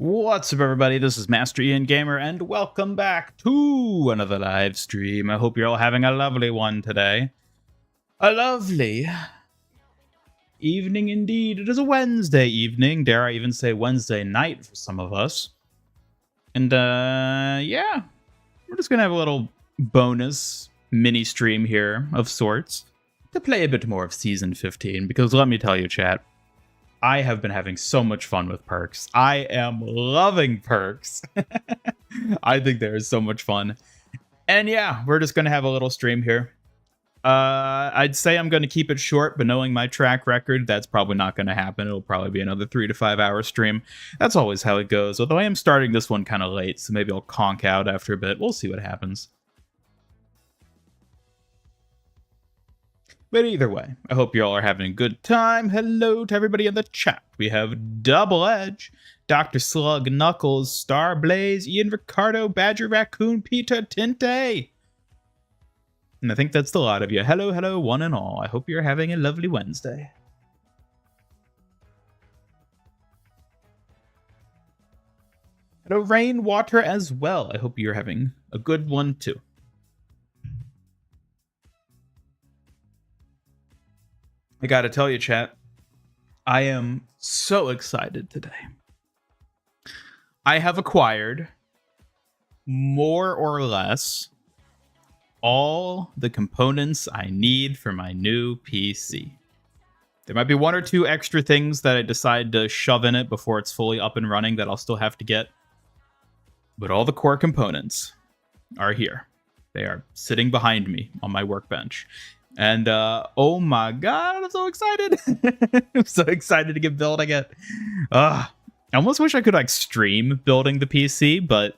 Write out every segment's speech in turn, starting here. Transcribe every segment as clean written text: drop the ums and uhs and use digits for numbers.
What's up, everybody? This is Master Ian Gamer, and welcome back to another live stream. I hope you're all having a lovely one today. A lovely evening indeed. It is a Wednesday evening, dare I even say Wednesday night for some of us. And, yeah, we're just gonna have a little bonus mini stream here of sorts to play a bit more of Season 15, because let me tell you, chat, I have been having so much fun with perks. I am loving perks. I think there is so much fun. And yeah, we're just going to have a little stream here. I'd say I'm going to keep it short, but knowing my track record, that's probably not going to happen. It'll probably be another 3 to 5 hour stream. That's always how it goes. Although I am starting this one kind of late, so maybe I'll conk out after a bit. We'll see what happens. But either way, I hope you all are having a good time. Hello to everybody in the chat. We have Double Edge, Dr. Slug, Knuckles, Star Blaze, Ian Ricardo, Badger Raccoon, Peter Tinte. And I think that's the lot of you. Hello, hello, one and all. I hope you're having a lovely Wednesday. Hello, Rainwater as well. I hope you're having a good one too. I gotta tell you, chat, I am so excited today. I have acquired more or less all the components I need for my new PC. There might be 1 or 2 extra things that I decide to shove in it before it's fully up and running that I'll still have to get. But all the core components are here. They are sitting behind me on my workbench. And, oh my god, I'm so excited. I'm so excited to get building it. I almost wish I could, like, stream building the PC, but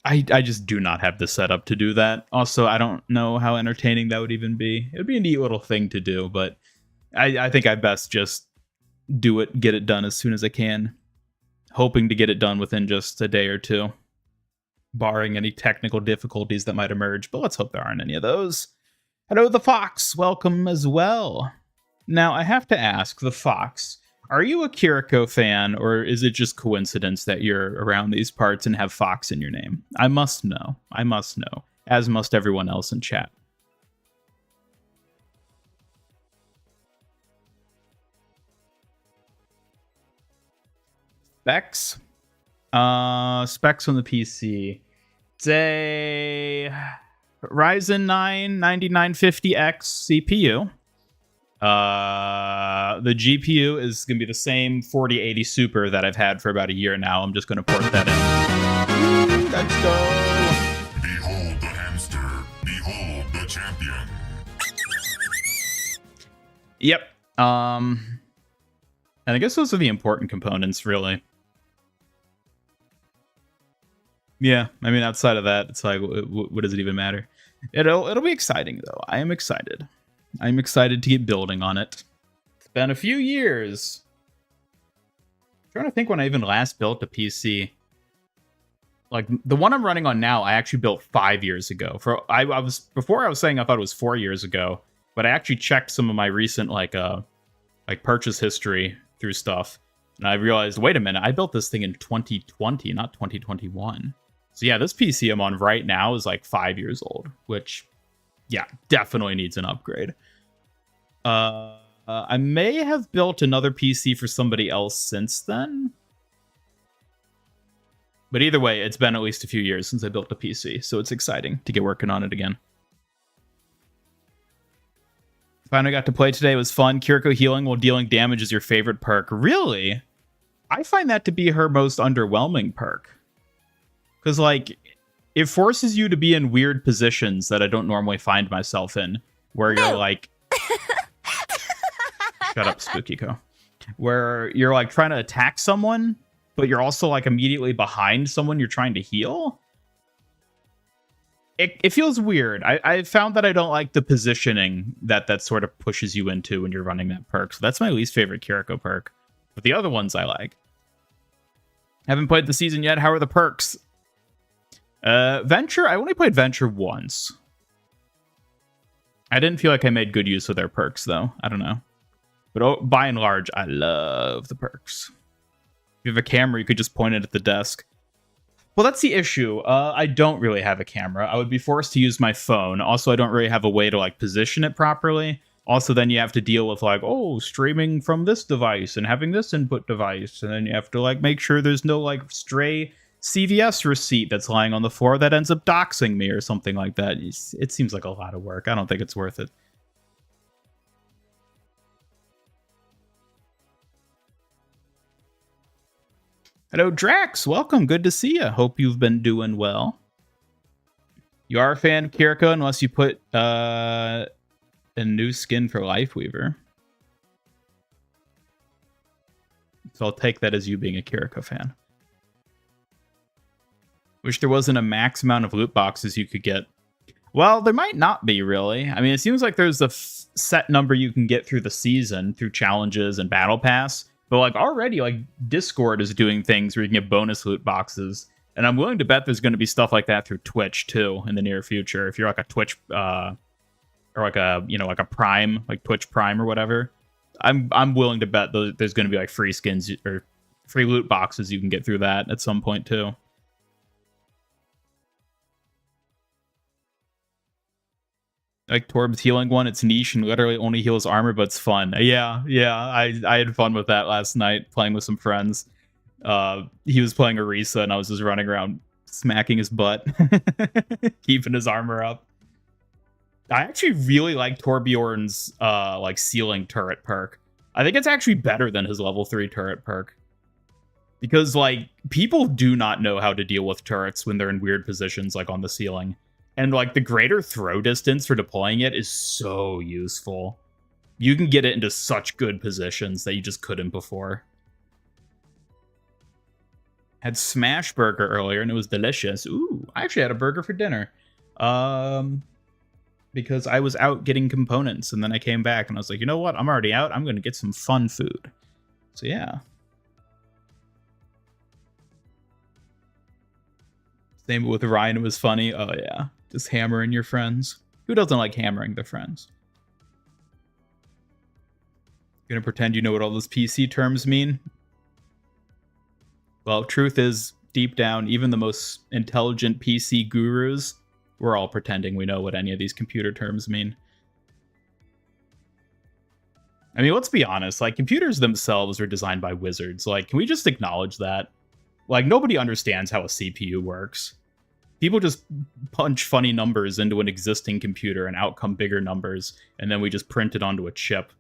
I just do not have the setup to do that. Also, I don't know how entertaining that would even be. It would be a neat little thing to do, but I think I best just do it, get it done as soon as I can. Hoping to get it done within just a day or 2. Barring any technical difficulties that might emerge, but let's hope there aren't any of those. Hello, the Fox. Welcome as well. Now, I have to ask, the Fox, are you a Kiriko fan, or is it just coincidence that you're around these parts and have Fox in your name? I must know. I must know, as must everyone else in chat. Specs? Specs on the PC. Say Ryzen 9 9950X CPU. The GPU is going to be the same 4080 Super that I've had for about a year now. I'm just going to port that in. Let's go. Behold the hamster. Behold the champion. Yep. And I guess those are the important components, really. Yeah, I mean, outside of that, it's like, what does it even matter? It'll be exciting, though. I am excited. I'm excited to get building on it. It's been a few years. I'm trying to think when I even last built a PC. Like, the one I'm running on now, I actually built 5 years ago. Before I was saying I thought it was 4 years ago, but I actually checked some of my recent, like purchase history through stuff. And I realized, wait a minute, I built this thing in 2020, not 2021. So yeah, this PC I'm on right now is like 5 years old, which, yeah, definitely needs an upgrade. I may have built another PC for somebody else since then. But either way, it's been at least a few years since I built a PC, so it's exciting to get working on it again. Finally got to play today. It was fun. Kiriko healing while dealing damage is your favorite perk. Really? I find that to be her most underwhelming perk. Because, like, it forces you to be in weird positions that I don't normally find myself in. Where you're like... Shut up, Spookyco. Where you're, like, trying to attack someone, but you're also, like, immediately behind someone you're trying to heal. It feels weird. I found that I don't like the positioning that sort of pushes you into when you're running that perk. So that's my least favorite Kiriko perk. But the other ones I like. Haven't played the season yet. How are the perks? Venture, I only played Venture once. I didn't feel like I made good use of their perks, though. I don't know. But by and large, I love the perks. you have a camera, you could just point it at the desk. Well, that's the issue. I don't really have a camera. I would be forced to use my phone. Also, I don't really have a way to like position it properly. Also, then you have to deal with like, oh, streaming from this device and having this input device. And then you have to like make sure there's no like stray CVS receipt that's lying on the floor that ends up doxing me or something like that. It seems like a lot of work. I don't think it's worth it. Hello, Drax. Welcome. Good to see you. Hope you've been doing well. You are a fan of Kiriko unless you put a new skin for Lifeweaver. So I'll take that as you being a Kiriko fan. Wish there wasn't a max amount of loot boxes you could get. Well, there might not be, really. I mean, it seems like there's a set number you can get through the season, through challenges and Battle Pass. But, like, already, like, Discord is doing things where you can get bonus loot boxes. And I'm willing to bet there's going to be stuff like that through Twitch, too, in the near future. If you're, like, a Twitch, or, like, a, you know, like a Prime, like Twitch Prime or whatever. I'm willing to bet there's going to be, like, free skins or free loot boxes you can get through that at some point, too. Like Torb's healing one, it's niche and literally only heals armor, but it's fun. Yeah, I had fun with that last night, playing with some friends. He was playing Orisa, and I was just running around smacking his butt, keeping his armor up. I actually really like Torbjorn's like ceiling turret perk. I think it's actually better than his level 3 turret perk. Because, like, people do not know how to deal with turrets when they're in weird positions, like on the ceiling. And, like, the greater throw distance for deploying it is so useful. You can get it into such good positions that you just couldn't before. Had Smash Burger earlier, and it was delicious. Ooh, I actually had a burger for dinner. Because I was out getting components, and then I came back, and I was like, you know what? I'm already out. I'm going to get some fun food. So, yeah. Same with Ryan, it was funny. Oh, yeah. Just hammering your friends. Who doesn't like hammering their friends? Gonna pretend you know what all those PC terms mean? Well, truth is, deep down, even the most intelligent PC gurus, we're all pretending we know what any of these computer terms mean. I mean, let's be honest, like, computers themselves were designed by wizards. Like, can we just acknowledge that? Like, nobody understands how a CPU works. People just punch funny numbers into an existing computer and out come bigger numbers, and then we just print it onto a chip.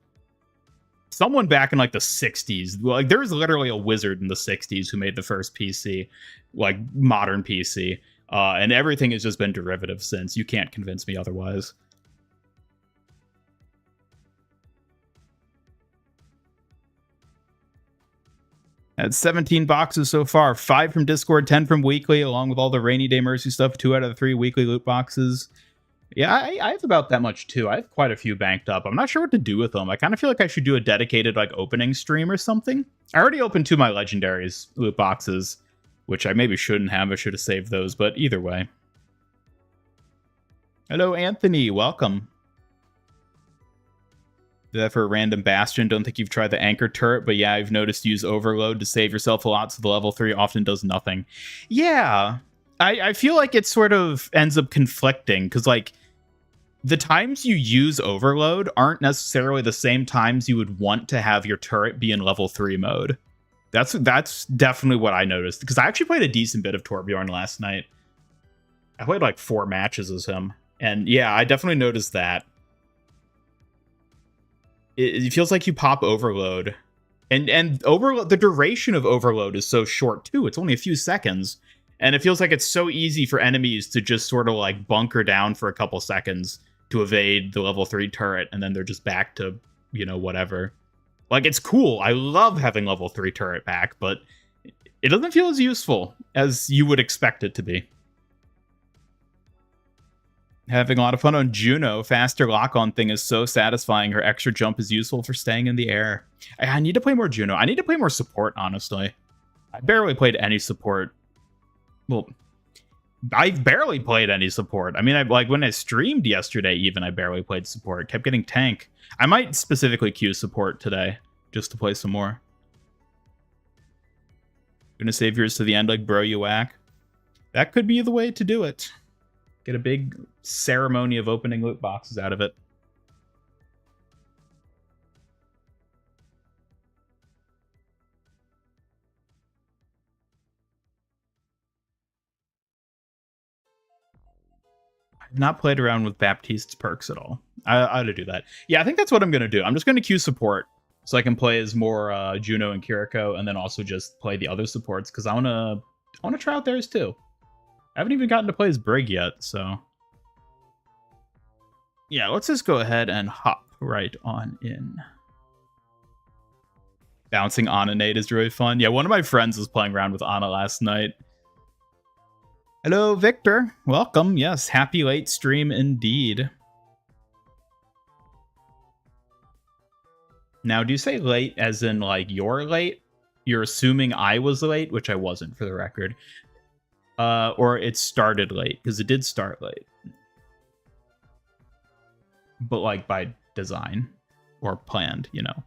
Someone back in, like, the 60s, like, there was literally a wizard in the 60s who made the first PC, like, modern PC, and everything has just been derivative since. You can't convince me otherwise. Had 17 boxes so far, 5 from Discord, 10 from Weekly, along with all the Rainy Day Mercy stuff, 2 out of the 3 weekly loot boxes. Yeah, I have about that much too. I have quite a few banked up. I'm not sure what to do with them. I kind of feel like I should do a dedicated like opening stream or something. I already opened 2 of my legendaries loot boxes, which I maybe shouldn't have. I should have saved those, but either way. Hello, Anthony. Welcome. Did that for a random Bastion. Don't think you've tried the Anchor turret, but yeah, I've noticed you use Overload to save yourself a lot, so the level 3 often does nothing. Yeah, I feel like it sort of ends up conflicting, because, like, the times you use Overload aren't necessarily the same times you would want to have your turret be in level 3 mode. That's definitely what I noticed, because I actually played a decent bit of Torbjorn last night. I played, like, 4 matches as him, and yeah, I definitely noticed that. It feels like you pop Overload, and Overload, the duration of Overload is so short too. It's only a few seconds, and it feels like it's so easy for enemies to just sort of like bunker down for a couple seconds to evade the level 3 turret, and then they're just back to, you know, whatever. Like, it's cool. I love having level 3 turret back, but it doesn't feel as useful as you would expect it to be. Having a lot of fun on Juno. Faster lock-on thing is so satisfying. Her extra jump is useful for staying in the air. I need to play more Juno. I need to play more support, honestly. I barely played any support. Well, I barely played any support. I mean, like when I streamed yesterday, even I barely played support. Kept getting tank. I might specifically queue support today just to play some more. Gonna save yours to the end like bro you whack. That could be the way to do it. Get a big ceremony of opening loot boxes out of it. I've not played around with Baptiste's perks at all. I ought to do that. Yeah, I think that's what I'm gonna do. I'm just gonna queue support so I can play as more Juno and Kiriko, and then also just play the other supports because I wanna try out theirs too. I haven't even gotten to play as Brig yet, so yeah, let's just go ahead and hop right on in. Bouncing Ana Nate is really fun. Yeah, one of my friends was playing around with Ana last night. Hello, Victor. Welcome. Yes, happy late stream indeed. Now, do you say late as in, like, you're late? You're assuming I was late, which I wasn't, for the record. Or it started late, because it did start late. But, like, by design. Or planned, you know.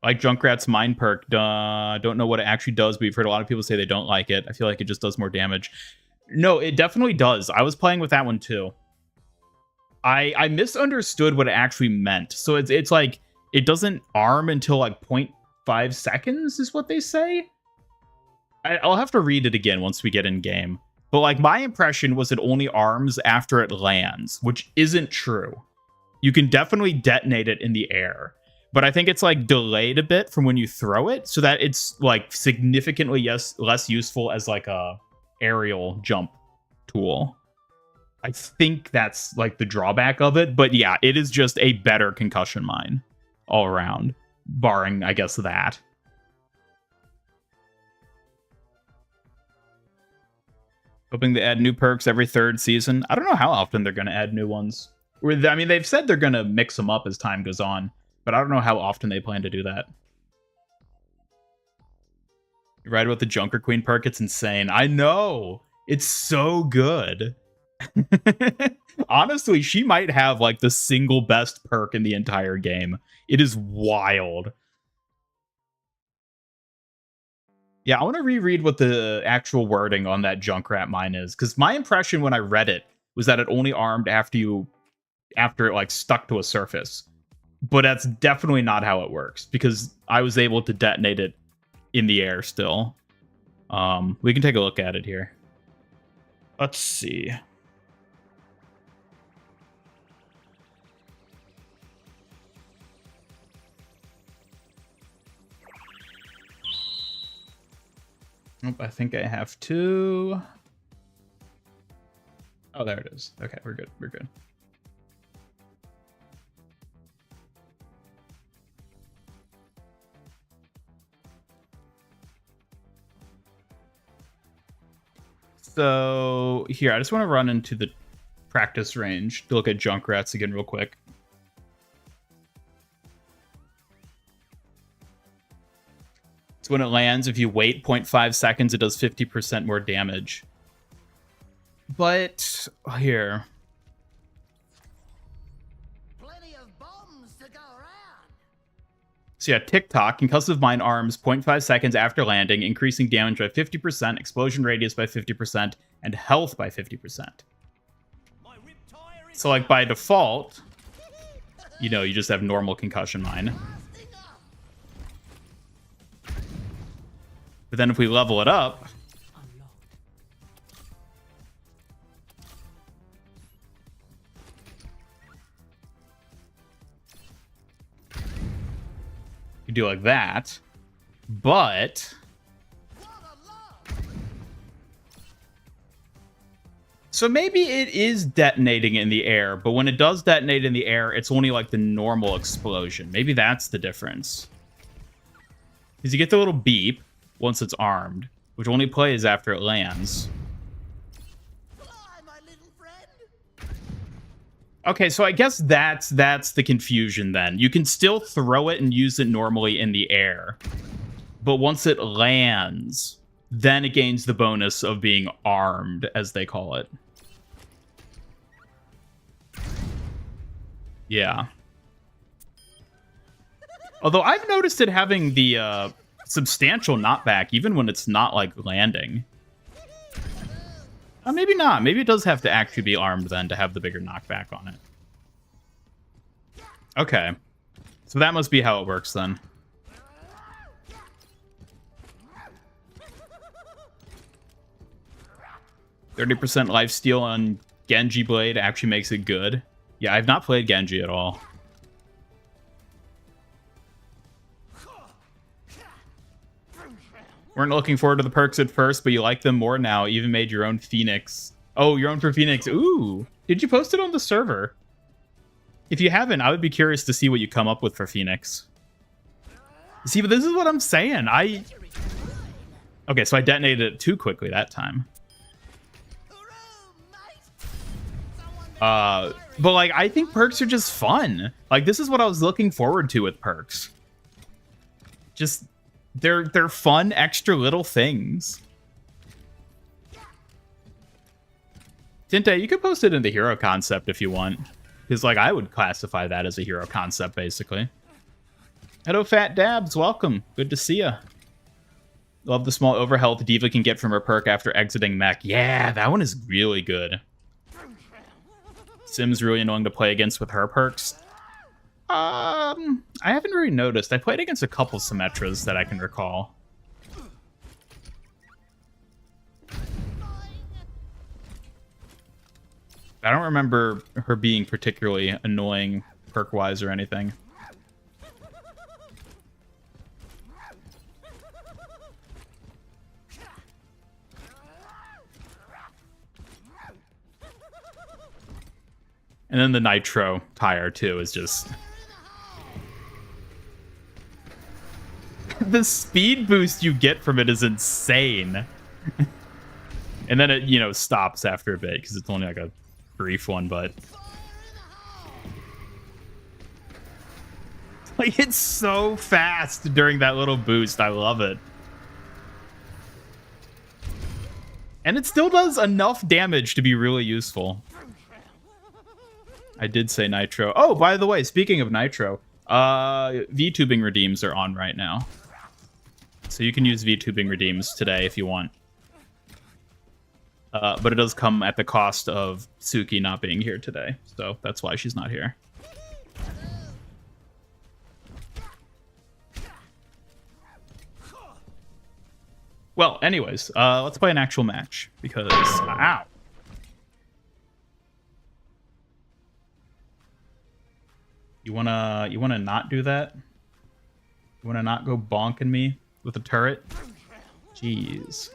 Like Junkrat's Mind Perk. Don't know what it actually does, but you've heard a lot of people say they don't like it. I feel like it just does more damage. No, it definitely does. I was playing with that one, too. I misunderstood what it actually meant. So it's like, it doesn't arm until like 0.5 seconds is what they say. I'll have to read it again once we get in game. But like my impression was it only arms after it lands, which isn't true. You can definitely detonate it in the air. But I think it's like delayed a bit from when you throw it so that it's like significantly less useful as like a aerial jump tool. I think that's like the drawback of it, but yeah, it is just a better concussion mine all around, barring, I guess, that. Hoping to add new perks every third season. I don't know how often they're going to add new ones. I mean, they've said they're going to mix them up as time goes on, but I don't know how often they plan to do that. You're right about the Junker Queen perk. It's insane. I know. It's so good. Honestly, she might have like the single best perk in the entire game. It is wild. Yeah, I want to reread what the actual wording on that Junkrat mine is, because my impression when I read it was that it only armed after it like stuck to a surface. But that's definitely not how it works, because I was able to detonate it in the air still. We can take a look at it here. Let's see. Nope, I think I have to. Oh, there it is. Okay, we're good. We're good. So here, I just want to run into the practice range to look at Junkrats again real quick. So when it lands, if you wait 0.5 seconds, it does 50% more damage. But here. Plenty of bombs to go around. So yeah, TikTok, concussive mine arms 0.5 seconds after landing, increasing damage by 50%, explosion radius by 50%, and health by 50%. So like by default, you know, you just have normal concussion mine. But then if we level it up, you do like that, but so maybe it is detonating in the air, but when it does detonate in the air, it's only like the normal explosion. Maybe that's the difference. Because you get the little beep once it's armed, which only plays after it lands. Fly, my little friend. Okay, so I guess that's the confusion then. You can still throw it and use it normally in the air, but once it lands, then it gains the bonus of being armed, as they call it. Yeah. Although I've noticed it having the substantial knockback, even when it's not, like, landing. Maybe not. Maybe it does have to actually be armed, then, to have the bigger knockback on it. Okay. So that must be how it works, then. %lifesteal on Genji Blade actually makes it good. Yeah, I've not played Genji at all. Weren't looking forward to the perks at first, but you like them more now. Even made your own Phoenix. Oh, your own for Phoenix. Ooh. Did you post it on the server? If you haven't, I would be curious to see what you come up with for Phoenix. See, but this is what I'm saying. Okay, so I detonated it too quickly that time. But like, I think perks are just fun. Like, this is what I was looking forward to with perks. Just, they're fun, extra little things. Tinte, you could post it in the hero concept if you want. Because, like, I would classify that as a hero concept, basically. Hello, Fat Dabs. Welcome. Good to see ya. Love the small overhealth D.Va can get from her perk after exiting mech. Yeah, that one is really good. Sim's really annoying to play against with her perks. I haven't really noticed. I played against a couple Symmetras that I can recall. I don't remember her being particularly annoying perk-wise or anything. And then the Nitro tire, too, is just... the speed boost you get from it is insane. And then it, you know, stops after a bit, because it's only like a brief one, but... like, it's so fast during that little boost. I love it. And it still does enough damage to be really useful. I did say Nitro. Oh, by the way, speaking of Nitro, VTubing redeems are on right now. So you can use VTubing redeems today if you want. But it does come at the cost of Suki not being here today. So that's why she's not here. Well, anyways, let's play an actual match. Because, ow. You wanna not do that? You wanna not go bonking me with a turret? Jeez.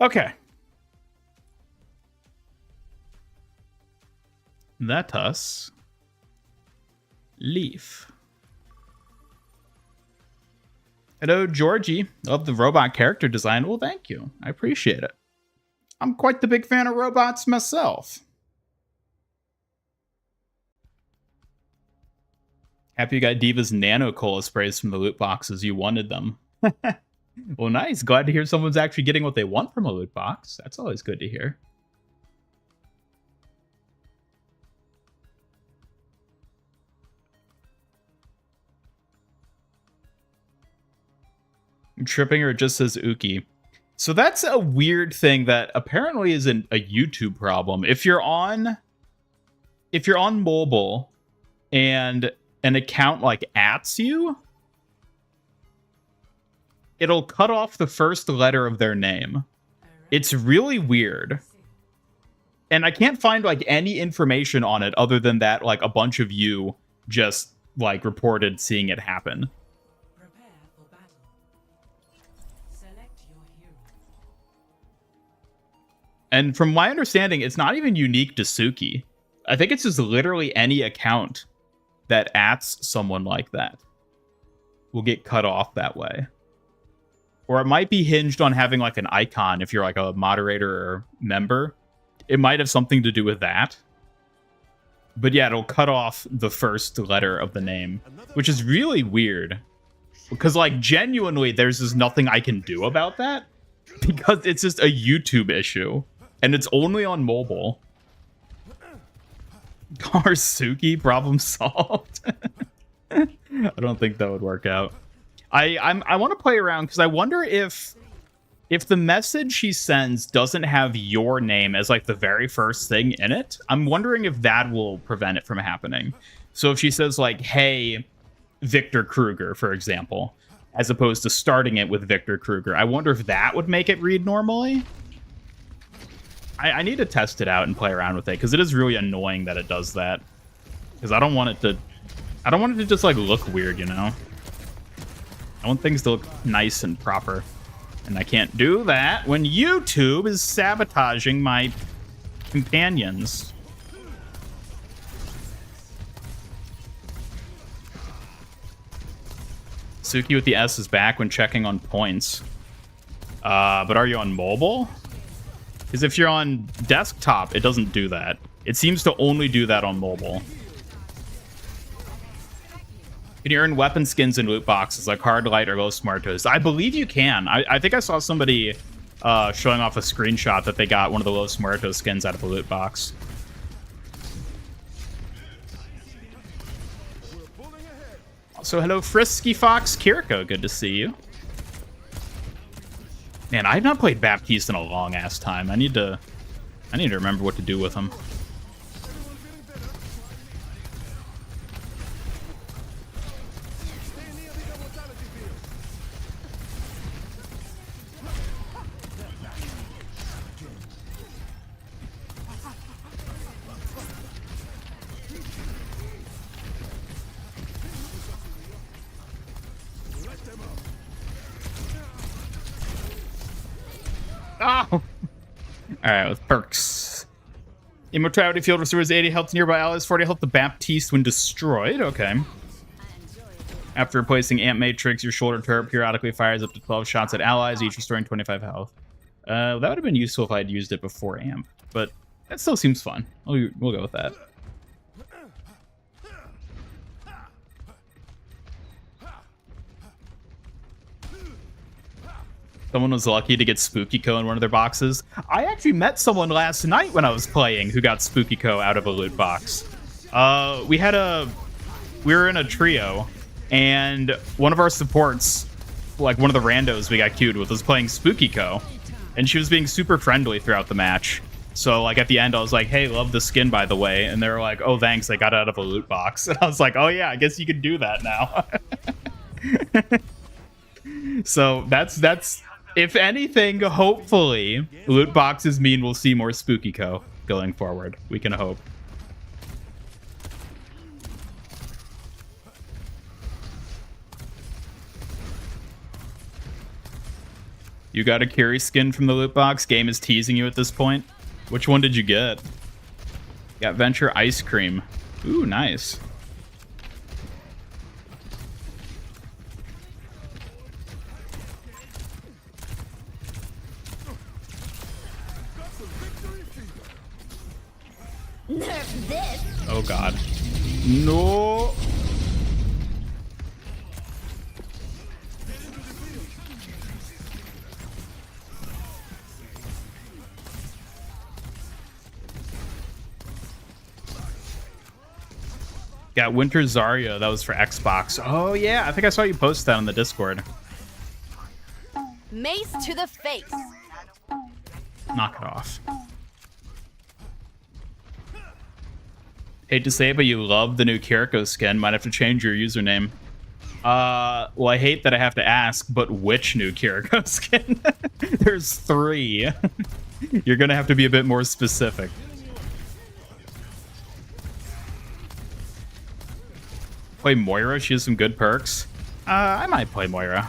Okay. That us. Leaf. Hello, Georgie. Love the robot character design. Well, thank you. I appreciate it. I'm quite the big fan of robots myself. Happy you got D.Va's nano cola sprays from the loot boxes. You wanted them. Well, nice. Glad to hear someone's actually getting what they want from a loot box. That's always good to hear. I'm tripping, or it just says Uki. So that's a weird thing that apparently isn't a YouTube problem. If you're on mobile and an account like @ you, it'll cut off the first letter of their name. It's really weird. And I can't find like any information on it other than that like a bunch of you just like reported seeing it happen. And from my understanding, it's not even unique to Suki. I think it's just literally any account that @ someone like that will get cut off that way. Or it might be hinged on having like an icon if you're like a moderator or member. It might have something to do with that. But yeah, it'll cut off the first letter of the name, which is really weird. Because like genuinely, there's just nothing I can do about that. Because it's just a YouTube issue. And it's only on mobile. Garsuki, problem solved. I don't think that would work out. I want to play around because I wonder if the message he sends doesn't have your name as like the very first thing in it. I'm wondering if that will prevent it from happening. So if she says like, "Hey, Victor Kruger," for example, as opposed to starting it with Victor Kruger, I wonder if that would make it read normally. I need to test it out and play around with it because it is really annoying that it does that. Because I don't want it to just like look weird, you know. I want things to look nice and proper, and I can't do that when YouTube is sabotaging my companions. Suki with the S is back when checking on points. But are you on mobile? Because if you're on desktop, it doesn't do that. It seems to only do that on mobile. Can you earn weapon skins in loot boxes like hard, light, or low smartos? I believe you can. I think I saw somebody showing off a screenshot that they got one of the low smarto skins out of a loot box. Also, hello, Frisky Fox Kiriko. Good to see you. Man, I've not played Baptiste in a long ass time. I need to remember what to do with him. Oh! Alright, with perks. Immortality field restores 80 health to nearby allies, 40 health to Baptiste when destroyed. Okay. After replacing Amp Matrix, your shoulder turret periodically fires up to 12 shots at allies, each restoring 25 health. That would have been useful if I had used it before Amp, but that still seems fun. We'll go with that. Someone was lucky to get Spooky Co in one of their boxes. I actually met someone last night when I was playing who got Spooky Co out of a loot box. We were in a trio, and one of our supports, like one of the randos we got queued with, was playing Spooky Co, and she was being super friendly throughout the match. So like at the end, I was like, "Hey, love the skin, by the way," and they were like, "Oh, thanks, I got it out of a loot box." And I was like, "Oh yeah, I guess you can do that now." So that's. If anything, hopefully, loot boxes mean we'll see more Spooky Co going forward. We can hope. You got a Curie skin from the loot box? Game is teasing you at this point. Which one did you get? Got Venture Ice Cream. Ooh, nice. Nerf this. Oh god. No. Got Winter Zarya. That was for Xbox. Oh yeah, I think I saw you post that on the Discord. Mace to the face. Knock it off. Hate to say it, but you love the new Kiriko skin. Might have to change your username. Well, I hate that I have to ask, but which new Kiriko skin? There's 3. You're gonna have to be a bit more specific. Play Moira? She has some good perks. I might play Moira.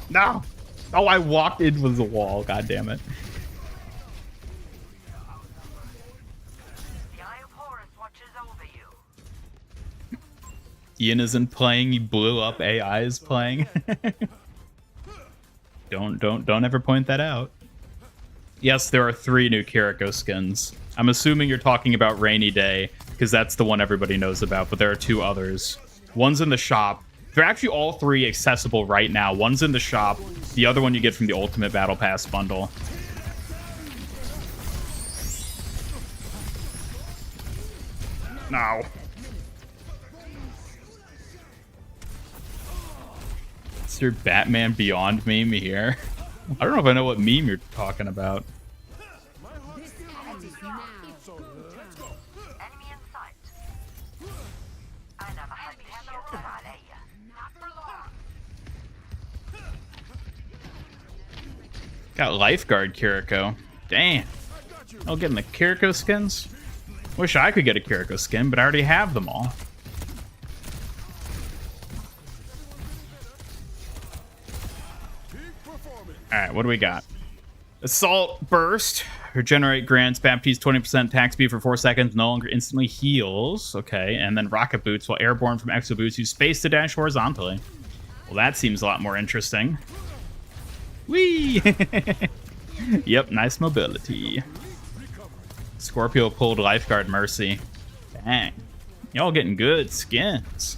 No! Oh, I walked into the wall. God damn it. The Eye of Horus watches over you. Ian isn't playing. He blew up. AI is playing. Don't ever point that out. Yes, there are 3 new Kiriko skins. I'm assuming you're talking about Rainy Day, because that's the one everybody knows about, but there are 2 others. One's in the shop, They're actually all three accessible right now. One's in the shop. The other one you get from the Ultimate Battle Pass bundle. No. It's your Batman Beyond meme here. I don't know if I know what meme you're talking about. Enemy in sight. I never had to handle Raleigh. Not for long. Got Lifeguard Kiriko. Damn. Oh, getting the Kiriko skins? Wish I could get a Kiriko skin, but I already have them all. Alright, what do we got? Assault Burst. Regenerate grants Baptiste 20% attack speed for 4 seconds. No longer instantly heals. Okay, and then Rocket Boots while airborne from Exo Boots. Use space to dash horizontally. Well, that seems a lot more interesting. Whee! Yep, nice mobility. Scorpio pulled Lifeguard Mercy. Dang. Y'all getting good skins.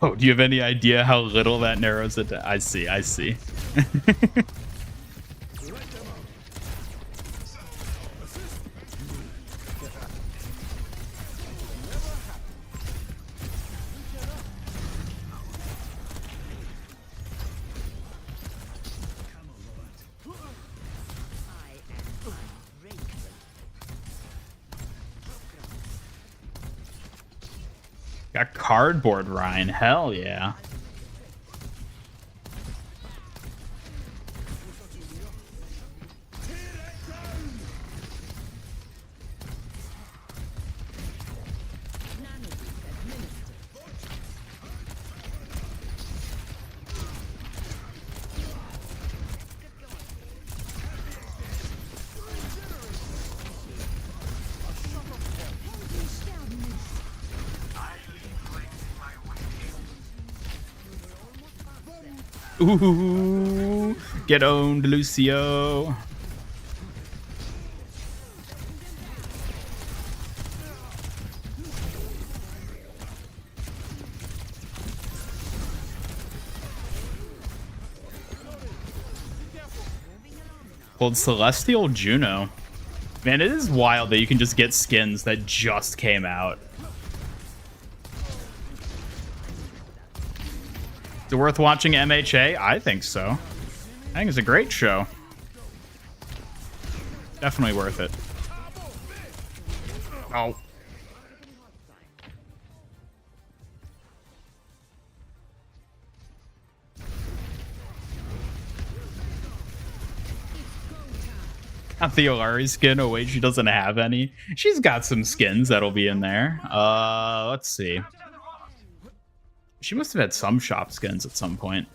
Oh, do you have any idea how little that narrows it down? I see, I see. Got Cardboard Rhine. Hell yeah. Ooh, get owned, Lucio. Pulled Celestial Juno. Man, it is wild that you can just get skins that just came out. Is it worth watching MHA? I think so. I think it's a great show. Definitely worth it. Oh. Got the Olari skin. Oh wait, she doesn't have any. She's got some skins that'll be in there. Let's see. She must have had some shop skins at some point.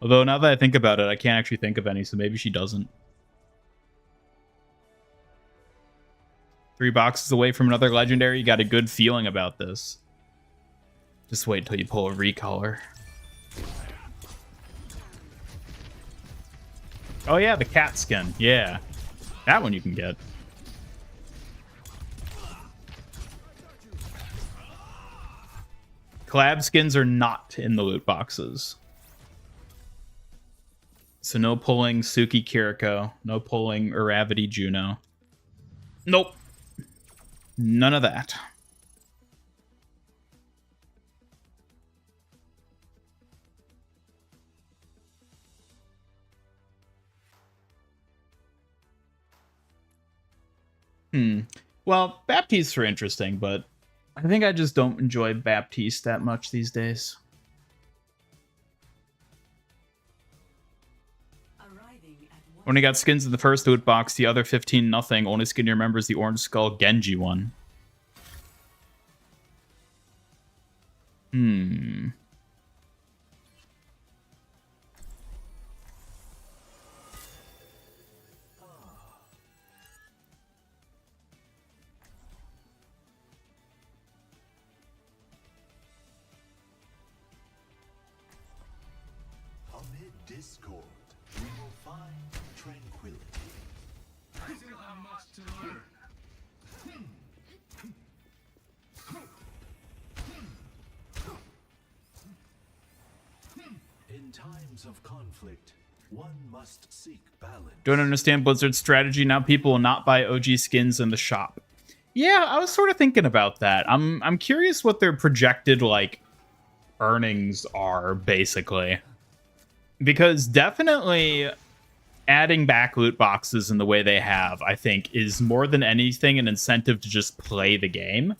Although now that I think about it, I can't actually think of any, so maybe she doesn't. 3 boxes away from another legendary. You got a good feeling about this. Just wait till you pull a recolor. Oh yeah, the cat skin. Yeah. That one you can get. Collab skins are not in the loot boxes. So no pulling Suki Kiriko. No pulling Uravity Juno. Nope. None of that. Well, Baptistes are interesting, but I think I just don't enjoy Baptiste that much these days. When he got skins in the first loot box, the other 15 nothing. Only skin you remember is the Orange Skull Genji one. discord, we will find tranquility. I still have much to learn. In times of conflict, one must seek balance. Don't understand Blizzard's strategy. Now people will not buy OG skins in the shop. Yeah, I was sort of thinking about that. I'm curious what their projected like earnings are basically. Because definitely adding back loot boxes in the way they have, I think, is more than anything an incentive to just play the game.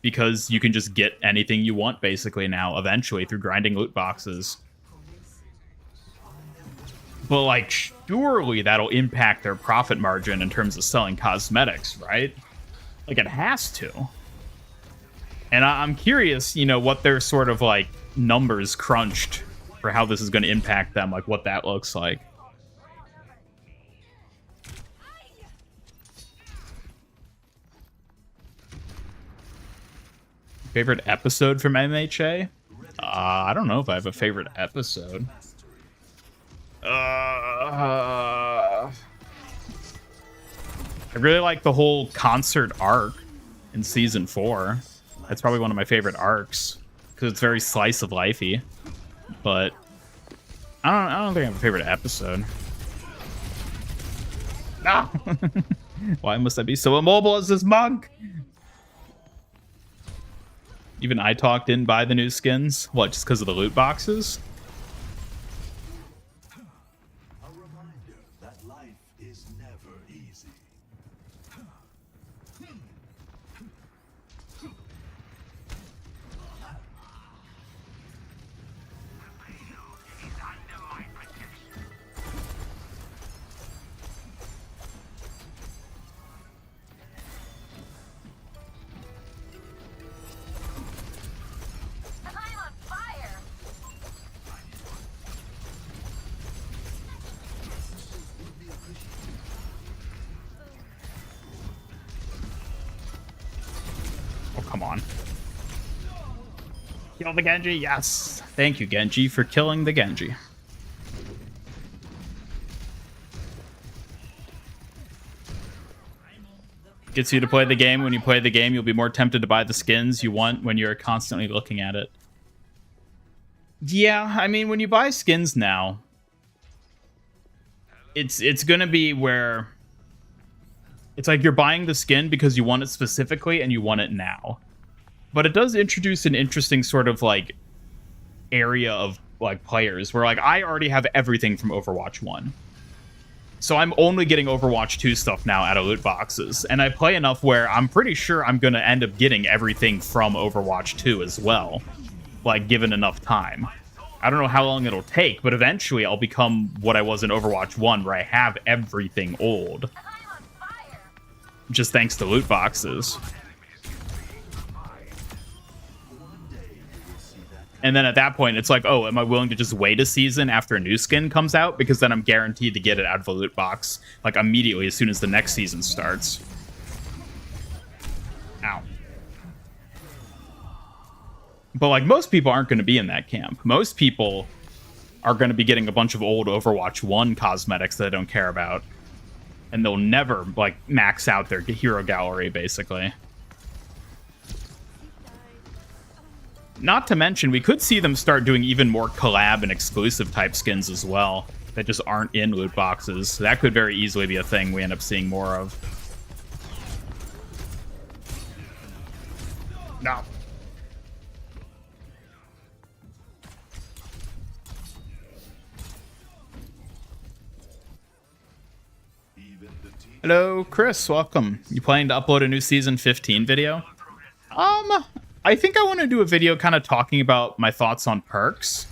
Because you can just get anything you want basically now, eventually, through grinding loot boxes. But, like, surely that'll impact their profit margin in terms of selling cosmetics, right? Like, it has to. And I'm curious, you know, what their sort of, like, numbers crunched for how this is going to impact them, like, what that looks like. Favorite episode from MHA? I don't know if I have a favorite episode. I really like the whole concert arc in season 4. That's probably one of my favorite arcs because it's very slice of lifey. But I don't think I have a favorite episode. No. Why must I be so immobile as this monk? Even I didn't buy the new skins. What, just because of the loot boxes? A reminder that life is never easy. I'm on fire. Oh, come on. Kill the Genji, yes. Thank you, Genji, for killing the Genji. Gets you to play the game. When you play the game, you'll be more tempted to buy the skins you want when you're constantly looking at it. Yeah, I mean, when you buy skins now, it's gonna be where it's like you're buying the skin because you want it specifically and you want it now. But it does introduce an interesting sort of like area of like players where like I already have everything from Overwatch 1. So I'm only getting Overwatch 2 stuff now out of loot boxes. And I play enough where I'm pretty sure I'm going to end up getting everything from Overwatch 2 as well. Like, given enough time. I don't know how long it'll take, but eventually I'll become what I was in Overwatch 1, where I have everything old. I'm on fire. Just thanks to loot boxes. And then at that point, it's like, oh, am I willing to just wait a season after a new skin comes out? Because then I'm guaranteed to get it out of the loot box, like, immediately as soon as the next season starts. Ow. But, like, most people aren't going to be in that camp. Most people are going to be getting a bunch of old Overwatch 1 cosmetics that they don't care about. And they'll never, like, max out their hero gallery, basically. Not to mention, we could see them start doing even more collab and exclusive type skins as well that just aren't in loot boxes. So that could very easily be a thing we end up seeing more of. No. Hello, Chris. Welcome. You planning to upload a new Season 15 video? I think I want to do a video kind of talking about my thoughts on perks.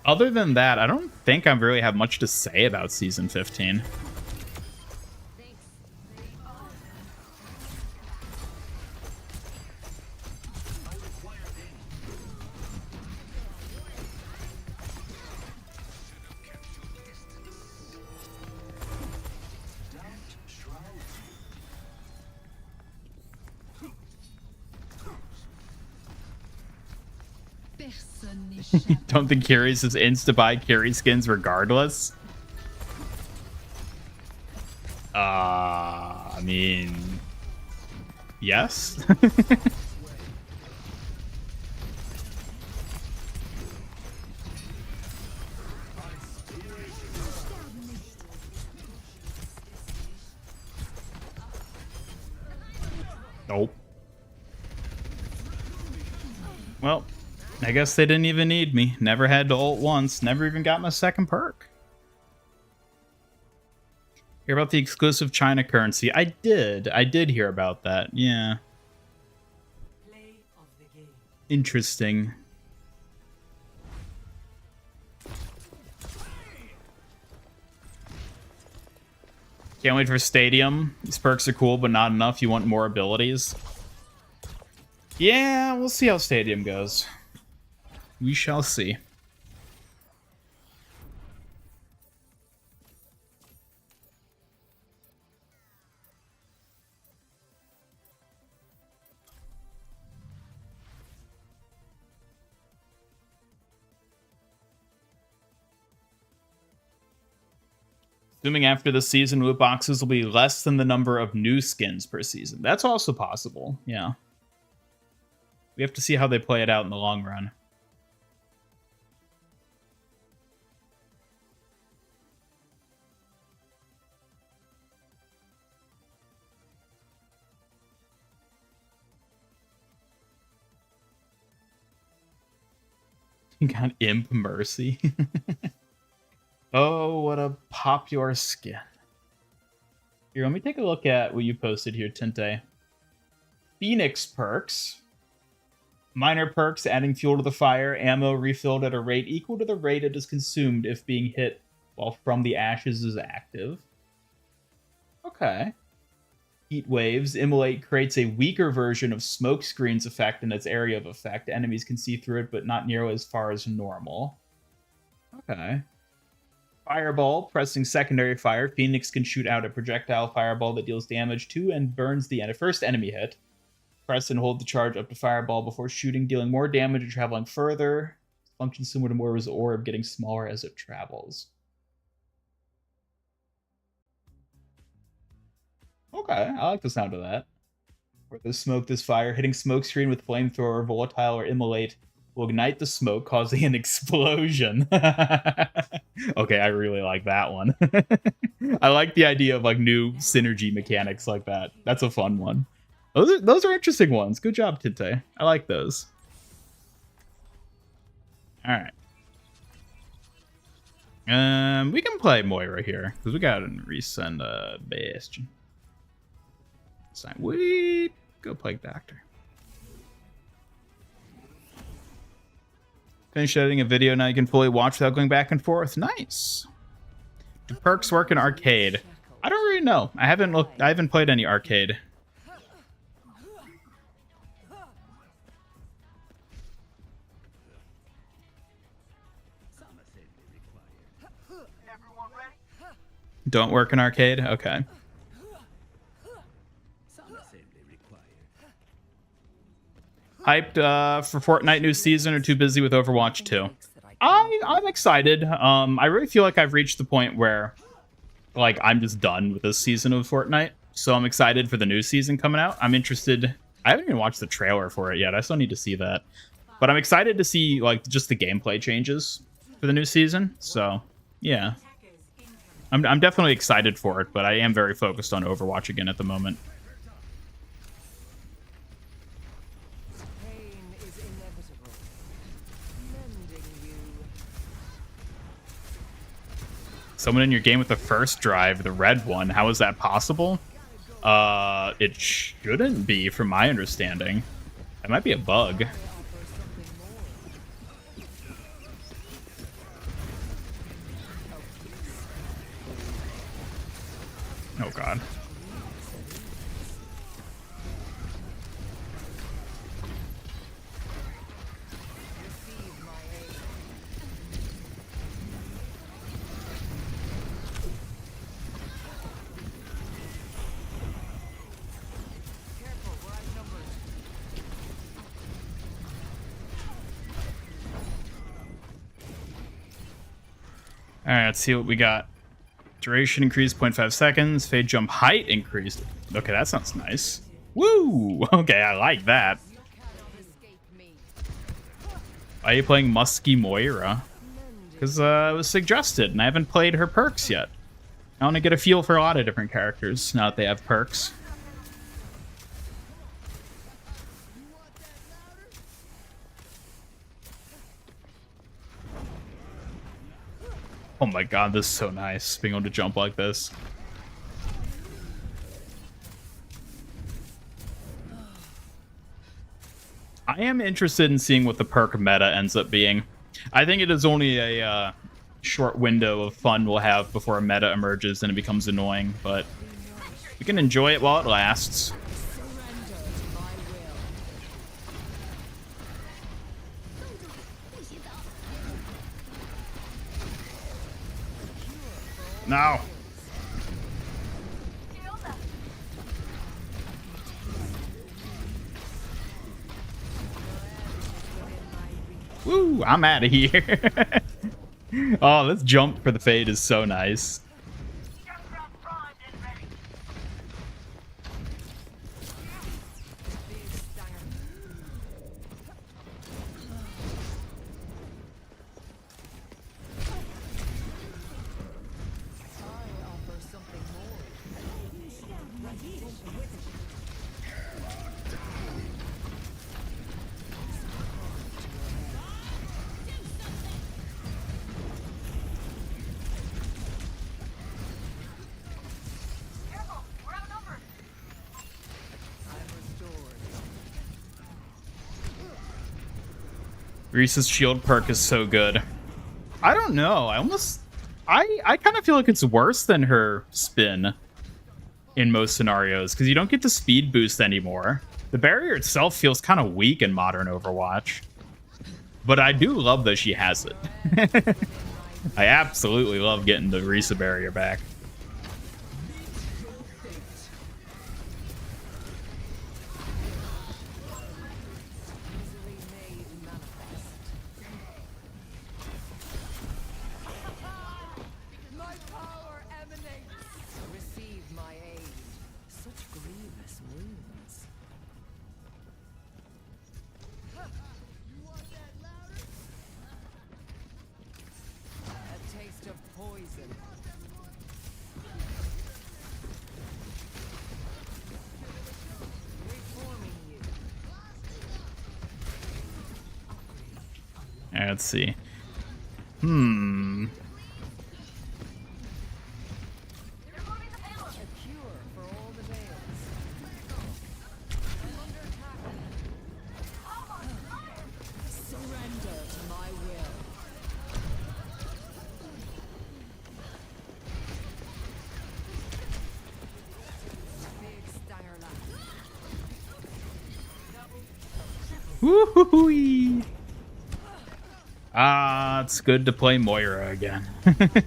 Other than that, I don't think I really have much to say about Season 15. Personne n'échappe. Don't think Curious is insta-buy Curie skins regardless? I mean... Yes? Nope. Well, I guess they didn't even need me. Never had to ult once. Never even got my second perk. Hear about the exclusive China currency? I did. I did hear about that. Yeah. Interesting. Can't wait for Stadium. These perks are cool, but not enough. You want more abilities. Yeah, we'll see how Stadium goes. We shall see. Assuming after the season, loot boxes will be less than the number of new skins per season. That's also possible, yeah. We have to see how they play it out in the long run. You got Imp Mercy. Oh, what a popular skin. Here, let me take a look at what you posted here, Tinte. Phoenix perks. Minor perks, adding fuel to the fire, ammo refilled at a rate equal to the rate it is consumed if being hit while From the Ashes is active. Okay. Heat waves. Immolate creates a weaker version of smoke screen's effect in its area of effect. Enemies can see through it, but not nearly as far as normal. Okay. Fireball, pressing secondary fire. Phoenix can shoot out a projectile fireball that deals damage to and burns the first enemy hit. Press and hold the charge up to fireball before shooting, dealing more damage and traveling further. Functions similar to Moira's orb, getting smaller as it travels. Okay, I like the sound of that. Where the smoke, this fire, hitting smoke screen with flamethrower, volatile, or immolate will ignite the smoke, causing an explosion. Okay, I really like that one. I like the idea of like new synergy mechanics like that. That's a fun one. Those are interesting ones. Good job, Tinte. I like those. All right. We can play Moira here because we got to resend Bastion. We go play Doctor. Finish editing a video, now you can fully watch without going back and forth. Nice. Do perks work in arcade? I don't really know. I haven't played any arcade. Don't work in arcade? Okay. Hyped for Fortnite new season or too busy with Overwatch 2? I'm excited. I really feel like I've reached the point where like I'm just done with this season of Fortnite. So I'm excited for the new season coming out. I'm interested. I haven't even watched the trailer for it yet. I still need to see that. But I'm excited to see like just the gameplay changes for the new season. So yeah. I'm definitely excited for it, but I am very focused on Overwatch again at the moment. Someone in your game with the first drive, the red one. How is that possible? It shouldn't be, from my understanding. It might be a bug. Oh god. All right, let's see what we got. Duration increased 0.5 seconds. Fade jump height increased. Okay, that sounds nice. Woo! Okay, I like that. Why are you playing Musky Moira? Because it was suggested, and I haven't played her perks yet. I want to get a feel for a lot of different characters now that they have perks. Oh my god, this is so nice, being able to jump like this. I am interested in seeing what the perk meta ends up being. I think it is only a short window of fun we'll have before a meta emerges and it becomes annoying, but we can enjoy it while it lasts. No. Woo, I'm out of here. Oh, this jump for the fade is so nice. Junkrat primed and ready. Careful, we're outnumbered. Reese's shield perk is so good. I don't know. I kind of feel like it's worse than her spin in most scenarios because you don't get the speed boost anymore. The barrier itself feels kind of weak in modern Overwatch. But I do love that she has it. I absolutely love getting the Risa barrier back. My power emanates. Receive my aid. Such grievous wounds. You want that louder? A taste of poison. Reforming you. Alright, let's see. They're moving the payload. A cure for all the veils. I'm under attack. Surrender to my will. Big stinger laugh. Woo-hoo-hoo-wee. Ah, it's good to play Moira again. Your vitals.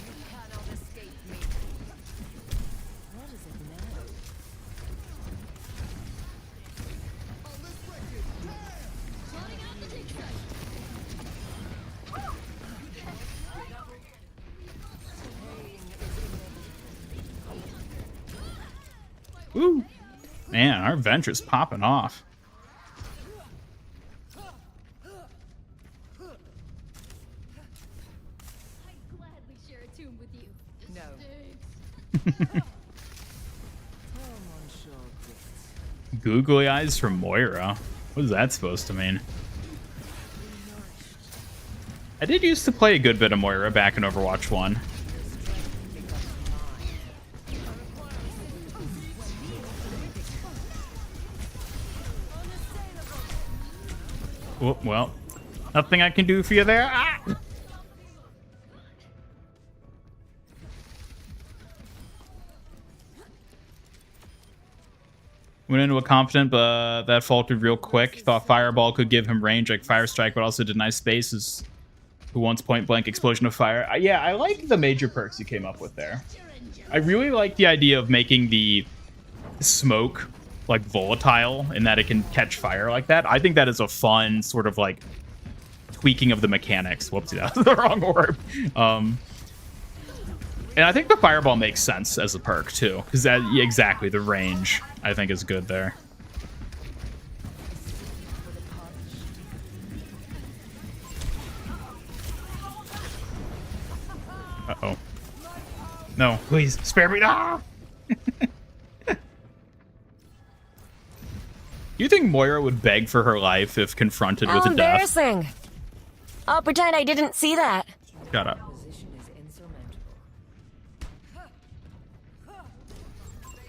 You cannot escape me. What is it now? Woo. Man, our venture's popping off. I'd gladly share a tomb with you. No. Stinks. Googly eyes from Moira. What is that supposed to mean? I did used to play a good bit of Moira back in Overwatch 1. Oh, well, nothing I can do for you there. Ah! Went into a confident, but that faltered real quick. Thought Fireball could give him range like Fire Strike, but also deny spaces. Who wants point blank explosion of fire? Yeah, I like the major perks you came up with there. I really like the idea of making the smoke like volatile in that it can catch fire like that. I think that is a fun sort of like tweaking of the mechanics. Whoopsie, that was the wrong orb. And I think the fireball makes sense as a perk too, because that exactly the range I think is good there. Uh-oh. No, please spare me. No! You think Moira would beg for her life if confronted with How a death? embarrassing. I'll pretend I didn't see that. Shut up. Position is insurmountable.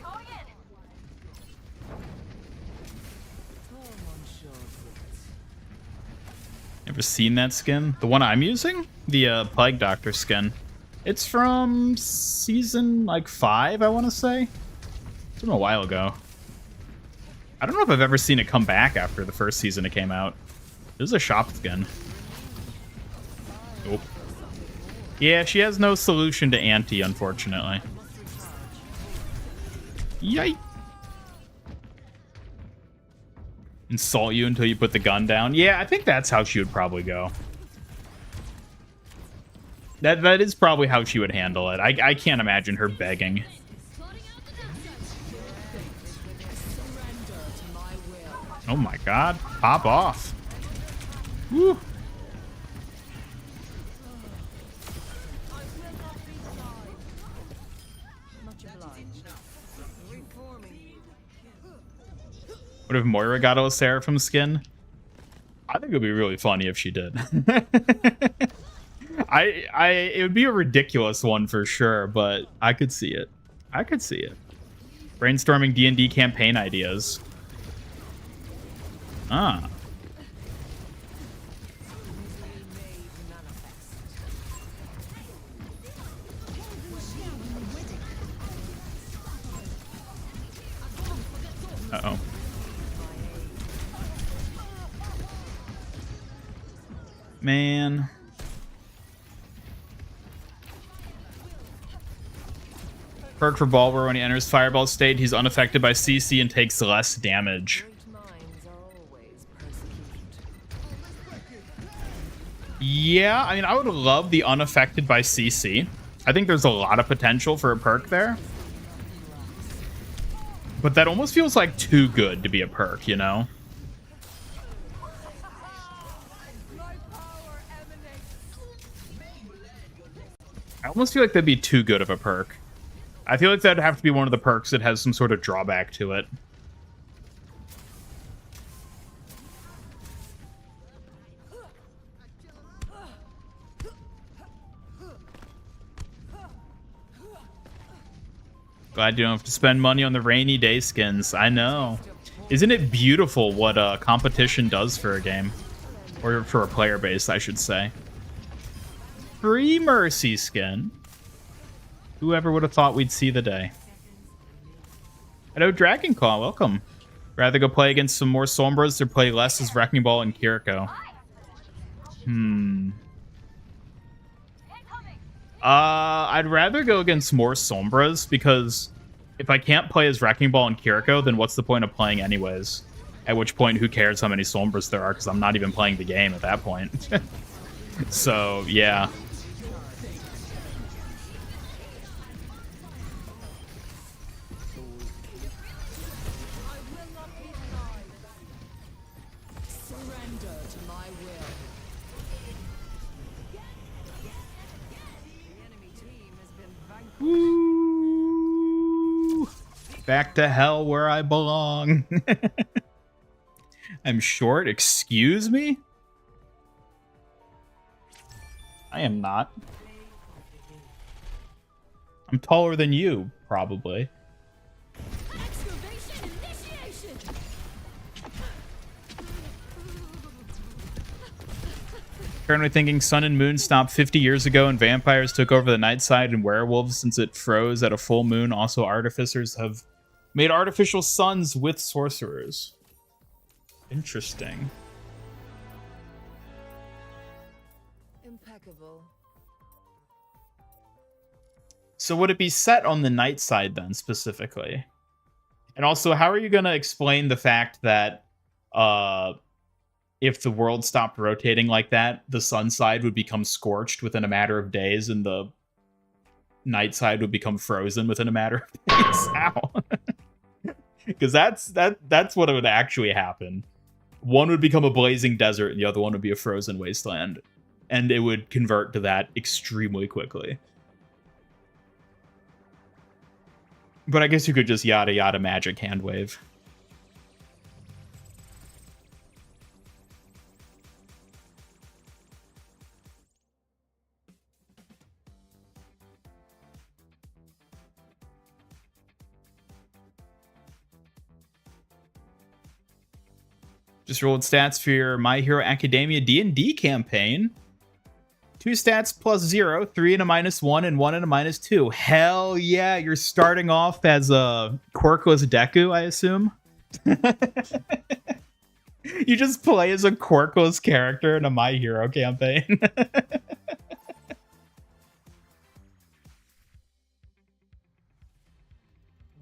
Going in. Tom on short routes. Ever seen that skin? The one I'm using? The Plague Doctor skin. It's from season like 5, I want to say. It's from a while ago. I don't know if I've ever seen it come back after the first season it came out. It was a shop skin. Nope. Yeah, she has no solution to anti, unfortunately. Yikes. Insult you until you put the gun down. Yeah, I think that's how she would probably go. That is probably how she would handle it. I can't imagine her begging. Oh my god. Pop off. Woo. What if Moira got a Seraphim skin? I think it would be really funny if she did. It would be a ridiculous one for sure, but I could see it. I could see it. Brainstorming D&D campaign ideas. Ah. Uh-oh. Man. Perk for Bulwer: when he enters Fireball state, he's unaffected by CC and takes less damage. Great minds are always persecuted. Yeah, I mean, I would love the unaffected by CC. I think there's a lot of potential for a perk there. But that almost feels like too good to be a perk, you know? I almost feel like that'd be too good of a perk. I feel like that'd have to be one of the perks that has some sort of drawback to it. Glad you don't have to spend money on the rainy day skins. I know. Isn't it beautiful what competition does for a game? Or for a player base, I should say. Free Mercy skin. Whoever would have thought we'd see the day. Hello, Dragon Claw. Welcome. Rather go play against some more Sombras or play less as Wrecking Ball and Kiriko? I'd rather go against more Sombras, because if I can't play as Wrecking Ball and Kiriko, then what's the point of playing anyways? At which point, who cares how many Sombras there are, because I'm not even playing the game at that point. So, yeah. Surrender to my will. The enemy team has been vanquished. Woo! Back to hell where I belong. I'm short, excuse me? I am not. I'm taller than you, probably. Excavation initiation. Currently thinking Sun and Moon stopped 50 years ago and vampires took over the night side and werewolves since it froze at a full moon. Also, artificers have made artificial suns with sorcerers. Interesting. Impeccable. So would it be set on the night side then specifically? And also, how are you going to explain the fact that if the world stopped rotating like that, the sun side would become scorched within a matter of days and the night side would become frozen within a matter of days? How? Because that's what would actually happen. One would become a blazing desert and the other one would be a frozen wasteland. And it would convert to that extremely quickly. But I guess you could just yada yada magic hand wave. Just rolled stats for your My Hero Academia D&D campaign. 2 stats plus 0, 3 and a -1, and 1 and a -2. Hell yeah, you're starting off as a quirkless Deku, I assume? You just play as a quirkless character in a My Hero campaign.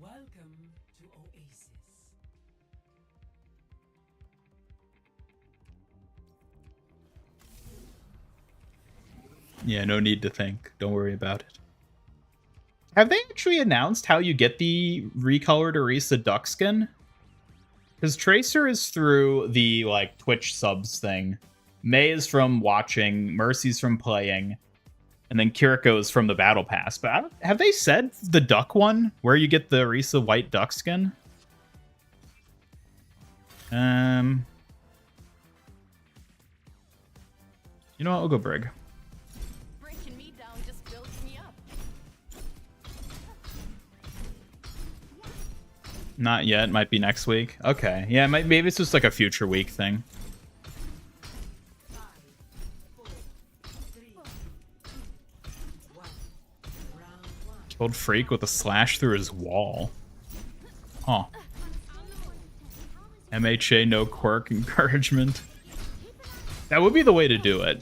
Welcome to Oasis. Yeah, no need to think. Don't worry about it. Have they actually announced how you get the recolored Orisa duck skin? Because Tracer is through the like Twitch subs thing. May is from watching, Mercy's from playing, and then Kiriko is from the battle pass. But have they said the duck one where you get the Orisa white duck skin? You know what? I'll go Brig. Breaking me down just builds me up. Not yet. Might be next week. Okay. Yeah, maybe it's just like a future week thing. Killed Freak with a slash through his wall. Huh. MHA no quirk encouragement. That would be the way to do it.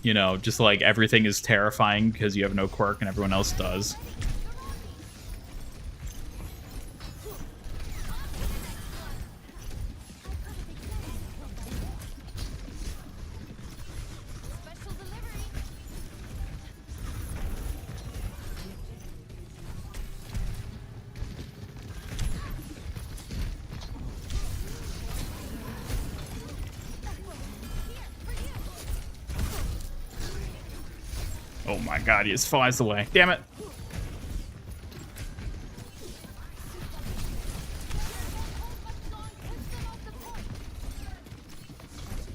You know, just like everything is terrifying because you have no quirk and everyone else does. Special delivery. Oh my god, he just flies away. Damn it.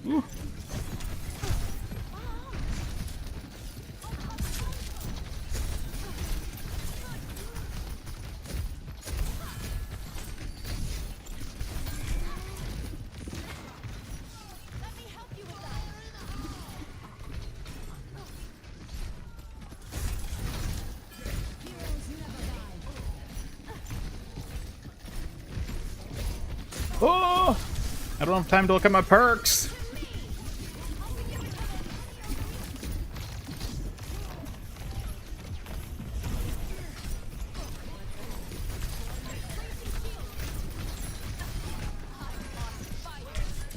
Ooh. Let me help you with that. Oh! I don't have time to look at my perks.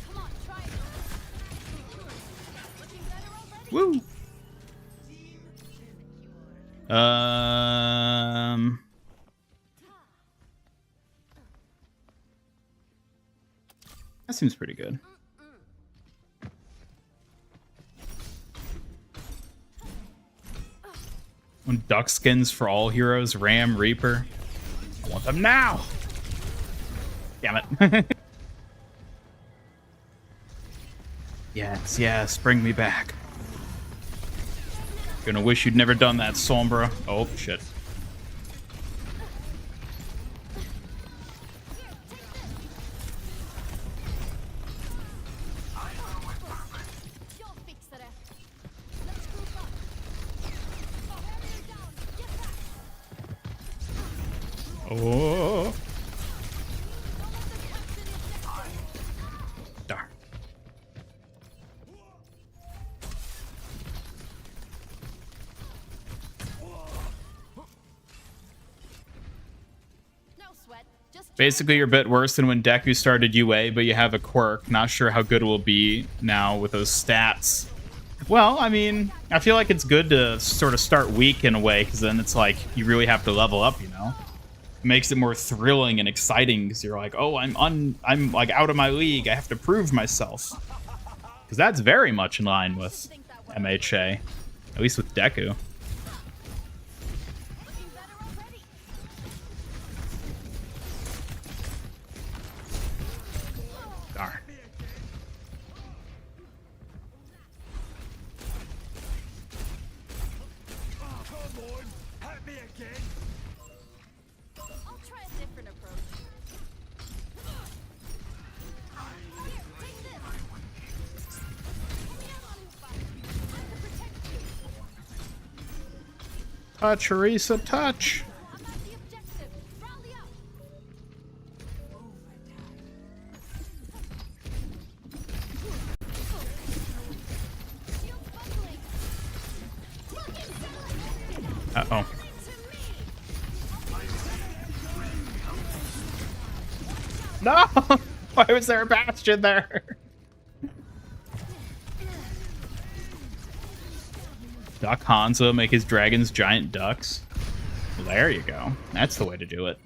Come on, try it. Looking better already. Woo! That seems pretty good. When duck skins for all heroes, Ram, Reaper. I want them now! Damn it. Yes, yes, bring me back. Gonna wish you'd never done that, Sombra. Oh, shit. You'll fix it. Let's group up. Barrier down. Get back. Oh. Darn. Basically, you're a bit worse than when Deku started UA, but you have a quirk. Not sure how good it will be now with those stats. Well, I mean, I feel like it's good to sort of start weak in a way, because then it's like you really have to level up, you know? It makes it more thrilling and exciting, because you're like, oh, I'm like out of my league. I have to prove myself. Because that's very much in line with MHA, at least with Deku. Darn. I'll try a different approach. Here, take this. Put me out on his back. I can protect you. Touch, Arisa, touch. I'm at the objective. Rally up. Shield buckling. Uh-oh. No! Why was there a bastion there? Duck Hanzo, make his dragons giant ducks. Well, there you go. That's the way to do it.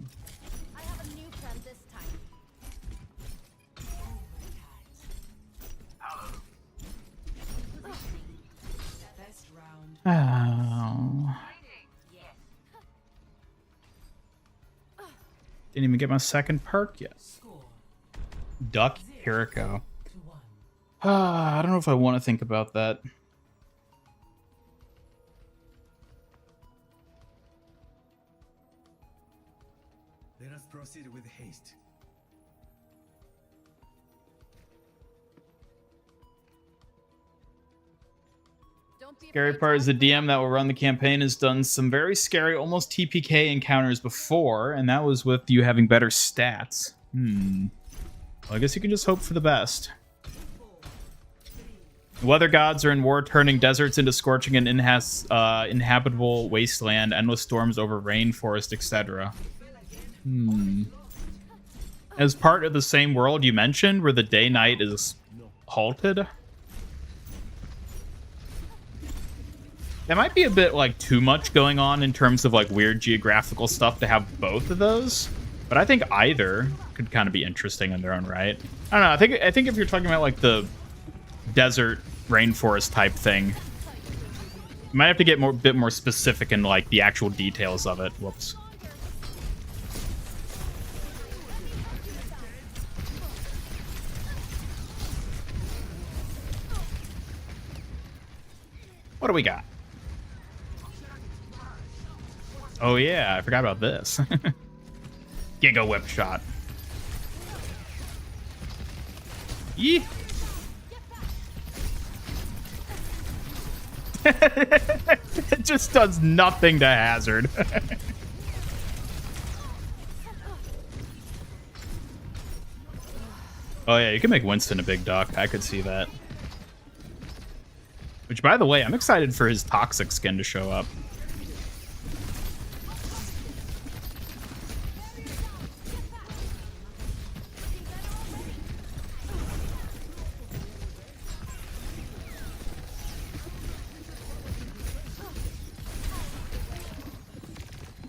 I have a new plan this time. Best round. Oh. Didn't even get my second perk yet. Score Duck Hiriko. 2-1. I don't know if I want to think about that. Let us proceed with haste. Don't be Scary afraid part to is the ask DM that will run the campaign has done some very scary, almost TPK encounters before, and that was with you having better stats. Well, I guess you can just hope for the best. The weather gods are in war, turning deserts into scorching and inhabitable wasteland, endless storms over rainforest, etc. As part of the same world you mentioned, where the day-night is halted? That might be a bit like too much going on in terms of like weird geographical stuff to have both of those. But I think either could kind of be interesting in their own right. I don't know. I think if you're talking about like the desert rainforest type thing, you might have to get a bit more specific in like the actual details of it. Whoops. What do we got? Oh yeah, I forgot about this. Giga whip shot. Yee. It just does nothing to hazard. Oh yeah, you can make Winston a big duck. I could see that. Which, by the way, I'm excited for his toxic skin to show up.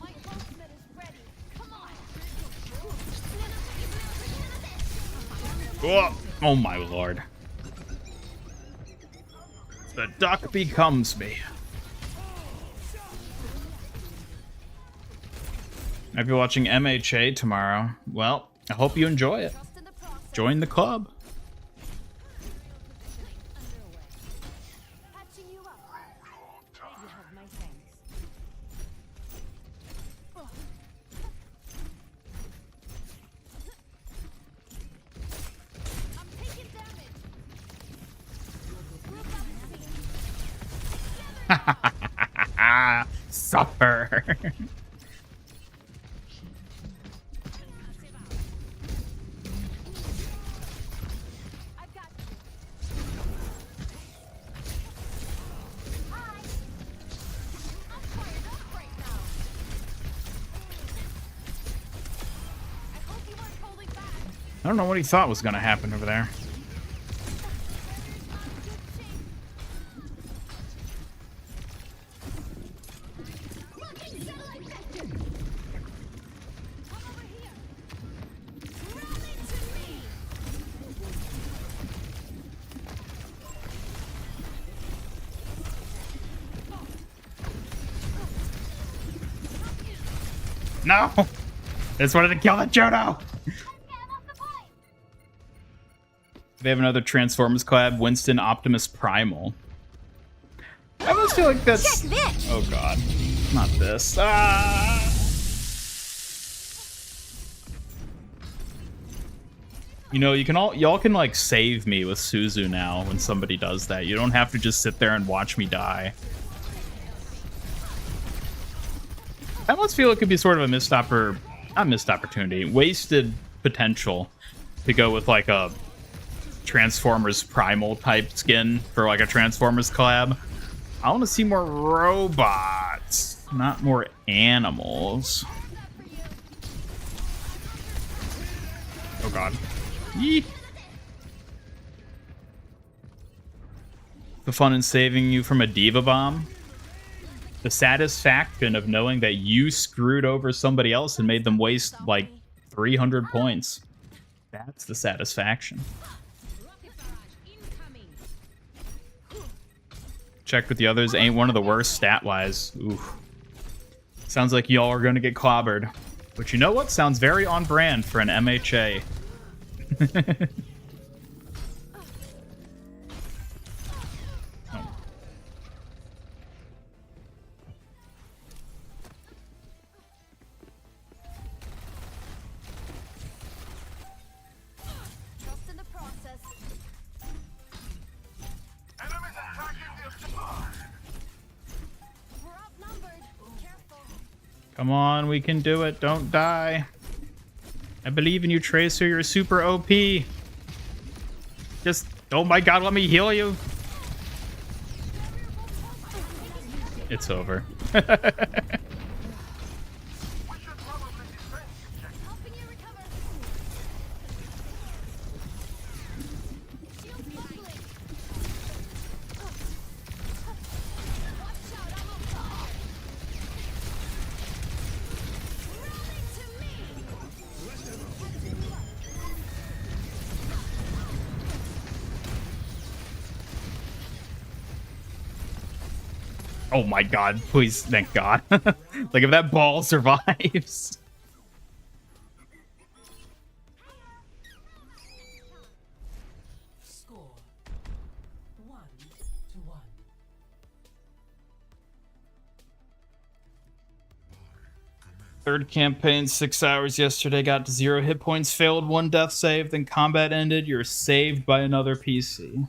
my ultimate is ready. Come on. Oh my lord. The duck becomes me. I'll be watching MHA tomorrow. Well, I hope you enjoy it. Trust in the process. Join the club. Patching you up. You have my thanks. I'm taking damage. Group up and Suffer. I've got you. Hi. I'm fired up right now. I hope you I don't know what he thought was going to happen over there. Looking satellite vector. Come over here. Rally to me. No! I just wanted to kill the Jodo! They have another Transformers collab, Winston Optimus Primal. I almost feel like that's... Check this. Oh god. Not this. Ah! You know, y'all can like save me with Suzu now when somebody does that. You don't have to just sit there and watch me die. I almost feel it could be sort of a not missed opportunity, wasted potential to go with like a Transformers Primal type skin for like a Transformers collab. I want to see more robots, not more animals. Oh god. Yee. The fun in saving you from a diva bomb. The satisfaction of knowing that you screwed over somebody else and made them waste like 300 points. That's the satisfaction. Rocket barrage incoming. Checked with the others, ain't one of the worst stat-wise. Ooh. Sounds like y'all are gonna get clobbered. But you know what? Sounds very on brand for an MHA. Oh. Trust in the process. We're outnumbered. Careful. Come on, we can do it. Don't die. I believe in you, Tracer. You're super OP. Just, oh my god, let me heal you. It's over. Helping you recover. Shield buckling. Watch out, I'm on fire. Rally to me. Oh my god, please, thank god. Like, if that ball survives. Score 1-1. Third campaign, 6 hours yesterday, got to 0 hit points, failed 1 death save, then combat ended. You're saved by another PC.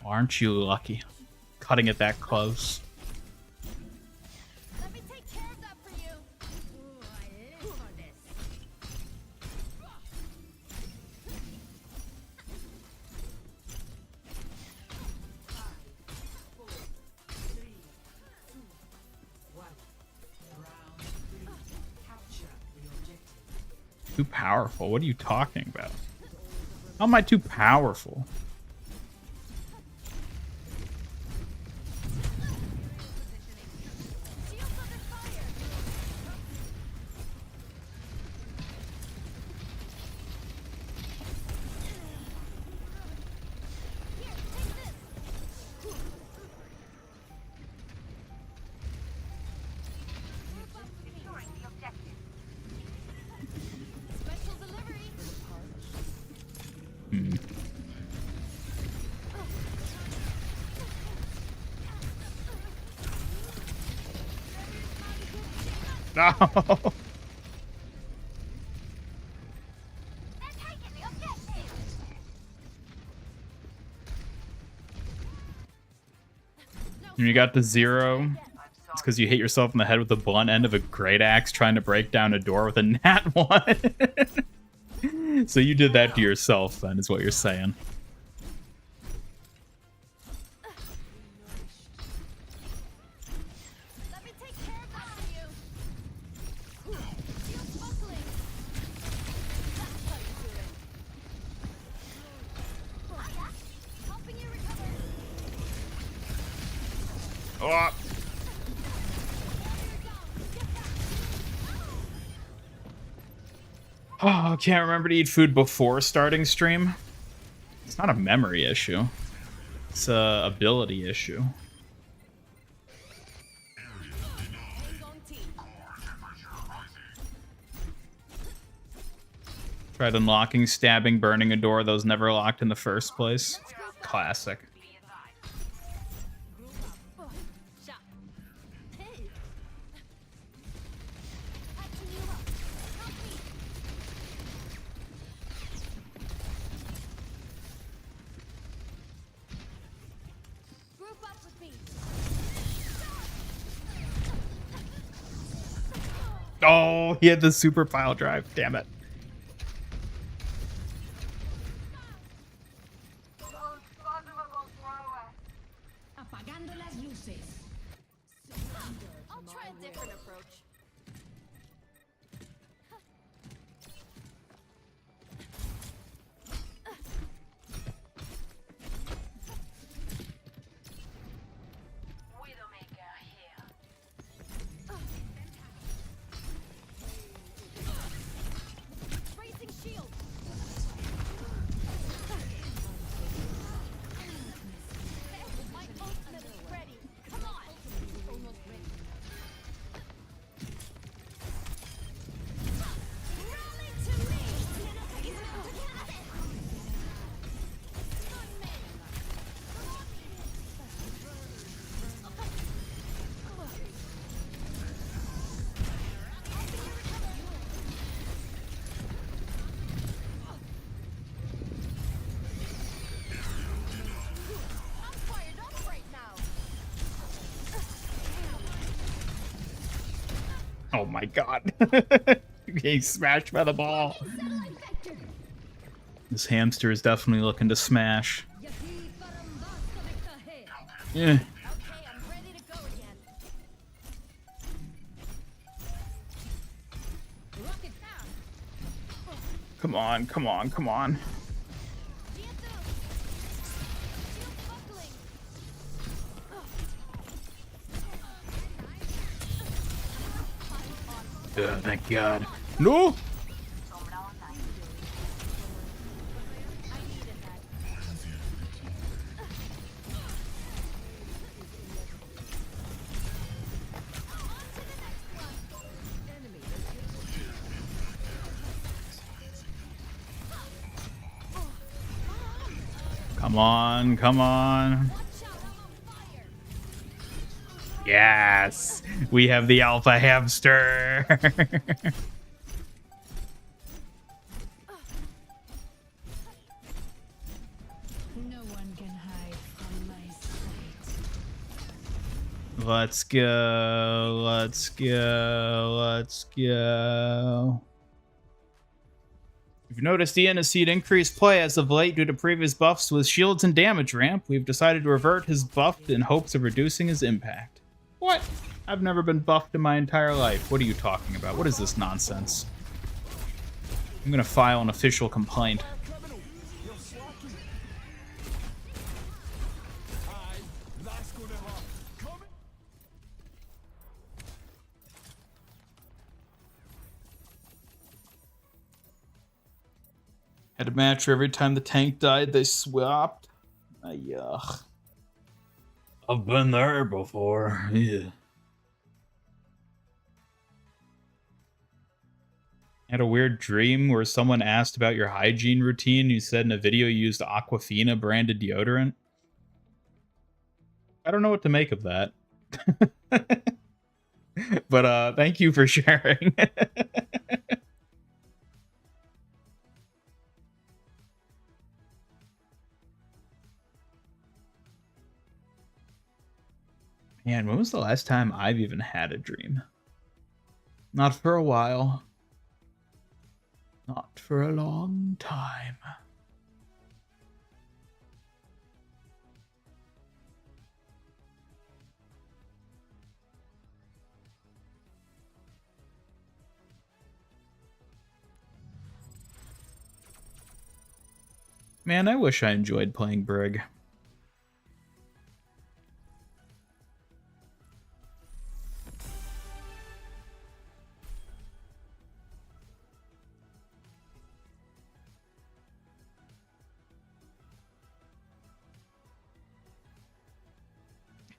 Aren't you lucky? Cutting it that close. Let me take care of that for you. Ooh, I live for this. Too powerful? What are you talking about? How am I too powerful? Shields under fire. Here, take this. Securing the objective. Special delivery. Hmm. No. They're taking the objective. You got to 0. It's because you hit yourself in the head with the blunt end of a great axe trying to break down a door with a nat 1. So you did that to yourself, then, is what you're saying. Let me take care of that for you. Shields buckling. That's how you do it. Oh. Oh, can't remember to eat food before starting stream. It's not a memory issue. It's a ability issue. Tried unlocking, stabbing, burning a door that was never locked in the first place. Classic. Oh, he had the super pile drive. Damn it. Apagando las luces. I'll try a different approach. Widowmaker here. Bracing shield. My ultimate is ready. Come on. Almost ready. Rally to me. I'm fired up right now. Oh my god. Getting smashed by the ball. Satellite vector. This hamster is definitely looking to smash. Yeah. Okay, I'm ready to go again. Rocket down. Come on, come on, come on. Shield buckling. Oh, thank God. No! I needed that. Come on, come on. Watch out, I'm on fire. Yes! We have the alpha hamster! No one can hide from my sight. Let's go, let's go, let's go. If you noticed, Ian has seen increased play as of late due to previous buffs with shields and damage ramp. We've decided to revert his buff in hopes of reducing his impact. What? I've never been buffed in my entire life. What are you talking about? What is this nonsense? I'm gonna file an official complaint. Had a match where every time the tank died, they swapped. Yuck. I've been there before. Yeah. I had a weird dream where someone asked about your hygiene routine. You said in a video you used Aquafina branded deodorant. I don't know what to make of that. But thank you for sharing. Man, when was the last time I've even had a dream? Not for a while. Not for a long time. Man, I wish I enjoyed playing Brig.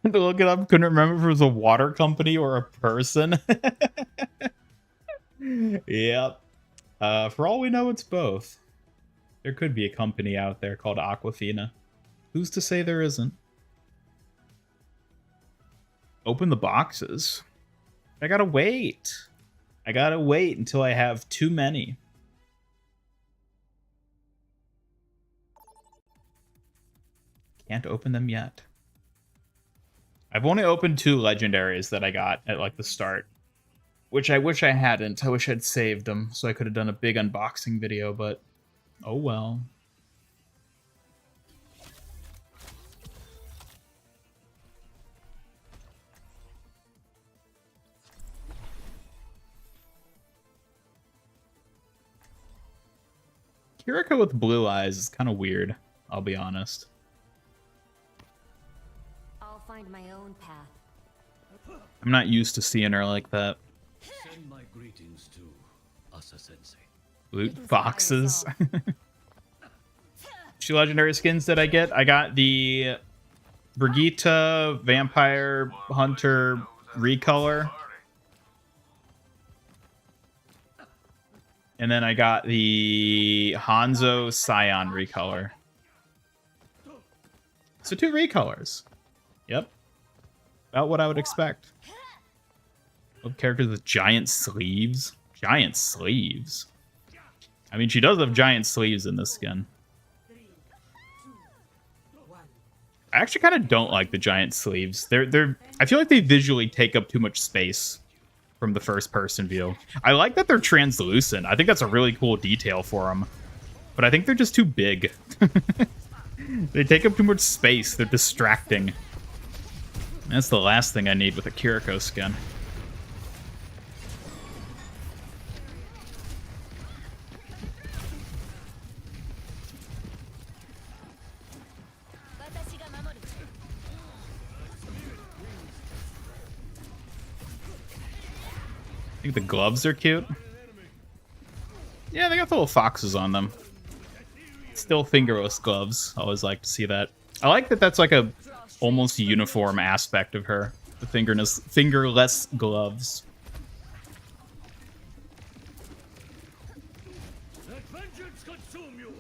To look it up, couldn't remember if it was a water company or a person. Yep. For all we know, it's both. There could be a company out there called Aquafina. Who's to say there isn't? Open the boxes. I gotta wait. I gotta wait until I have too many. Can't open them yet. I've only opened 2 legendaries that I got at like the start, which I wish I hadn't. I wish I'd saved them so I could have done a big unboxing video, but oh well. Kiriko with blue eyes is kind of weird, I'll be honest. I'll find my own path. I'm not used to seeing her like that. Send my greetings to Asa Sensei. Loot boxes. Two legendary skins that I get. I got the Brigitte Vampire Hunter recolor. And then I got the Hanzo Scion recolor. So 2 recolors. Yep. About what I would expect. Love characters with giant sleeves. Giant sleeves. I mean, she does have giant sleeves in this skin. I actually kind of don't like the giant sleeves. I feel like they visually take up too much space from the first person view. I like that they're translucent. I think that's a really cool detail for them. But I think they're just too big. They take up too much space. They're distracting. That's the last thing I need with a Kiriko skin. I think the gloves are cute. Yeah, they got the little foxes on them. Still fingerless gloves. I always like to see that. I like that that's like a almost uniform aspect of her. The fingerless gloves. Let vengeance consume you.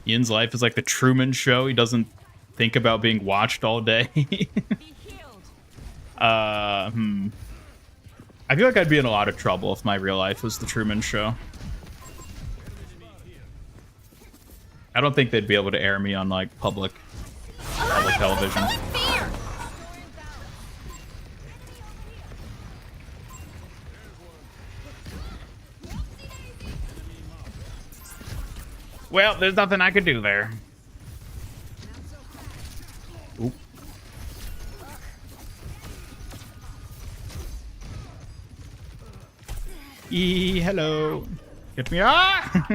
Ian's life is like the Truman Show. He doesn't think about being watched all day. I feel like I'd be in a lot of trouble if my real life was the Truman Show. I don't think they'd be able to air me on like public television. Well, there's nothing I could do there. Oop. Hello. Get me. Ah!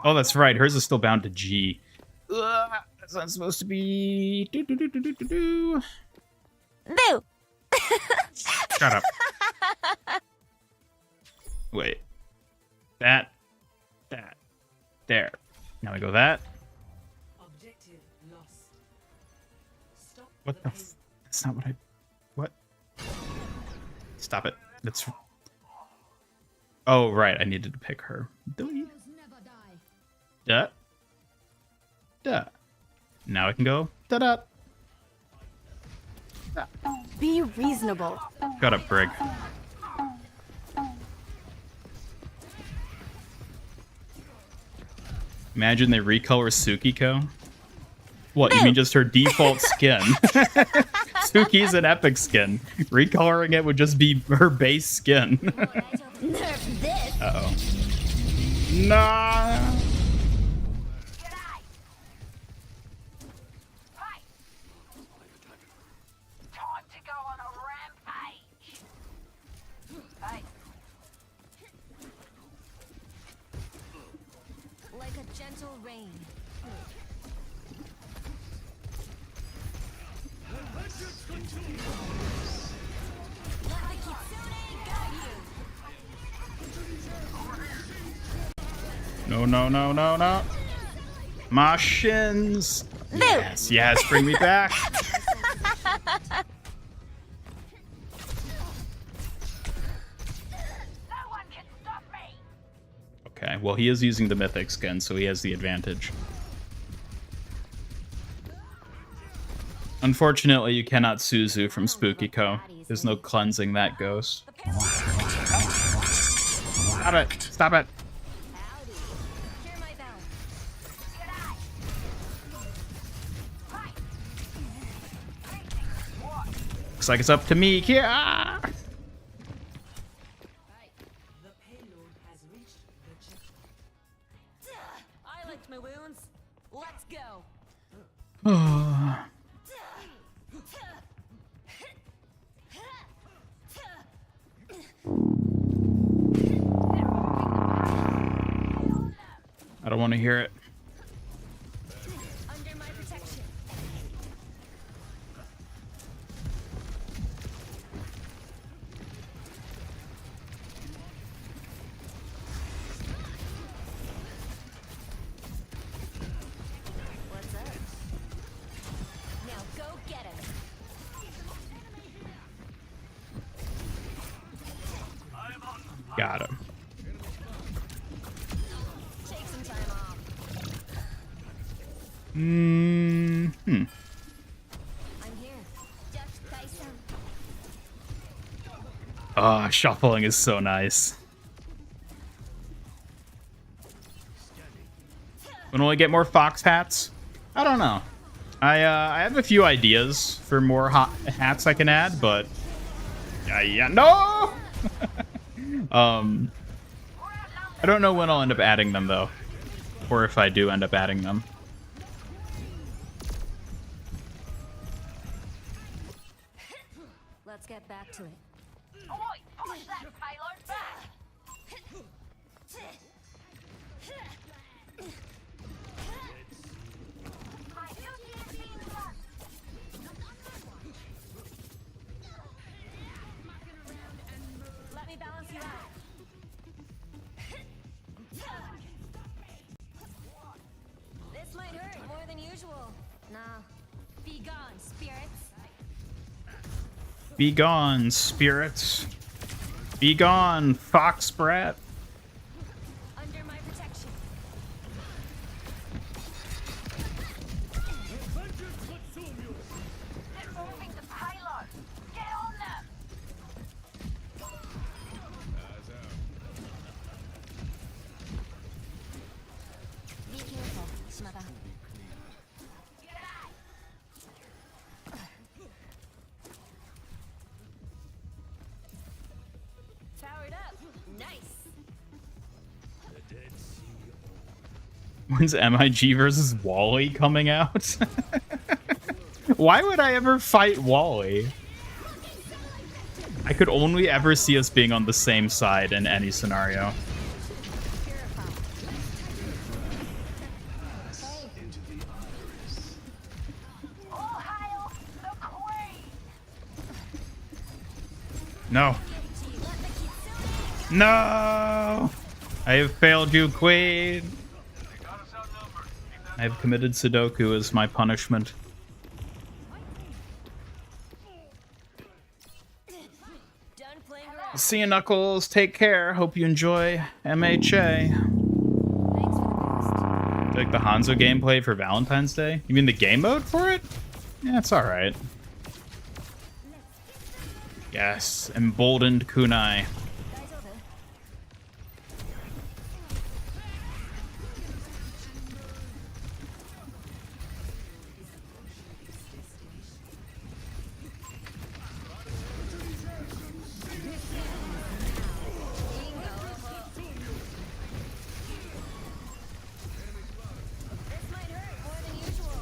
Oh, that's right. Hers is still bound to G. That's not supposed to be. Boo! Shut up. Wait. That. There. Now I go that. Objective lost. Stop What the? That's not what I. What? Stop it. That's. Oh, right. I needed to pick her. Duh. Duh. Now I can go. Da-da. Be reasonable. Got a Brig. Imagine they recolor Tsukiko. What, you mean just her default skin? Suki's an epic skin. Recoloring it would just be her base skin. Nerf this. Uh-oh. Nah. G'day. Hey. Time to go on a rampage. Hey. Like a gentle rain. Let the kitsune guide you. No. My shins. Yes, yes, bring me back. No one can stop me. Okay, well, he is using the mythic skin, so he has the advantage. Unfortunately, you cannot Suzu from Spooky Co. There's no cleansing that ghost. Stop it! Stop it! Howdy. Cure my balance. Looks like it's up to me. Yeah! The payload has reached the checkpoint. I licked my wounds. Let's go. I don't want to hear it. Under my protection. What's up? Now go get him. Got him. Take some time off. Hmm. I'm here. Just Tyson. Oh, shuffling is so nice. When will I get more fox hats? I don't know. I have a few ideas for more hats I can add, but yeah, no. I don't know when I'll end up adding them though, or if I do end up adding them. Let's get back to it. Oi, push that payload back. My duty is being done. Let me balance you out. This might hurt more than usual. Nah. Be gone, spirits. Be gone, spirits. Be gone, fox brat. Under my protection. They're moving the payload. Get on them. Be careful, Shimada. Powered up. Nice. When's MIG versus Wally coming out? Why would I ever fight Wally? I could only ever see us being on the same side in any scenario. Into the iris. All hail the queen. No. No! I have failed you, Queen. I have committed Sudoku as my punishment. Done playing around. See you, Knuckles. Take care. Hope you enjoy MHA. Thanks for the boost. Like the Hanzo gameplay for Valentine's Day? You mean the game mode for it? Yeah, it's alright. Yes, emboldened kunai. Guys over. This might hurt more than usual.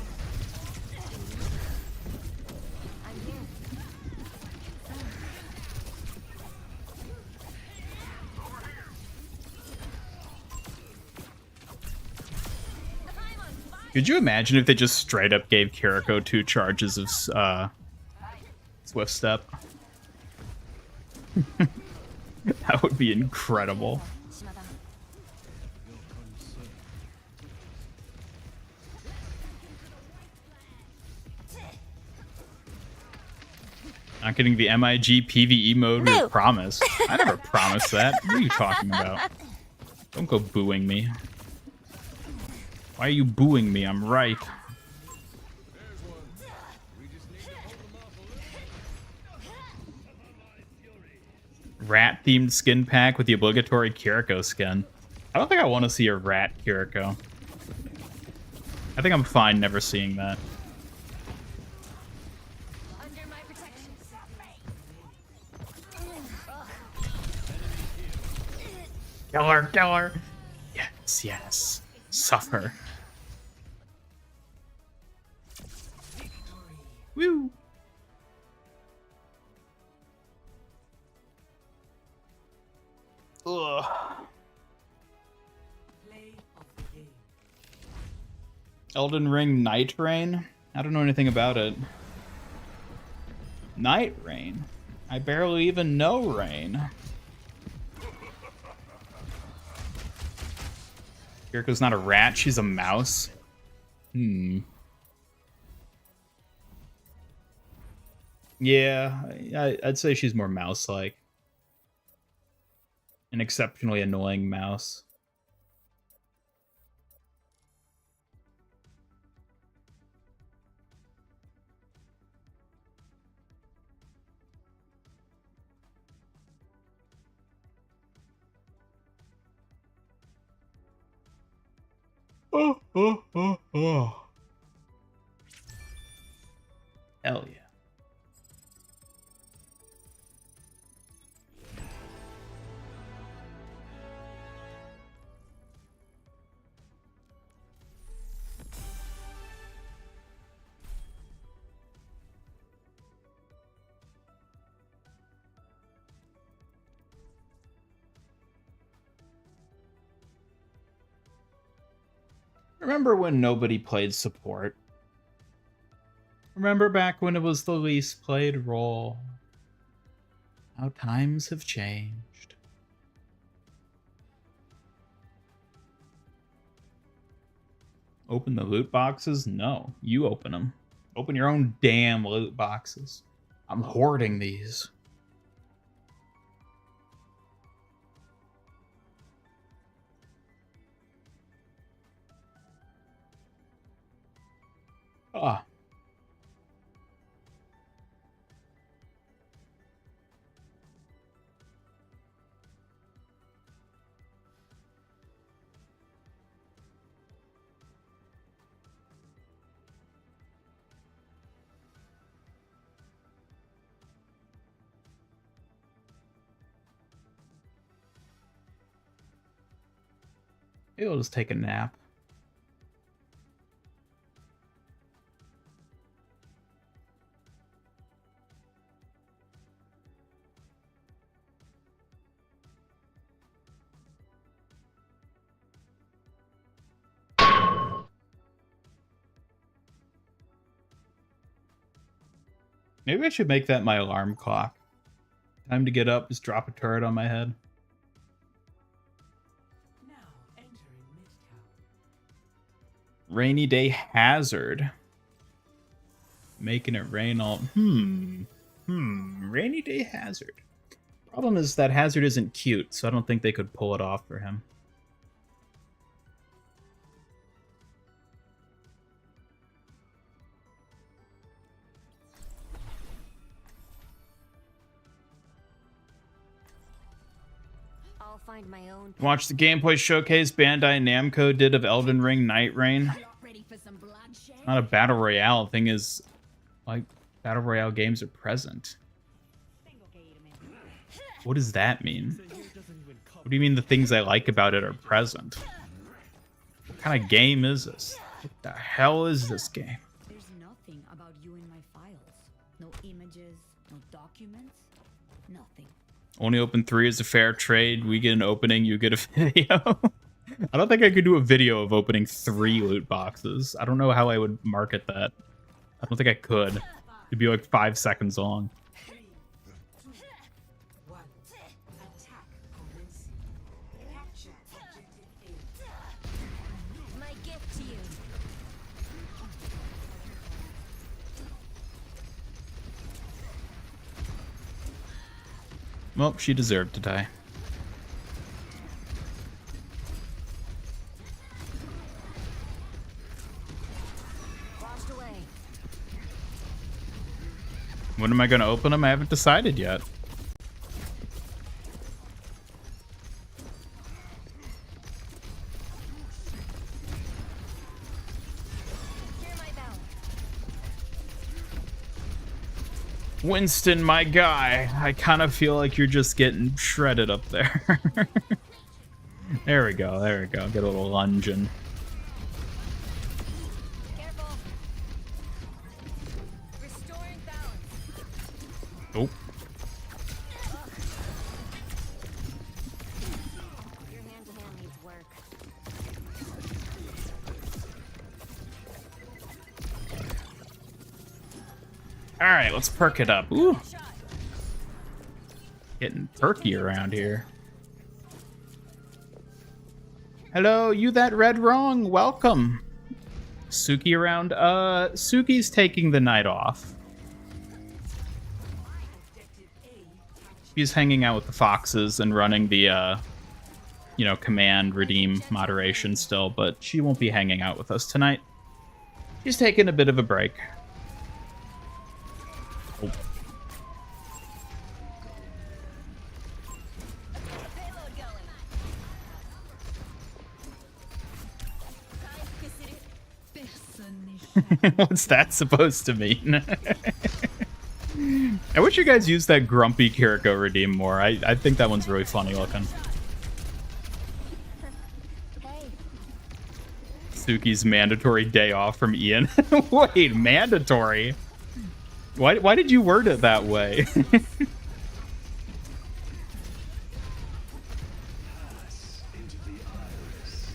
I'm here. Could you imagine if they just straight up gave Kiriko 2 charges of Swift Step? That would be incredible. Shimada. Not getting the MIG PvE mode we Boo. were promised. I never promised that. What are you talking about? Don't go booing me. Why are you booing me? I'm right. Rat-themed skin pack with the obligatory Kiriko skin. I don't think I want to see a rat Kiriko. I think I'm fine never seeing that. Under my protection. Kill her, kill her. Yes, yes. Suffer. Woo. Ugh. Elden Ring Night Rain? I don't know anything about it. Night Rain? I barely even know Rain. Kiriko's not a rat, she's a mouse. Yeah, I'd say she's more mouse-like. An exceptionally annoying mouse. Oh. Hell yeah. Remember when nobody played support? Remember back when it was the least played role? How times have changed. Open the loot boxes? No, you open them. Open your own damn loot boxes. I'm hoarding these. Ah. Maybe I'll just take a nap. Maybe I should make that my alarm clock. Time to get up, just drop a turret on my head. Now entering Midtown. Rainy day hazard. Making it rain all... Rainy day hazard. Problem is that hazard isn't cute, so I don't think they could pull it off for him. I'll find my own. Watch the gameplay showcase Bandai Namco did of Elden Ring Night Rain. Ready for some bloodshed? Not a battle royale. Thing is, like, battle royale games are present. What does that mean? What do you mean the things I like about it are present? What kind of game is this? What the hell is this game? There's nothing about you in my files. No images, no documents, nothing. Only open 3 is a fair trade. We get an opening, you get a video. I don't think I could do a video of opening 3 loot boxes. I don't know how I would market that. I don't think I could. It'd be like 5 seconds long. My gift to you. Well, she deserved to die. Washed away. When am I going to open them? I haven't decided yet. Hear my bell. Winston, my guy. I kind of feel like you're just getting shredded up there. There we go. There we go. Get a little lunging. Careful. Restoring balance. Oh. Your hand-to-hand needs work. All right, let's perk it up. Ooh, Shot. getting perky around here. Hello, you that read wrong. Welcome. Suki around. Suki's taking the night off. He's hanging out with the foxes and running the, you know, command, redeem, moderation still, but she won't be hanging out with us tonight. She's taking a bit of a break. Oh. Payload going. What's that supposed to mean? I wish you guys used that grumpy Kiriko redeem more. I think that one's really funny looking. Hey. Suki's mandatory day off from Ian. Wait, mandatory? Why did you word it that way? Into the iris.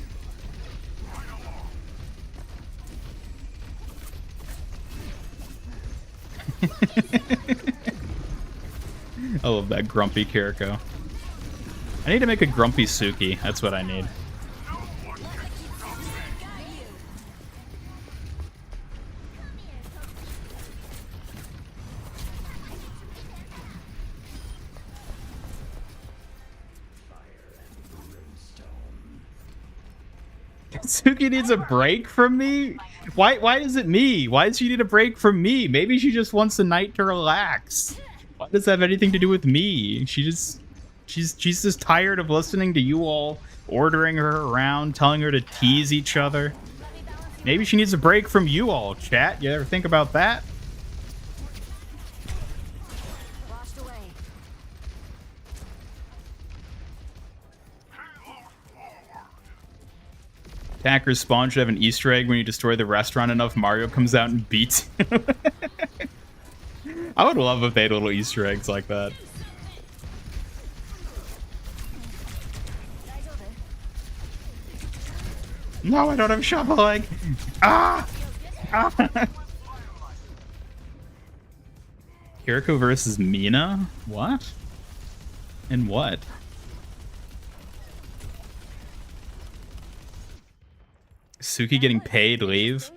I love that grumpy Kiriko. I need to make a grumpy Suki. That's what I need. Suki needs a break from me? Why is it me? Why does she need a break from me? Maybe she just wants a night to relax. Why does that have anything to do with me? She's just tired of listening to you all ordering her around, telling her to tease each other. Maybe she needs a break from you all, chat. You ever think about that? Washed away. Attackers spawn should have an Easter egg when you destroy the restaurant enough. Mario comes out and beats him. I would love if they had little Easter eggs like that. Guys over. No, I don't have shovel leg. Ah! Ah! Kiriko versus Mina? What? And what? Suki getting paid leave?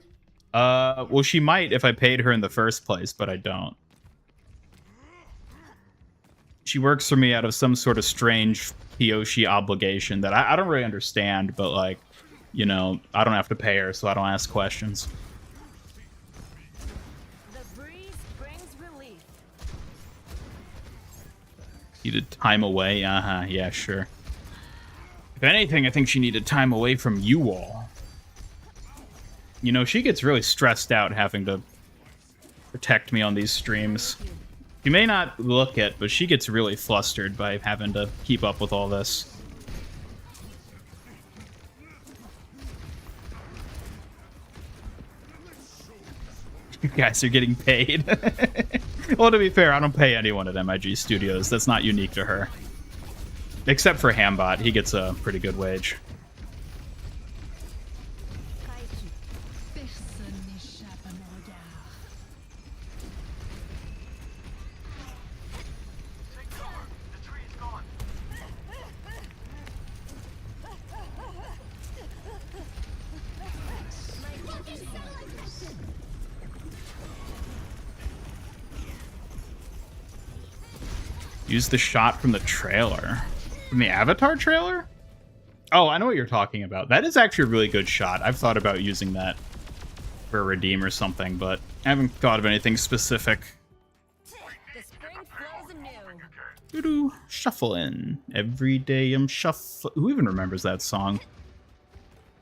Well, she might if I paid her in the first place, but I don't. She works for me out of some sort of strange Kyoshi obligation that I don't really understand, but, like, you know, I don't have to pay her, so I don't ask questions. The breeze brings relief. Needed time away? Uh-huh, yeah, sure. If anything, I think she needed time away from you all. You know, she gets really stressed out having to protect me on these streams. You may not look it, but she gets really flustered by having to keep up with all this. You guys are getting paid. Well, to be fair, I don't pay anyone at MIG Studios. That's not unique to her. Except for Hambot. He gets a pretty good wage. Use the shot from the trailer. From the Avatar trailer? Oh, I know what you're talking about. That is actually a really good shot. I've thought about using that for a redeem or something, but I haven't thought of anything specific. The spring flows anew. Doo-doo. Shuffling. Every day I'm shuffle. Who even remembers that song?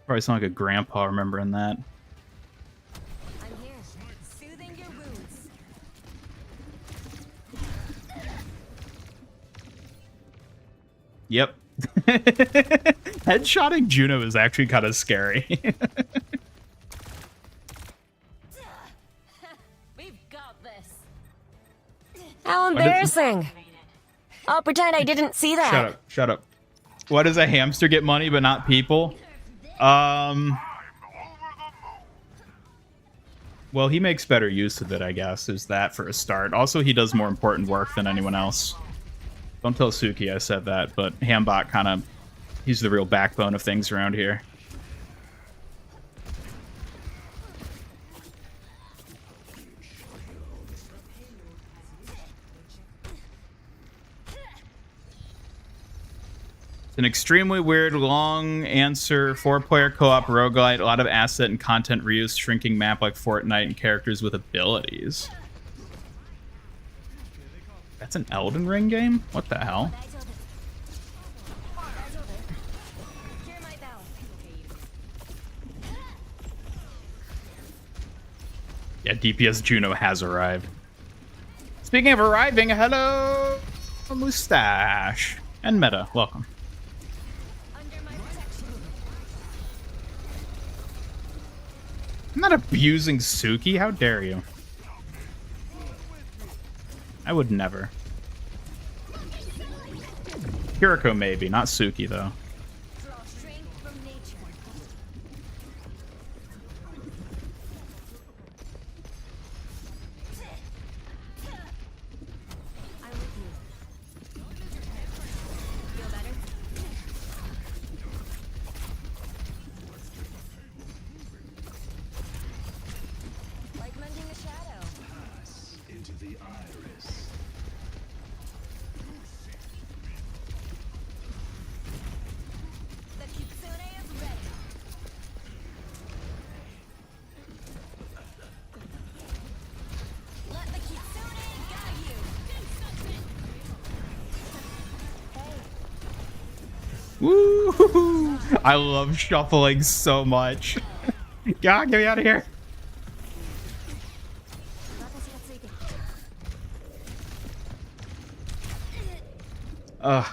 Probably sound like a grandpa remembering that. I'm here, soothing your wounds. Yep. Headshotting Juno is actually kind of scary. We've got this. How embarrassing. I'll pretend I didn't see that. Shut up. Shut up. Why does a hamster get money but not people? Well, he makes better use of it, I guess. There's that for a start. Also, he does more important work than anyone else. Don't tell Suki I said that, but Hambot kind of... He's the real backbone of things around here. It's an extremely weird, long answer, 4-player co-op roguelite, a lot of asset and content reuse, shrinking map like Fortnite, and characters with abilities. That's an Elden Ring game? What the hell? Yeah, DPS Juno has arrived. Speaking of arriving, hello, Mustache. And Meta, welcome. I'm not abusing Suki, how dare you? I would never. Kiriko maybe, not Suki though. Draw strength from nature. I'm with you. Feel better? Like mending a shadow. Pass into the iris. The kitsune is ready. Let the kitsune guide you. Woo! I love shuffling so much. God, get me out of here. Ugh.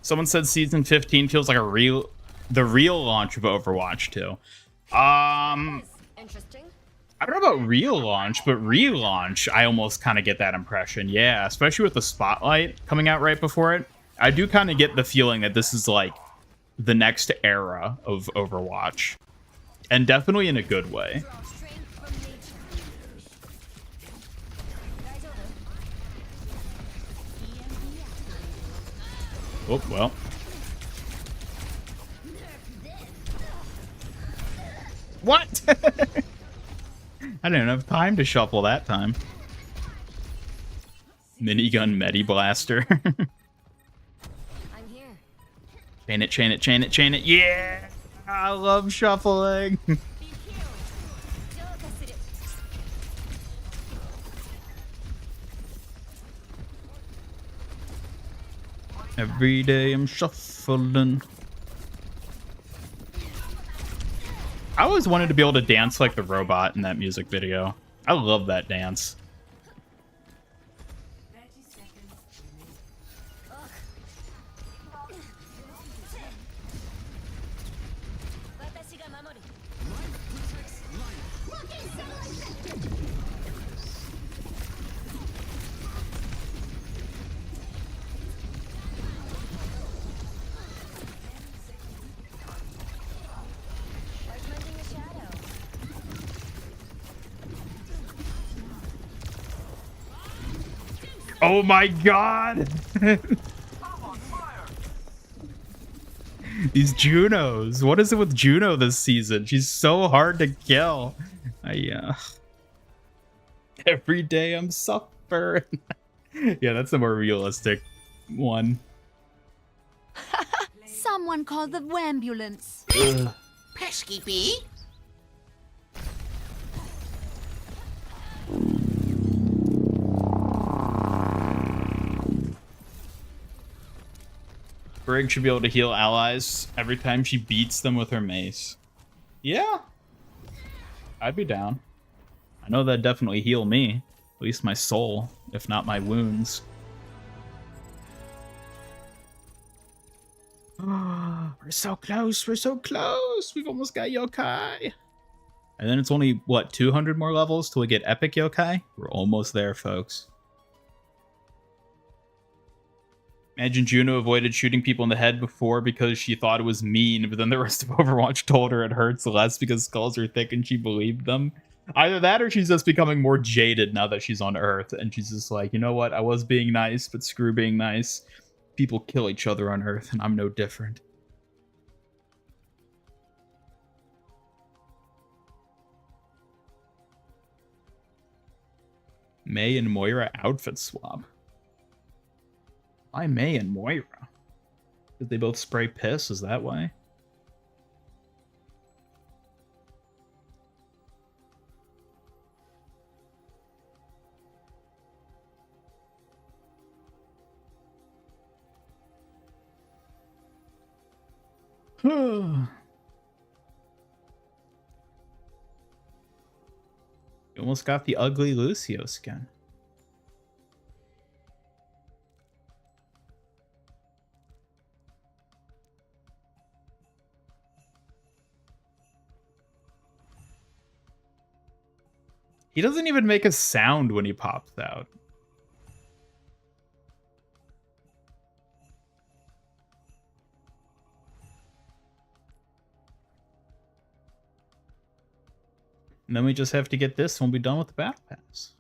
Someone said season 15 feels like the real launch of Overwatch 2. Interesting. I don't know about real launch, but relaunch, I almost kind of get that impression. Yeah, especially with the Spotlight coming out right before it. I do kind of get the feeling that this is like the next era of Overwatch. And definitely in a good way. Draw strength from nature. Guys over. Oh, well. What? I didn't have time to shuffle that time. Minigun Medi Blaster. I'm here. Chain it, chain it, chain it, chain it. Yeah! I love shuffling. Be healed. Delicacy. Every day I'm shuffling. I always wanted to be able to dance like the robot in that music video. I love that dance. Like mending a shadow. Oh my god! These Junos. What is it with Juno this season? She's so hard to kill. Every day I'm suffering. Yeah, that's the more realistic one. Someone call the ambulance. Pesky bee. Brig should be able to heal allies every time she beats them with her mace. Yeah. I'd be down. I know that'd definitely heal me. At least my soul, if not my wounds. We're so close, we're so close. We've almost got yokai. And then it's only, what, 200 more levels till we get epic yokai? We're almost there, folks. Imagine Juno avoided shooting people in the head before because she thought it was mean, but then the rest of Overwatch told her it hurts less because skulls are thick and she believed them. Either that or she's just becoming more jaded now that she's on Earth, and she's just like, you know what, I was being nice, but screw being nice. People kill each other on Earth, and I'm no different. May and Moira outfit swap. Why May and Moira? Did they both spray piss? Is that why? You almost got the ugly Lucio skin. He doesn't even make a sound when he pops out. And then we just have to get this and we'll be done with the Battle Pass.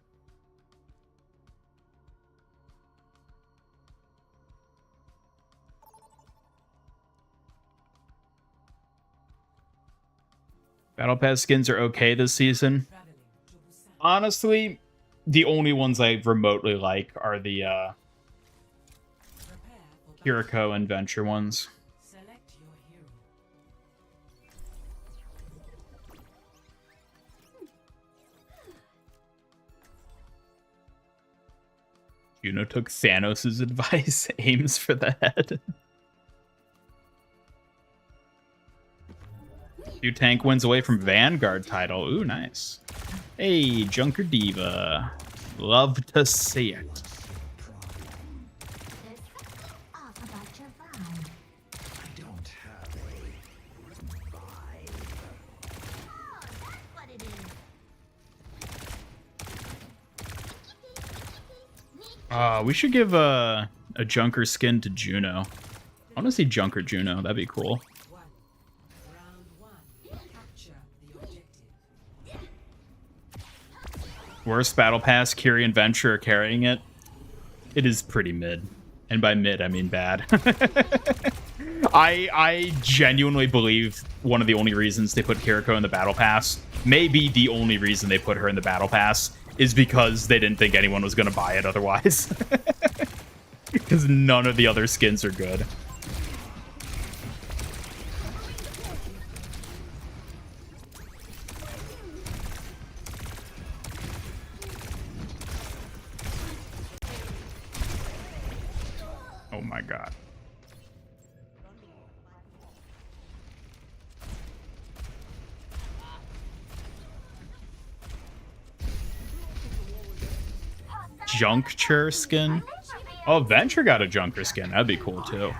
Battle Pass skins are okay this season. Honestly, the only ones I remotely like are the Kiriko and Venture ones. Juno took Thanos' advice, aims for the head. Few tank wins away from Vanguard title. Ooh, nice. Hey, Junker Diva. Love to see it. Off about your vibe. I don't have a vibe. Oh, that's what it is. We should give a Junker skin to Juno. I want to see Junker Juno. That'd be cool. Worst Battle Pass, Kiri and Venture are carrying it. It is pretty mid. And by mid, I mean bad. I genuinely believe one of the only reasons they put Kiriko in the Battle Pass, maybe the only reason they put her in the Battle Pass, is because they didn't think anyone was going to buy it otherwise. Because none of the other skins are good. Oh my god. Juncture skin? Oh, Venture got a Junker skin. That'd be cool too.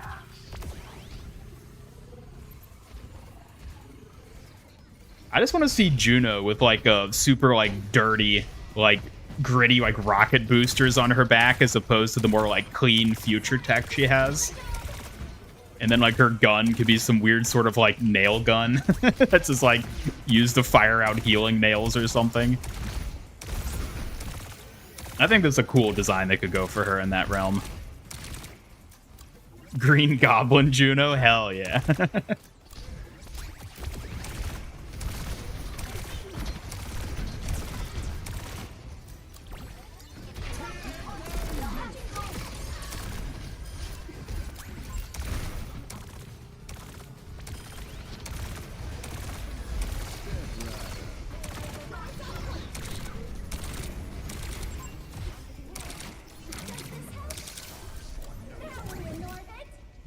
I just want to see Juno with like a super like dirty, like gritty like rocket boosters on her back as opposed to the more like clean future tech she has. And then like her gun could be some weird sort of like nail gun that's just like used to fire out healing nails or something. I think that's a cool design that could go for her in that realm. Green Goblin Juno? Hell yeah.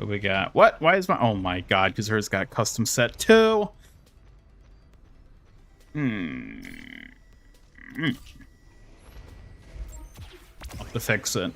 What we got? What? Why is my... Oh my god, because hers got custom set too. I'll have to fix it.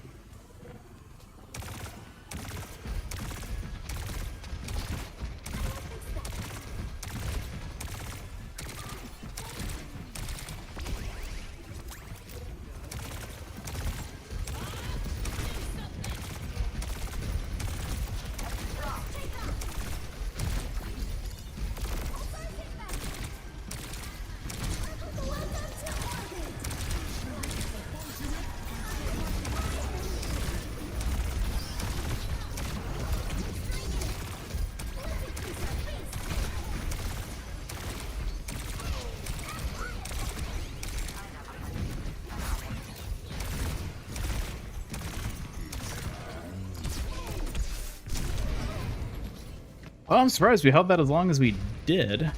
Well, I'm surprised we held that as long as we did.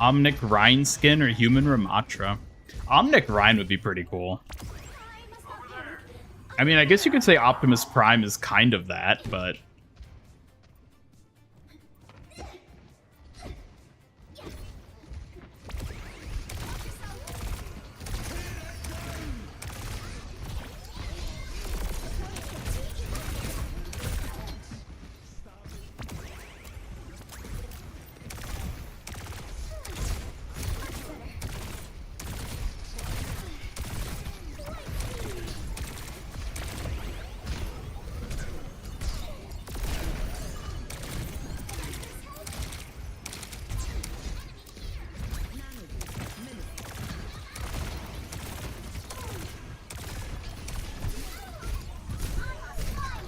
Omnic Rhine skin or human Ramatra? Omnic Rhine would be pretty cool. I mean, I guess you could say Optimus Prime is kind of that, but...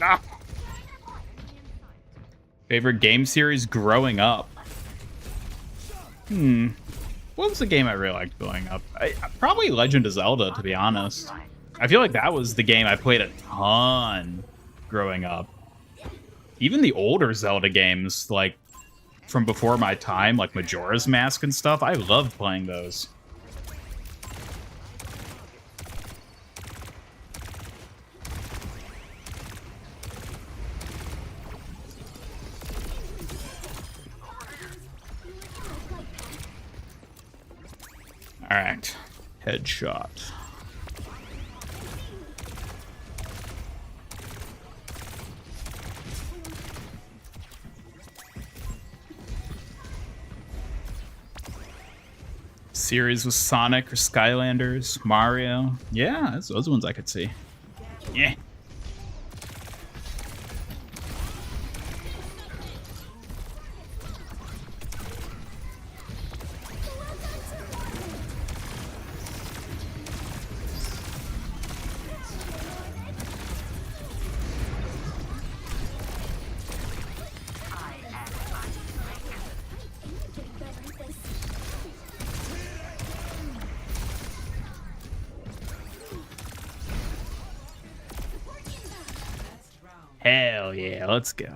Ah. Favorite game series growing up? What was the game I really liked growing up? Probably Legend of Zelda, to be honest. I feel like that was the game I played a ton growing up. Even the older Zelda games, like, from before my time, like Majora's Mask and stuff, I loved playing those. Alright, headshot. Series with Sonic or Skylanders, Mario. Yeah, those ones I could see. Yeah. Hell yeah, let's go.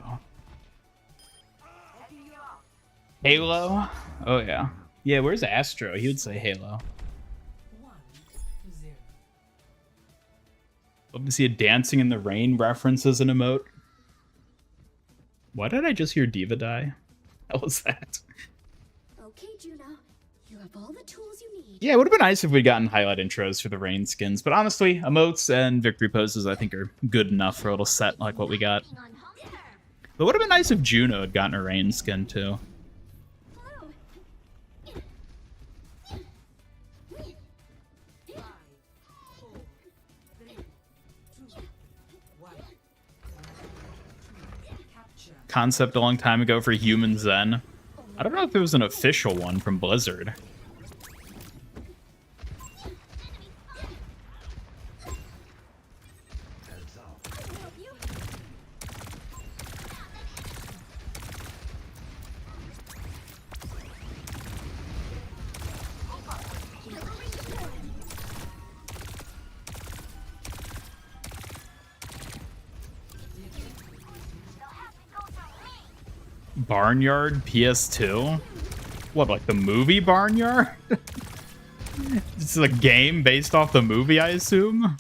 Halo? Oh yeah. Yeah, where's Astro? He would say Halo. 1-0. Love to see a dancing in the rain reference as an emote. Why did I just hear Diva die? What was that? Okay, Juno. You have all the tools you need. Yeah, it would have been nice if we'd gotten highlight intros for the rain skins, but honestly, emotes and victory poses I think are good enough for a little set like what we got. But it would have been nice if Juno had gotten a rain skin too. Concept a long time ago for Human Zen. I don't know if there was an official one from Blizzard. Barnyard PS2? What, like the movie Barnyard? It's a game based off the movie, I assume?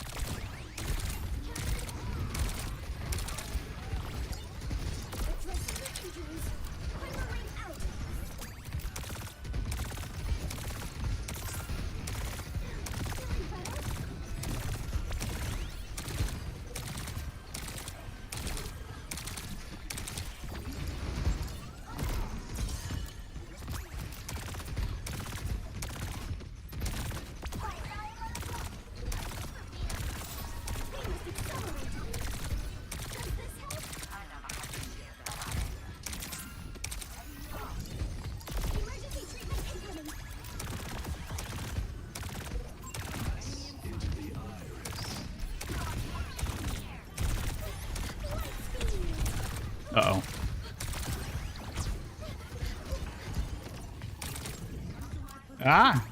Uh-oh. Ah!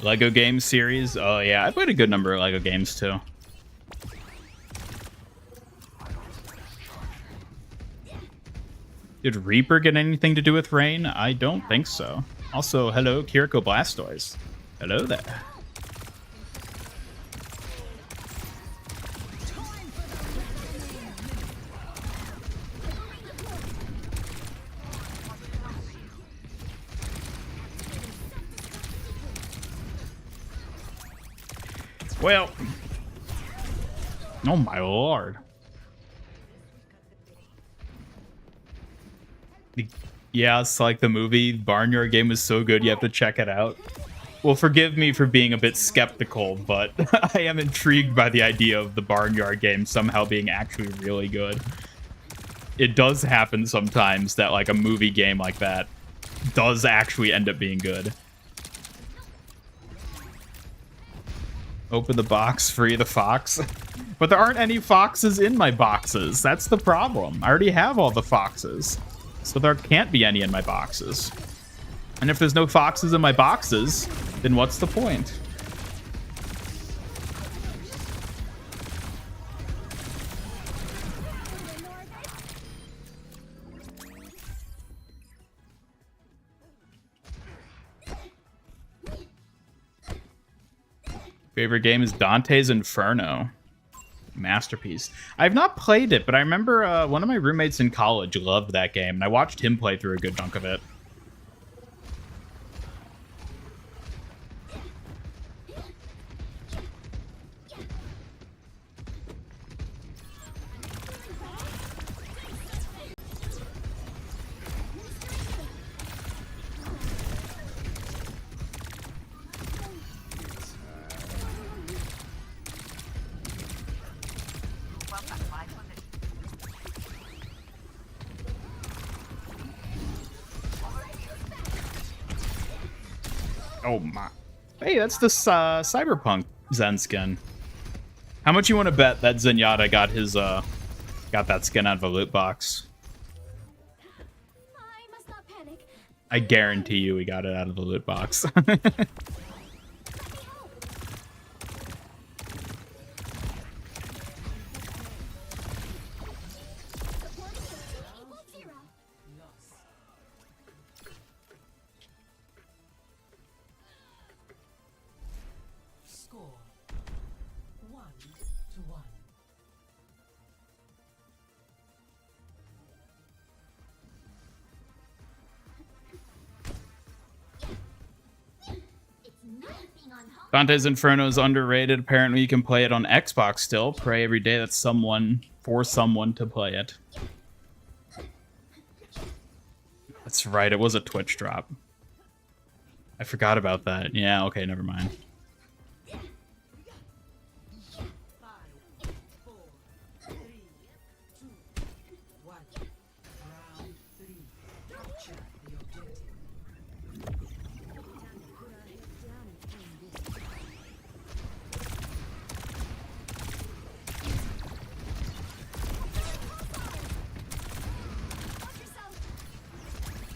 Lego games series? Oh yeah, I played a good number of Lego games too. Did Reaper get anything to do with rain? I don't think so. Also, hello, Kiriko Blastoise. Hello there. Well, oh my lord. Yeah, it's like the movie Barnyard Game was so good you have to check it out. Well, forgive me for being a bit skeptical, but I am intrigued by the idea of the Barnyard Game somehow being actually really good. It does happen sometimes that like a movie game like that does actually end up being good. Open the box, free the fox. But there aren't any foxes in my boxes. That's the problem. I already have all the foxes. So there can't be any in my boxes. And if there's no foxes in my boxes, then what's the point? Favorite game is Dante's Inferno. Masterpiece. I've not played it, but I remember one of my roommates in college loved that game, and I watched him play through a good chunk of it. Oh my. Hey, that's the Cyberpunk Zen skin. How much you want to bet that Zenyatta got his got that skin out of a loot box? I must not panic. I guarantee you he got it out of the loot box. Score 1-1. Dante's Inferno is underrated. Apparently you can play it on Xbox still. Pray every day that someone to play it. That's right, it was a Twitch drop. I forgot about that. Yeah, okay, never mind. 5, 4, 3, 2, 1. Round 3. Capture the objective.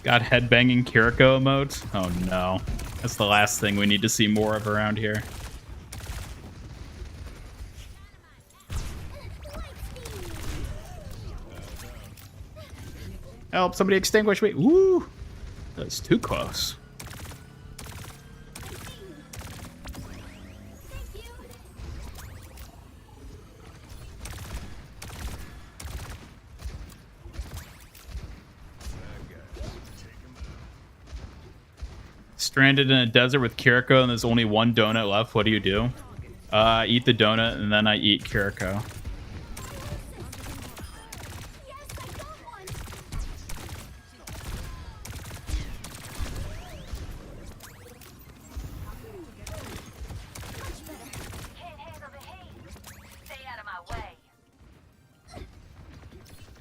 Got headbanging Kiriko emote? Oh no. That's the last thing we need to see more of around here. Help, somebody extinguish me. Woo! That's too close. Stranded in a desert with Kiriko and there's only one donut left. What do you do? I eat the donut and then I eat Kiriko.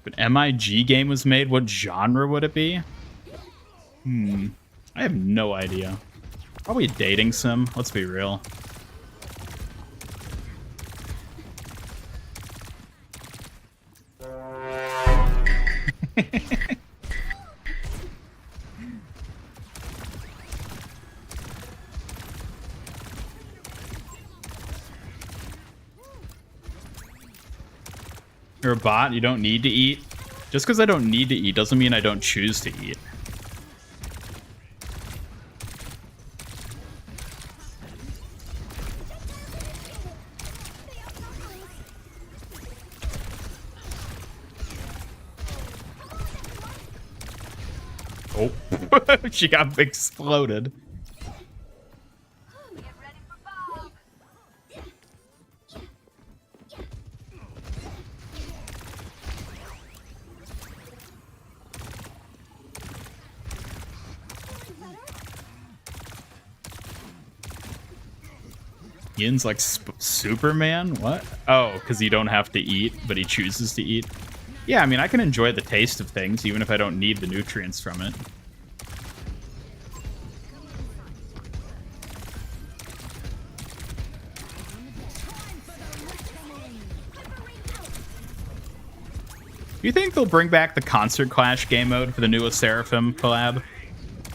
If an MIG game was made, what genre would it be? I have no idea. Probably a dating sim. Let's be real. You're a bot, you don't need to eat. Just because I don't need to eat doesn't mean I don't choose to eat. Oh, she got exploded. Get ready for Bob. Yin's like Superman? What? Oh, because you don't have to eat, but he chooses to eat. Yeah, I mean, I can enjoy the taste of things, even if I don't need the nutrients from it. Do you think they'll bring back the Concert Clash game mode for the new Seraphim collab?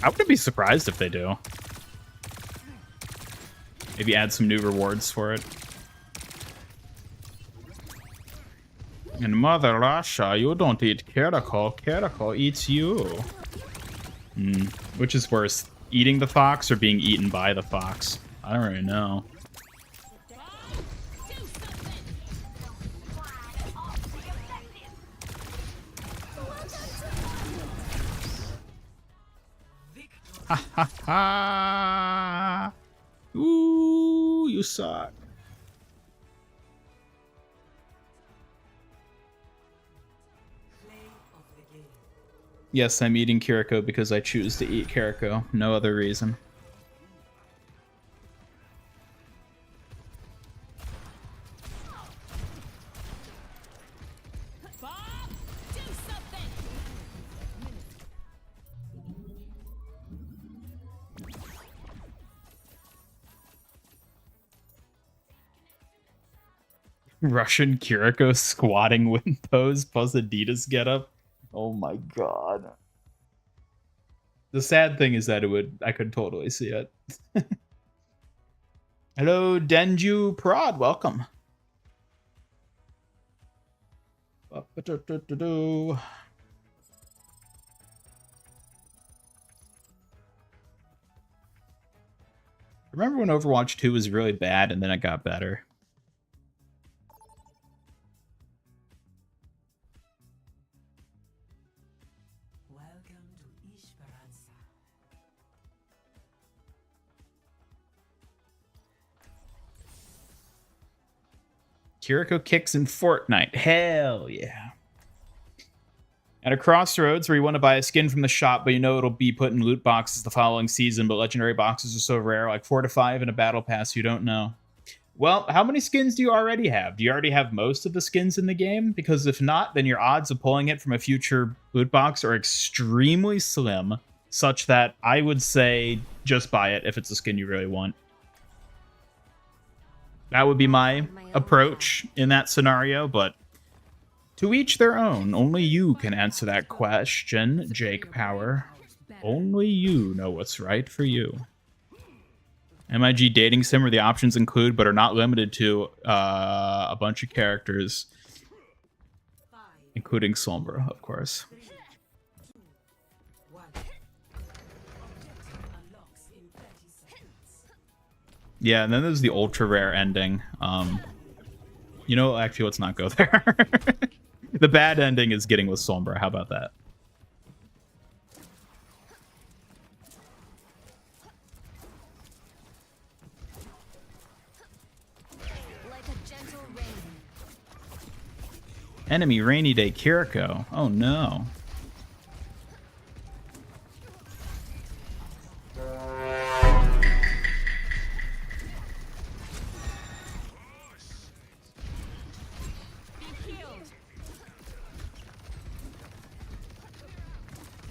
I wouldn't be surprised if they do. Maybe add some new rewards for it. In Mother Russia, you don't eat Caracol. Caracol eats you. Which is worse, eating the fox or being eaten by the fox? I don't really know. Ha ha ha! Ooh, you suck. Yes, I'm eating Kiriko because I choose to eat Kiriko. No other reason. Bob, do something. Russian Kiriko squatting wind pose plus Adidas getup. Oh my god. The sad thing is that I could totally see it. Hello, Denju Prod, welcome. Remember when Overwatch 2 was really bad and then it got better? Kiriko kicks in Fortnite. Hell yeah. At a crossroads where you want to buy a skin from the shop, but you know it'll be put in loot boxes the following season, but legendary boxes are so rare, like 4 to 5 in a battle pass, you don't know. Well, how many skins do you already have? Do you already have most of the skins in the game? Because if not, then your odds of pulling it from a future loot box are extremely slim, such that I would say just buy it if it's a skin you really want. That would be my approach in that scenario, but to each their own. Only you can answer that question, Jake Power. Only you know what's right for you. MIG dating sim where the options include, but are not limited to, a bunch of characters, including Sombra, of course. Yeah, and then there's the ultra rare ending. You know, actually, let's not go there. The bad ending is getting with Sombra. How about that? Like a gentle rain. Enemy Rainy Day Kiriko. Oh no.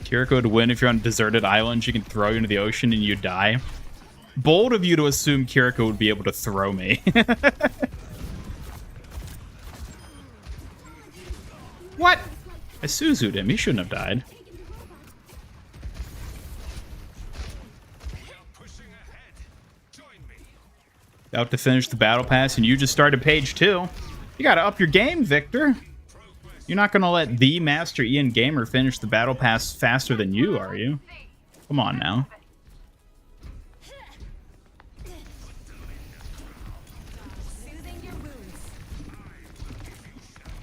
Kiriko would win if you're on a deserted island. She can throw you into the ocean and you die. Bold of you to assume Kiriko would be able to throw me. What? I Suzu'd him. He shouldn't have died. About to finish the battle pass, and you just started page 2. You gotta up your game, Victor. You're not gonna let the Master Ian Gamer finish the battle pass faster than you, are you? Come on now.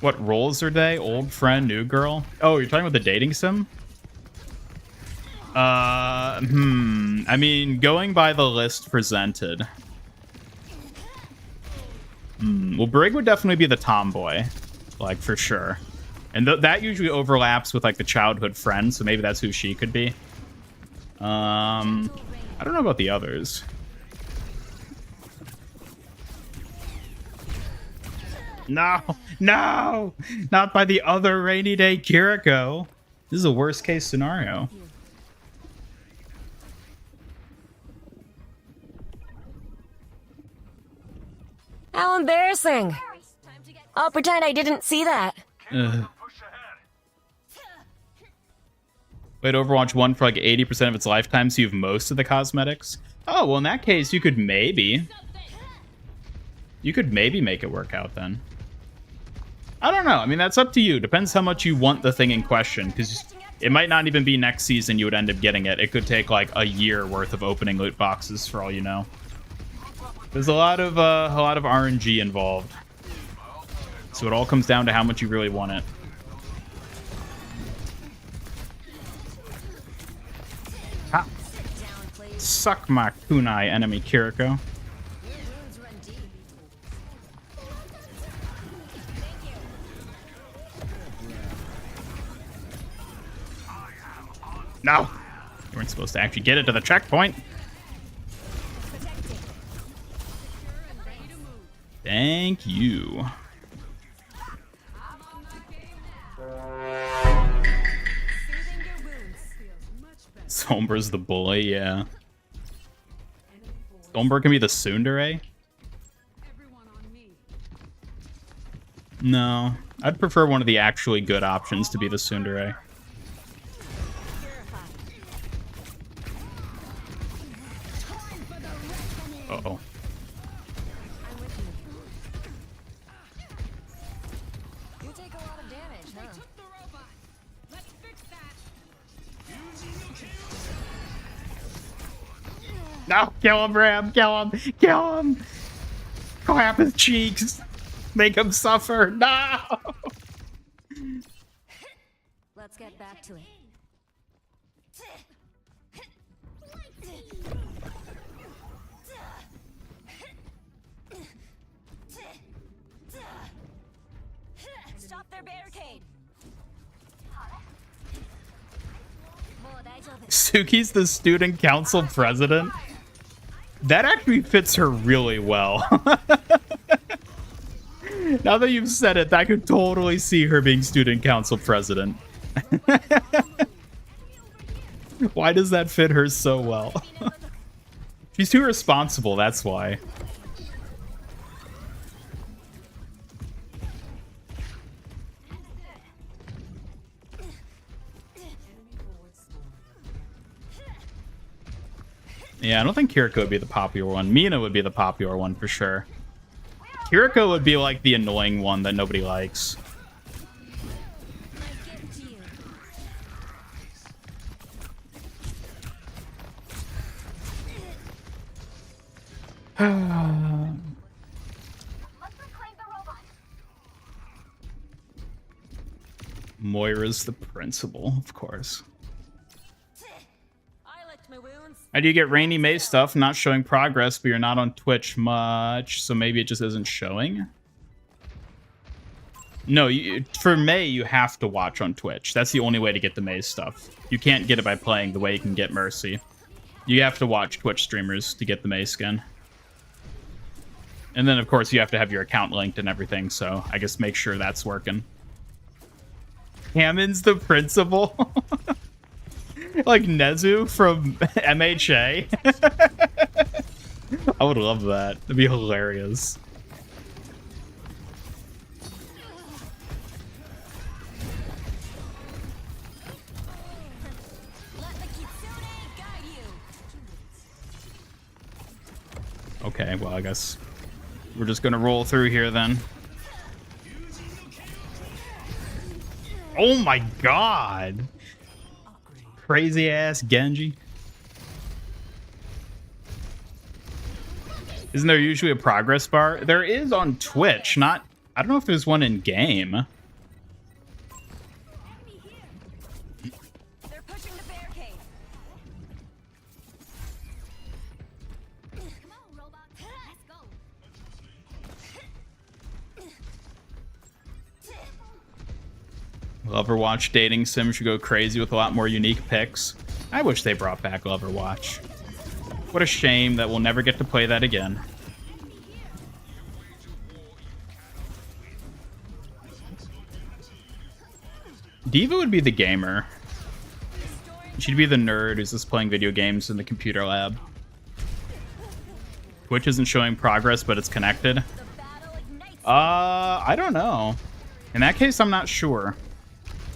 What roles are they? Old friend, new girl? Oh, you're talking about the dating sim? I mean, going by the list presented. Well, Brig would definitely be the tomboy, like, for sure. And that usually overlaps with, like, the childhood friend, so maybe that's who she could be. I don't know about the others. No! No! Not by the other rainy day Kiriko. This is a worst case scenario. How embarrassing. I'll pretend I didn't see that. Wait, Overwatch 1 for like 80% of its lifetime, so you have most of the cosmetics? Oh, well, in that case, you could maybe... You could maybe make it work out then. I don't know. I mean, that's up to you. Depends how much you want the thing in question, because it might not even be next season you would end up getting it. It could take like a year worth of opening loot boxes for all you know. There's a lot of RNG involved. So it all comes down to how much you really want it. Ha. Suck my kunai, enemy Kiriko. No! You weren't supposed to actually get it to the checkpoint. Thank you. Sombra's the bully, yeah. Sombra can be the tsundere? No. I'd prefer one of the actually good options to be the tsundere. Uh-oh. You take a lot of damage, huh? No, kill him, Ram, kill him, kill him. Clap his cheeks. Make him suffer. No. Let's get back to it. Stop their barricade. Suki's the student council president. That actually fits her really well. Now that you've said it, I could totally see her being student council president. Why does that fit her so well? She's too responsible, that's why. Yeah, I don't think Kiriko would be the popular one. Mina would be the popular one for sure. Kiriko would be like the annoying one that nobody likes. Moira's the principal, of course. How do you get Rainy May stuff? Not showing progress, but you're not on Twitch much, so maybe it just isn't showing? No, for May, you have to watch on Twitch. That's the only way to get the May stuff. You can't get it by playing the way you can get Mercy. You have to watch Twitch streamers to get the May skin. And then, of course, you have to have your account linked and everything, so I guess make sure that's working. Hammond's the principal? Like Nezu from MHA? I would love that. That'd be hilarious. Okay, well, I guess we're just gonna roll through here then. Oh my god! Crazy ass Genji. Isn't there usually a progress bar? There is on Twitch, not... I don't know if there's one in game. They're pushing the barricade. Come on, robot. Let's go. Overwatch dating sim should go crazy with a lot more unique picks. I wish they brought back Overwatch. What a shame that we'll never get to play that again. Diva would be the gamer. She'd be the nerd who's just playing video games in the computer lab. Twitch isn't showing progress, but it's connected. I don't know. In that case, I'm not sure.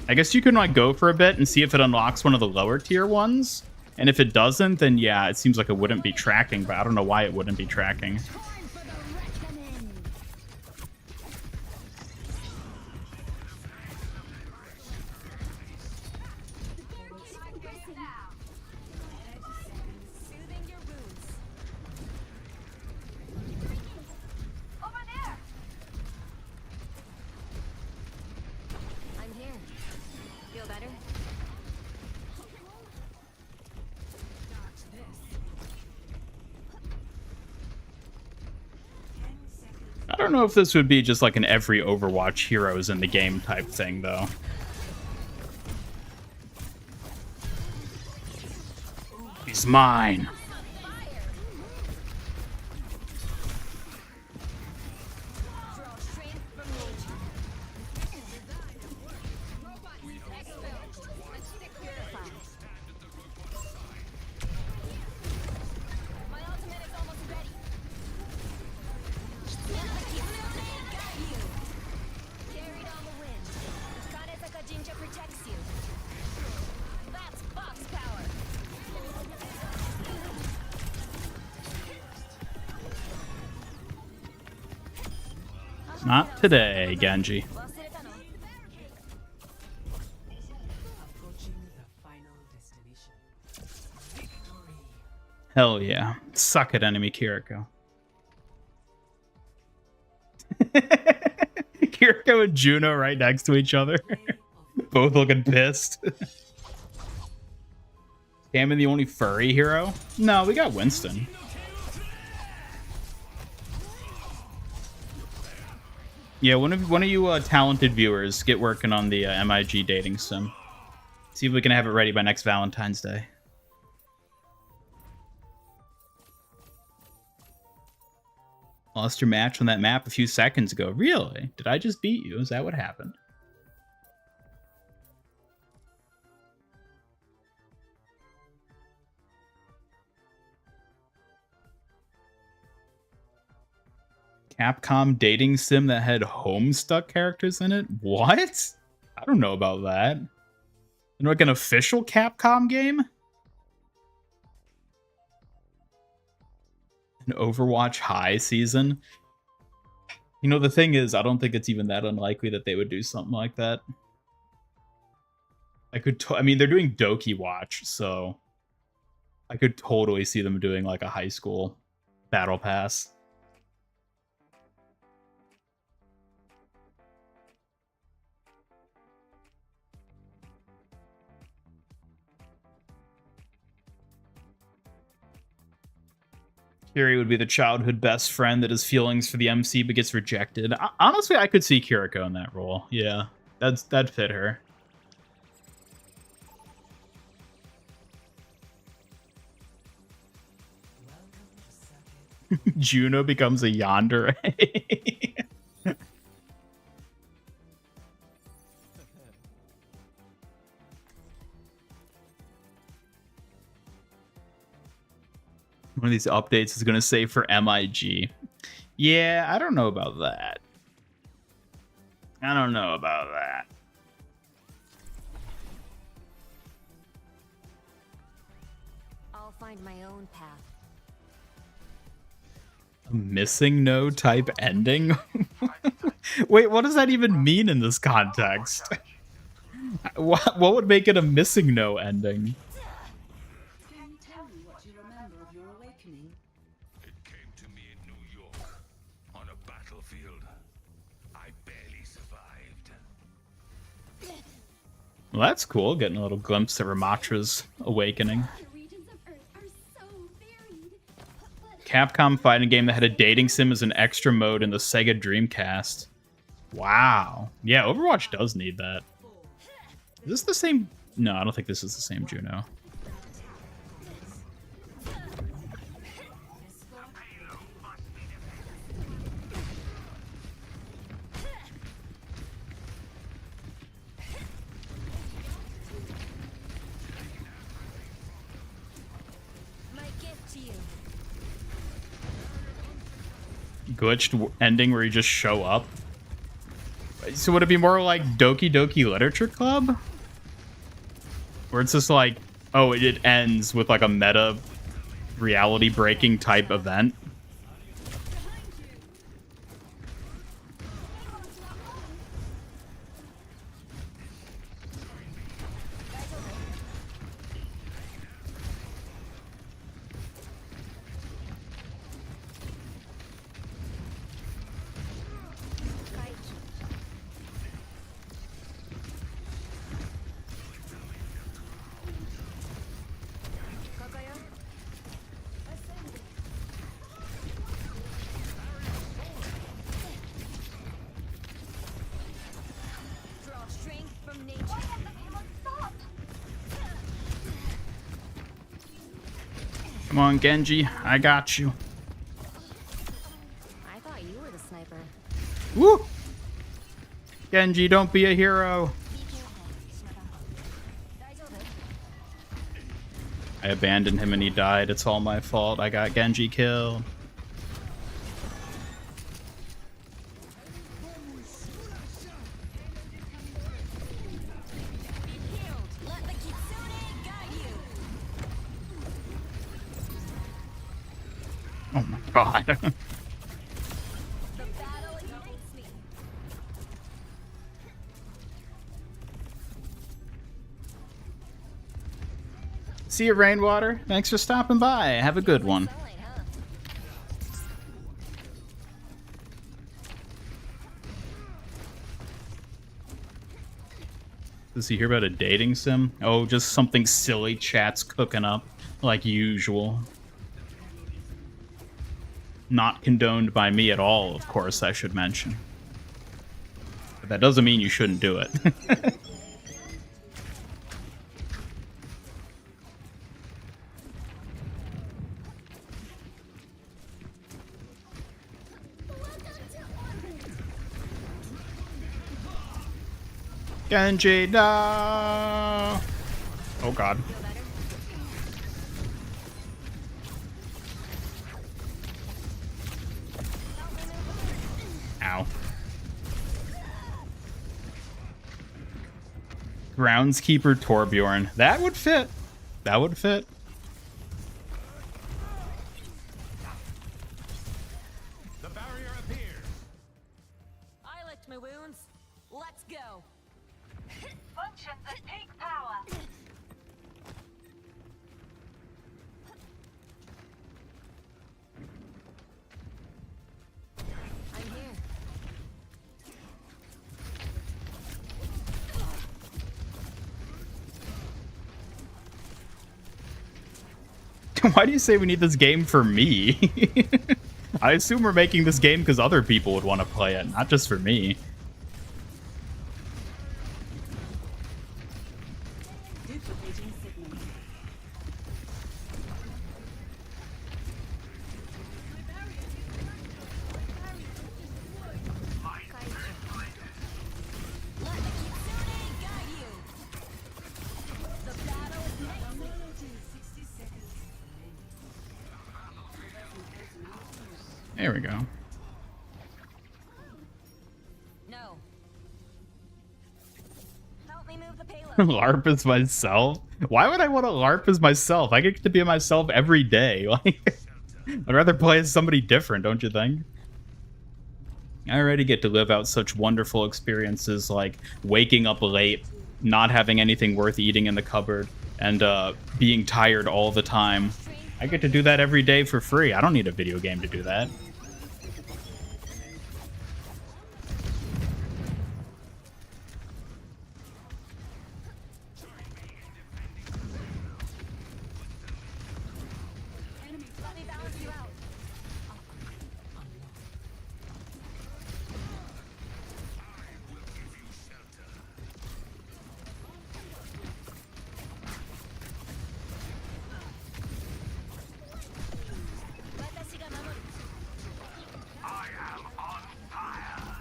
I guess you can like go for a bit and see if it unlocks one of the lower tier ones. And if it doesn't, then yeah, it seems like it wouldn't be tracking, but I don't know why it wouldn't be tracking. Soothing your wounds. Over there. I'm here. Feel better? I don't know if this would be just like an every Overwatch heroes in the game type thing, though. He's mine. Draw strength from nature. Let's stick purified. My ultimate is almost ready. Got you. Carried on the wind. Karesaka Jinja protects you. That's box power. Not today, Genji. Hell yeah. Suck it, enemy Kiriko. Kiriko and Juno right next to each other. Both looking pissed. Cameron the only furry hero? No, we got Winston. Yeah, one of you talented viewers get working on the MIG dating sim. See if we can have it ready by next Valentine's Day. Lost your match on that map a few seconds ago. Really? Did I just beat you? Is that what happened? Capcom dating sim that had Homestuck characters in it? What? I don't know about that. You know, like an official Capcom game? An Overwatch High season? You know, the thing is, I don't think it's even that unlikely that they would do something like that. I mean, they're doing Doki Watch, so I could totally see them doing like a high school battle pass. Kiri would be the childhood best friend that has feelings for the MC but gets rejected. Honestly, I could see Kiriko in that role. Yeah, that'd fit her. Juno becomes a yandere. One of these updates is going to say for MIG. Yeah, I don't know about that. I don't know about that. I'll find my own path. Missing no type ending? Wait, what does that even mean in this context? What would make it a missing no ending? Can you tell me what you remember of your awakening? It came to me in New York, on a battlefield. I barely survived. Well, that's cool, getting a little glimpse of Ramatra's awakening. The regions of Earth are so varied. But Capcom fighting game that had a dating sim as an extra mode in the Sega Dreamcast. Wow. Yeah, Overwatch does need that. Is this the same? No, I don't think this is the same Juno. my gift to you. Glitched ending where you just show up. So would it be more like Doki Doki Literature Club? Where it's just like, oh, it ends with like a meta reality breaking type event. Draw strength from nature. Come on, Genji, I got you. I thought you were the sniper. Woo! Genji, don't be a hero. I abandoned him and he died. It's all my fault. I got Genji killed. Let the Kitsune guide you. Oh my god. The battle ignites me. See you, Rainwater. Thanks for stopping by. Have a good one. Sunlight, huh? Does he hear about a dating sim? Oh, just something silly chat's cooking up, like usual. Not condoned by me at all, of course, I should mention. But that doesn't mean you shouldn't do it. Genji, no! Oh god. Ow. Groundskeeper Torbjorn. That would fit. That would fit. The barrier appears. I licked my wounds. Let's go. Functions at peak power. I'm here. Why do you say we need this game for me? I assume we're making this game because other people would want to play it, not just for me. Duplicating signal. Let the Kitsune guide you. The battle ignites me. 60 seconds. There we go. No. Help me move the payload. LARP as myself? Why would I want to LARP as myself? I get to be myself every day. Like, I'd rather play as somebody different, don't you think? I already get to live out such wonderful experiences like waking up late, not having anything worth eating in the cupboard, and being tired all the time. I get to do that every day for free. I don't need a video game to do that. Let me balance you out. I am on fire.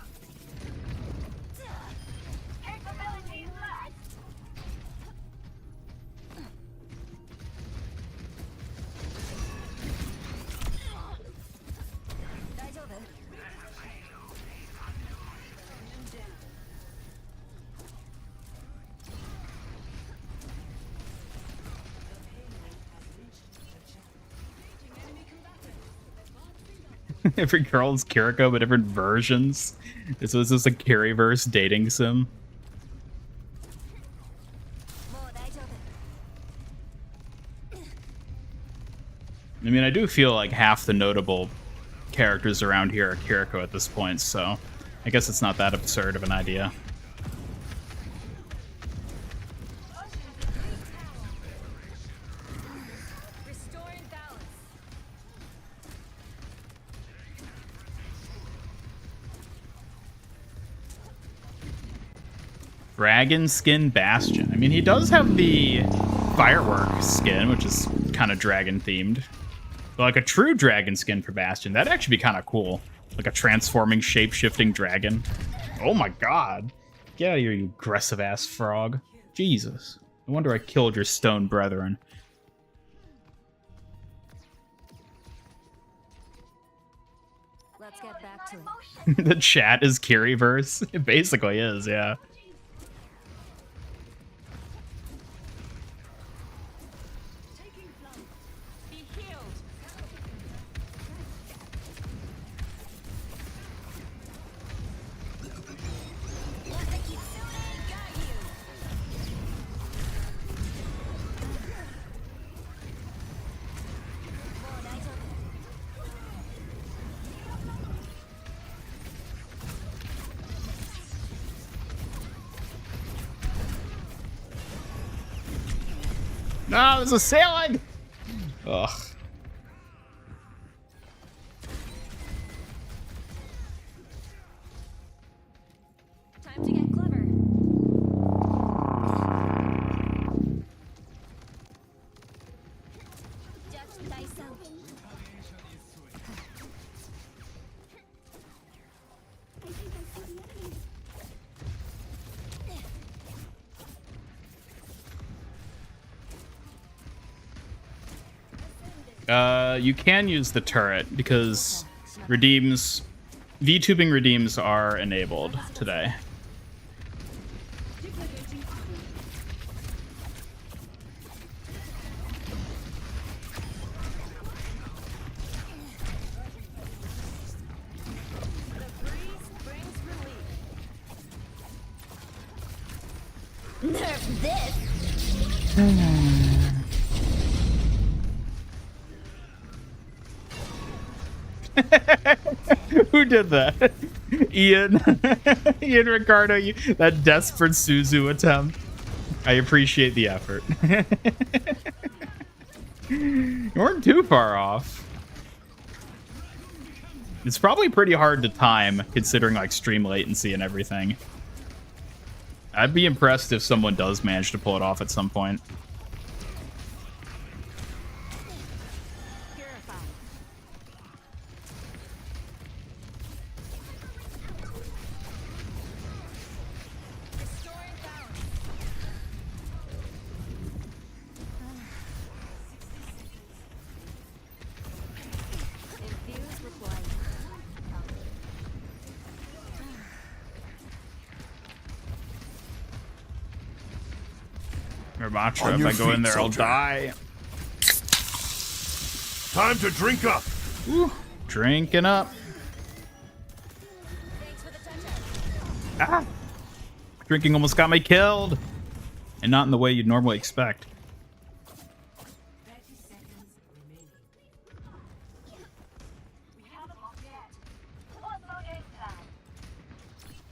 Capabilities left. Every girl's Kiriko, but different versions. This was just a Carryverse dating sim. I mean, I do feel like half the notable characters around here are Kiriko at this point, so I guess it's not that absurd of an idea. Restoring balance. Dragon skin Bastion. I mean, he does have the firework skin, which is kind of dragon themed. But like a true dragon skin for Bastion, that'd actually be kind of cool. Like a transforming, shape-shifting dragon. Oh my god. Get out of here, you aggressive ass frog. Jesus. No wonder I killed your stone brethren. Let's get back to it. The chat is Carryverse. It basically is, yeah. Be healed. No, there's a sailing! Ugh. Time to get clever. Just thyself. You can use the turret because redeems, VTubing redeems are enabled today. Nerf this. Who did that? Ian. Ian Ricardo, that desperate Suzu attempt. I appreciate the effort. You weren't too far off. It's probably pretty hard to time, considering like stream latency and everything. I'd be impressed if someone does manage to pull it off at some point. Ramatra, if I go in there, I'll die. Time to drink up. Woo, drinking up. Thanks for the touch-up. Ah! Drinking almost got me killed. And not in the way you'd normally expect. 30 seconds remaining. We haven't lost yet. What's our game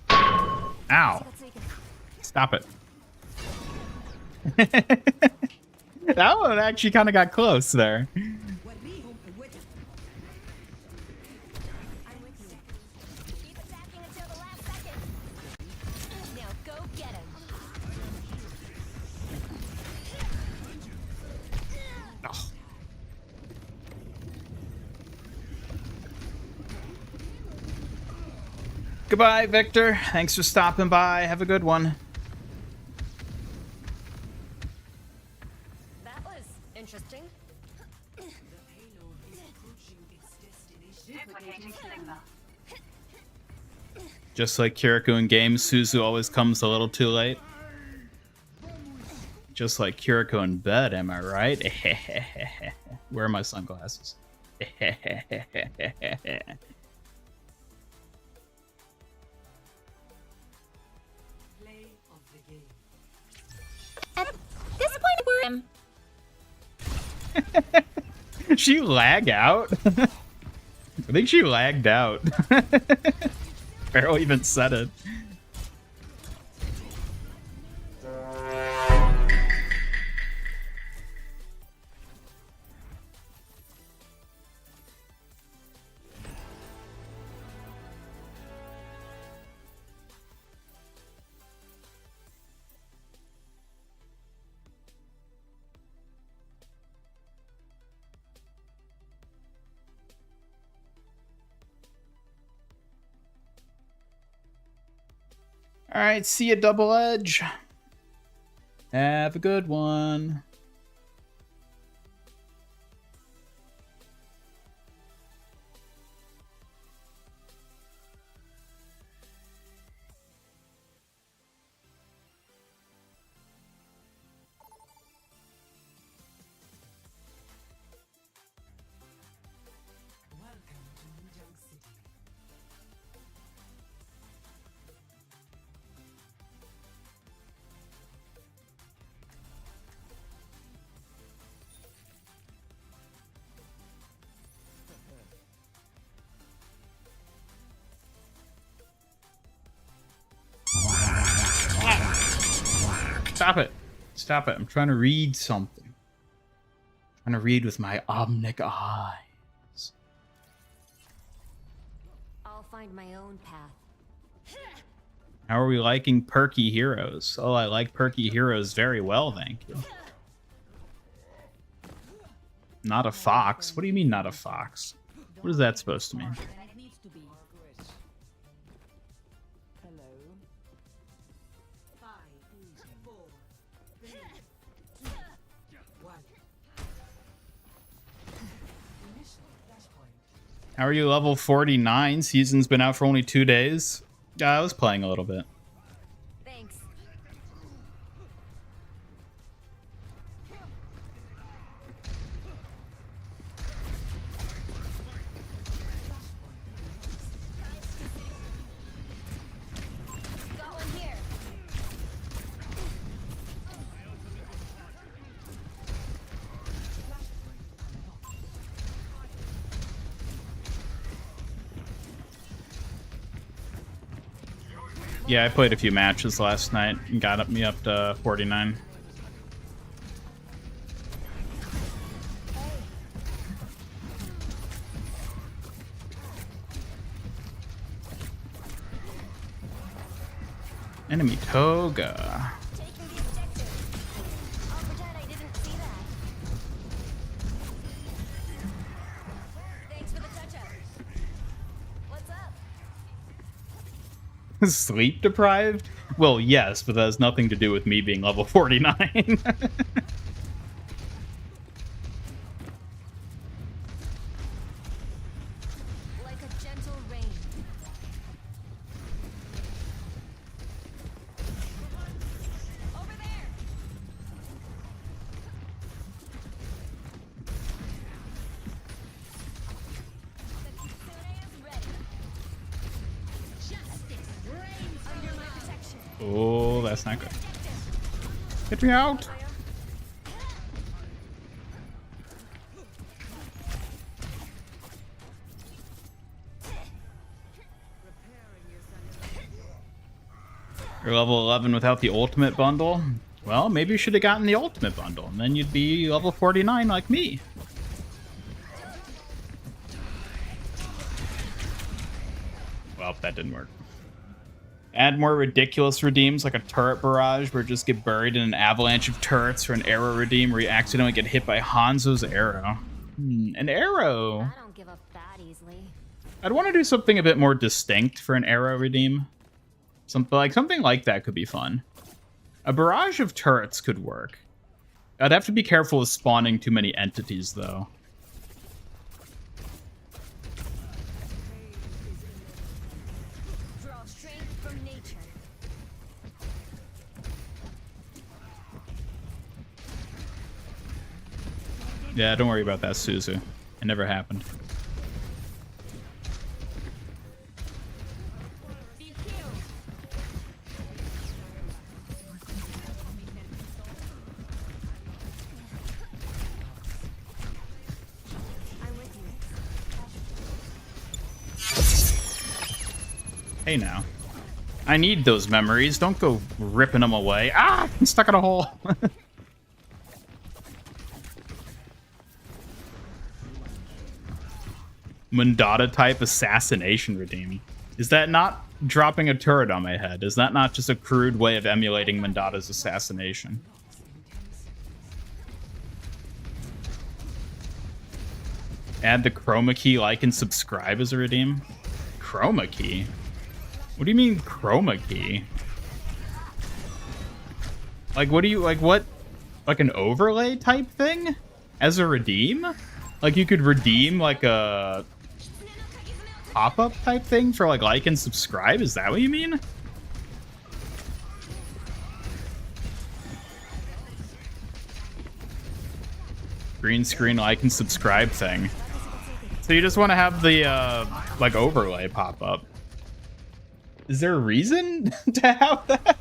plan? Ow. That's taken. Stop it. That one actually kind of got close there. Keep attacking until the last second. Now go get him. Oh. Goodbye, Victor. Thanks for stopping by. Have a good one. That was interesting. The payload is approaching its destination. Duplicating signal. Just like Kiriko in games, Suzu always comes a little too late. Just like Kiriko in bed, am I right? Where are my sunglasses? Play of the game. At this point, we're She lag out? I think she lagged out. Barrel even said it. All right, see you, Double Edge. Have a good one. Welcome to New Junk City. Stop it. Stop it. I'm trying to read something. I'm trying to read with my omnic eyes. I'll find my own path. How are we liking Perky Heroes? Oh, I like Perky Heroes very well, thank you. Not a fox? What do you mean, not a fox? What is that supposed to mean? It needs to be. Hello. 5, 4, 3, 2, 1. Initial flashpoint. How are you level 49? Season's been out for only 2 days. Yeah, I was playing a little bit. Thanks. Got one here. Yeah, I played a few matches last night and got me up to 49. Enemy Toga. Taking the objective. I'll pretend I didn't see that. Thanks for the touch-up. What's up? Sleep deprived? Well, yes, but that has nothing to do with me being level 49. Like a gentle rain. Over there. Oh, that's not good. Get me out. You're level 11 without the ultimate bundle? Well, maybe you should have gotten the ultimate bundle, and then you'd be level 49 like me. Well, that didn't work. Add more ridiculous redeems like a turret barrage where you just get buried in an avalanche of turrets, or an arrow redeem where you accidentally get hit by Hanzo's arrow. An arrow. I don't give up that easily. I'd want to do something a bit more distinct for an arrow redeem. Something like that could be fun. A barrage of turrets could work. I'd have to be careful with spawning too many entities, though. Draw strength from nature. Yeah, don't worry about that, Suzu. It never happened. Hey now. I need those memories. Don't go ripping them away. Ah! I'm stuck in a hole. Mundata type assassination redeem. Is that not dropping a turret on my head? Is that not just a crude way of emulating Mundata's assassination? Add the chroma key, like, and subscribe as a redeem? Chroma key? What do you mean chroma key? Like, what do you, like, what? Like an overlay type thing? As a redeem? Like, you could redeem, like, a pop-up type thing for, like and subscribe? Is that what you mean? Green screen like and subscribe thing. So you just want to have the, like, overlay pop up. Is there a reason to have that?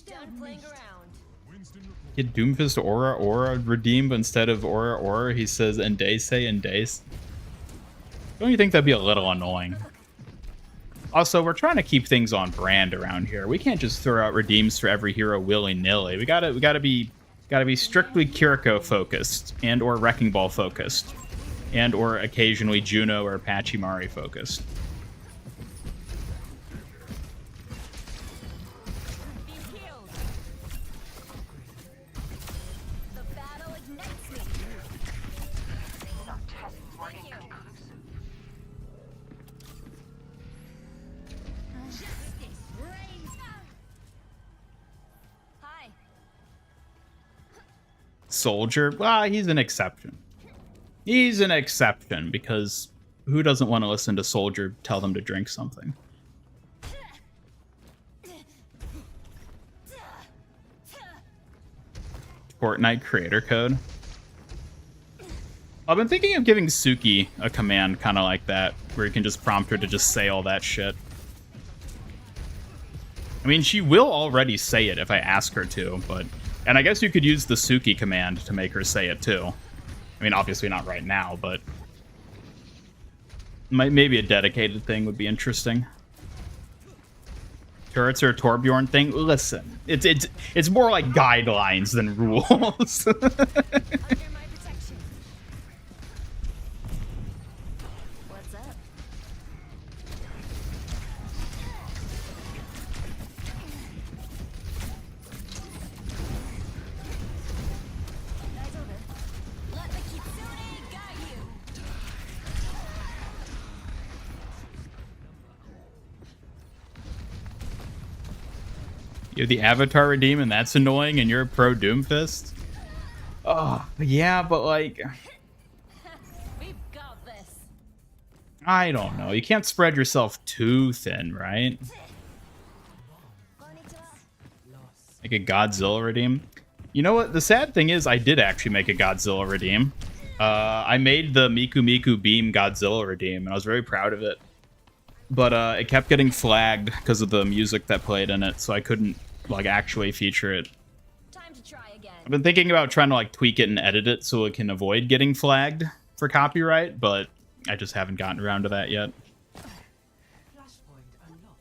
Done playing around. Get Doomfist Aura redeem, but instead of Aura, he says Endase. Don't you think that'd be a little annoying? Also, we're trying to keep things on brand around here. We can't just throw out redeems for every hero willy-nilly. We gotta be strictly Kiriko focused and or Wrecking Ball focused. And or occasionally Juno or Pachimari focused. Soldier, he's an exception. He's an exception because who doesn't want to listen to Soldier tell them to drink something? Fortnite creator code. I've been thinking of giving Suki a command kind of like that, where you can just prompt her to just say all that shit. I mean, she will already say it if I ask her to, but... And I guess you could use the Suki command to make her say it too. I mean, obviously not right now, but... Maybe a dedicated thing would be interesting. Turrets are a Torbjorn thing? Listen, it's more like guidelines than rules. Under my protection. What's up? That's over. Let the Kitsune guide you. You're the Avatar redeem and that's annoying and you're a pro Doomfist? Oh, yeah, but like... We've got this. I don't know. You can't spread yourself too thin, right? Make a Godzilla redeem. You know what? The sad thing is I did actually make a Godzilla redeem. I made the Miku Miku Beam Godzilla redeem, and I was very proud of it. But it kept getting flagged because of the music that played in it, so I couldn't like actually feature it. Time to try again. I've been thinking about trying to like tweak it and edit it so it can avoid getting flagged for copyright, but I just haven't gotten around to that yet.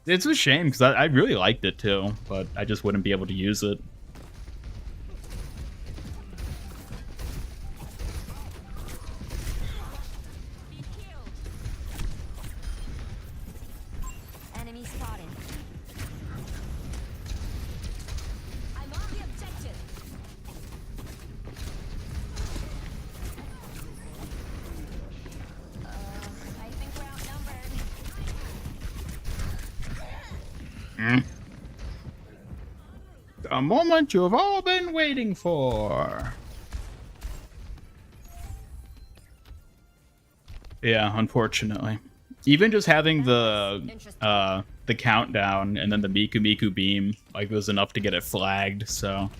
It's a shame because I really liked it too, but I just wouldn't be able to use it. Enemy spotted. I'm on the objective. I think we're outnumbered. The moment you've all been waiting for. Yeah, unfortunately. Even just having the countdown and then the Miku Miku beam like was enough to get it flagged, so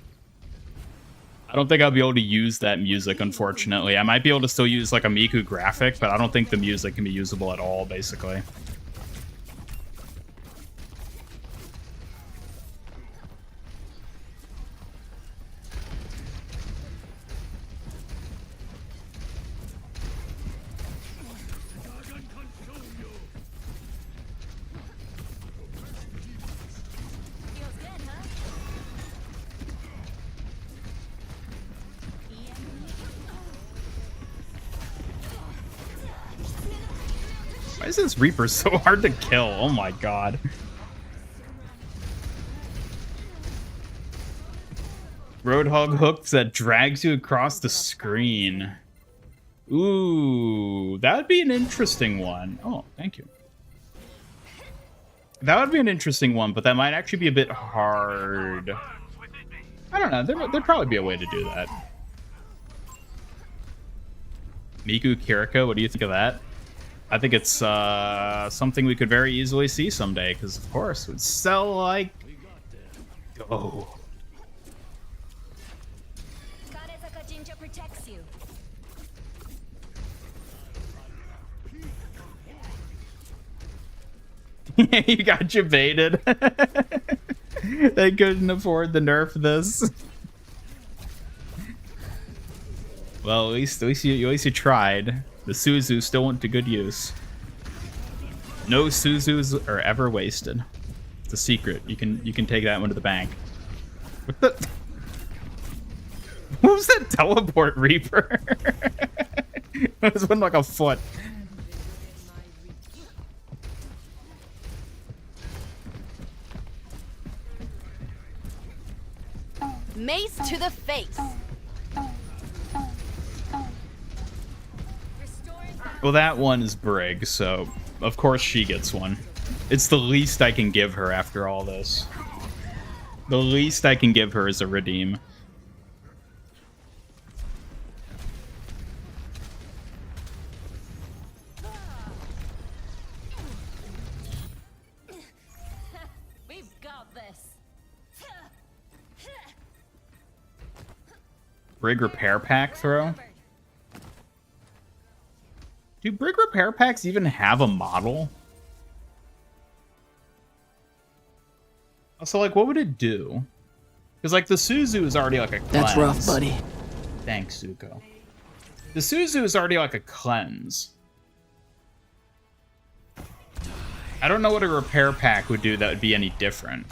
I don't think I'll be able to use that music, unfortunately. I might be able to still use like a Miku graphic, but I don't think the music can be usable at all, basically. Feels good, huh? Why is this Reaper so hard to kill? Oh my god. Roadhog hooks that drags you across the screen. Ooh, that would be an interesting one. Oh, thank you. That would be an interesting one, but that might actually be a bit hard. I don't know. There'd probably be a way to do that. Miku Kiriko, what do you think of that? I think it's something we could very easily see someday, because of course it would sell like... Oh. Kanezaka Jinja protects you. You got baited. They couldn't afford to nerf this. Well, at least you tried. The Suzu still went to good use. No Suzus are ever wasted. It's a secret. You can take that one to the bank. What the? What was that teleport Reaper? It was one like a foot. Mace to the face. Well, that one is Brig, so of course she gets one. It's the least I can give her after all this. The least I can give her is a redeem. We've got this. Brig repair pack throw? Do Brig repair packs even have a model? Also, like, what would it do? Because, like, the Suzu is already like a cleanse. That's rough, buddy. Thanks, Zuko. The Suzu is already like a cleanse. I don't know what a repair pack would do that would be any different.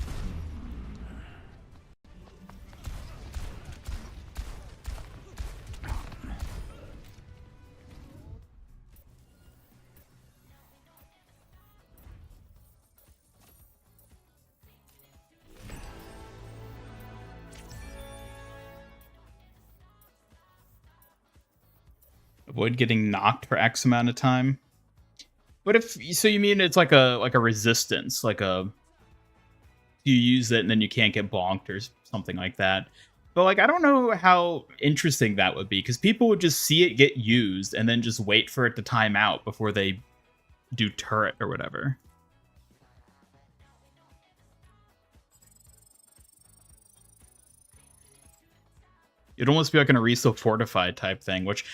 Avoid getting knocked for X amount of time. But if so, you mean it's like a resistance, like a you use it and then you can't get bonked or something like that. But like I don't know how interesting that would be because people would just see it get used and then just wait for it to time out before they do turret or whatever. It'd almost be like an Aristo fortified type thing, which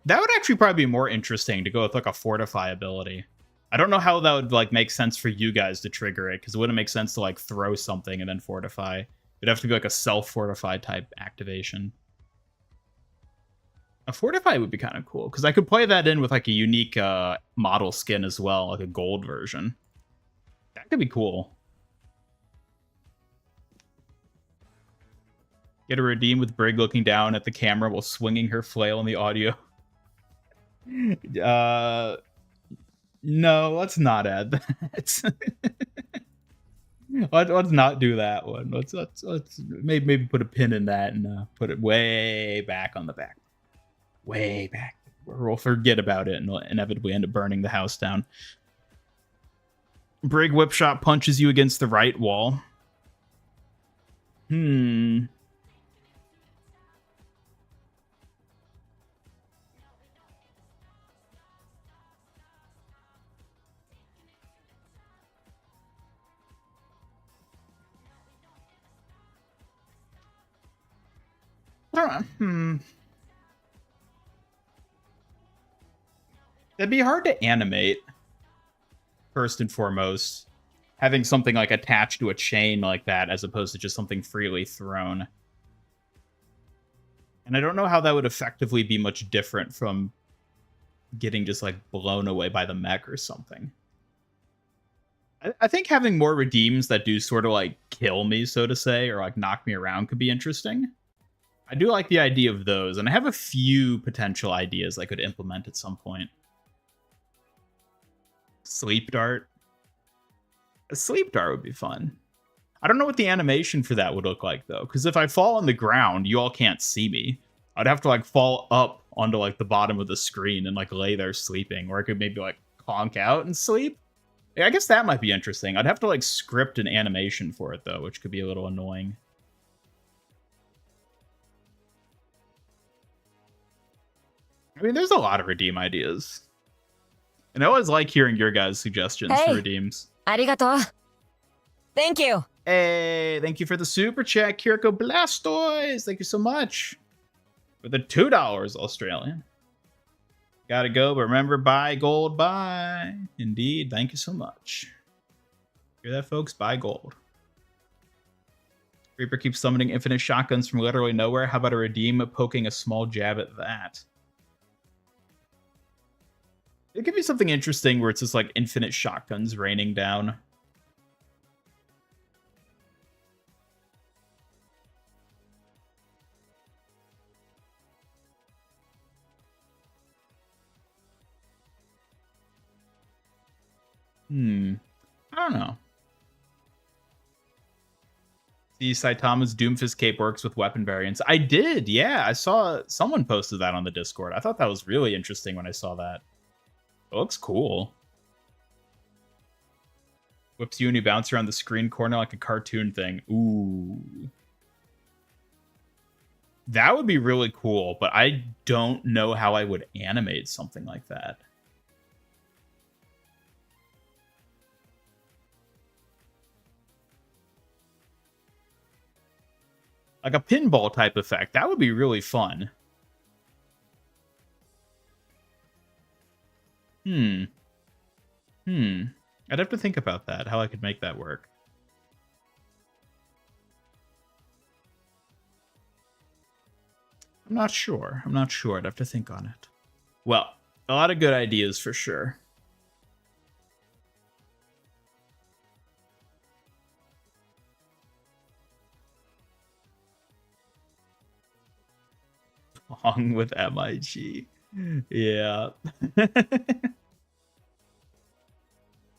That would actually probably be more interesting to go with like a fortify ability. I don't know how that would like make sense for you guys to trigger it, because it wouldn't make sense to like throw something and then fortify. It'd have to be like a self-fortify type activation. A fortify would be kind of cool, because I could play that in with like a unique model skin as well, like a gold version. That could be cool. Get a redeem with Brig looking down at the camera while swinging her flail in the audio. No, let's not add that. let's not do that one. Let's maybe put a pin in that and put it way back on the back. Way back. We'll forget about it and we'll inevitably end up burning the house down. Brig whip shot punches you against the right wall. That'd be hard to animate, first and foremost. Having something like attached to a chain like that as opposed to just something freely thrown. And I don't know how that would effectively be much different from getting just like blown away by the mech or something. I think having more redeems that do sort of like kill me, so to say, or like knock me around could be interesting. I do like the idea of those, and I have a few potential ideas I could implement at some point. Sleep dart. A sleep dart would be fun. I don't know what the animation for that would look like, though, because if I fall on the ground, you all can't see me. I'd have to like fall up onto like the bottom of the screen and like lay there sleeping, or I could maybe like conk out and sleep. Yeah, I guess that might be interesting. I'd have to like script an animation for it, though, which could be a little annoying. I mean, there's a lot of redeem ideas. And I always like hearing your guys' suggestions for redeems. Arigato. Thank you. Hey, thank you for the super chat, Kiriko Blastoise. Thank you so much. For the $2 Australian. Gotta go, but remember, buy gold, buy. Indeed, thank you so much. Hear that, folks? Buy gold. Reaper keeps summoning infinite shotguns from literally nowhere. How about a redeem poking a small jab at that? It could be something interesting where it's just like infinite shotguns raining down. I don't know. See, Saitama's Doomfist cape works with weapon variants. I did, yeah. I saw someone posted that on the Discord. I thought that was really interesting when I saw that. It looks cool. Whips you and you bounce around the screen corner like a cartoon thing. Ooh. That would be really cool, but I don't know how I would animate something like that. Like a pinball type effect. That would be really fun. I'd have to think about that, how I could make that work. I'm not sure. I'd have to think on it. Well, a lot of good ideas for sure. Along with MIG. Yeah.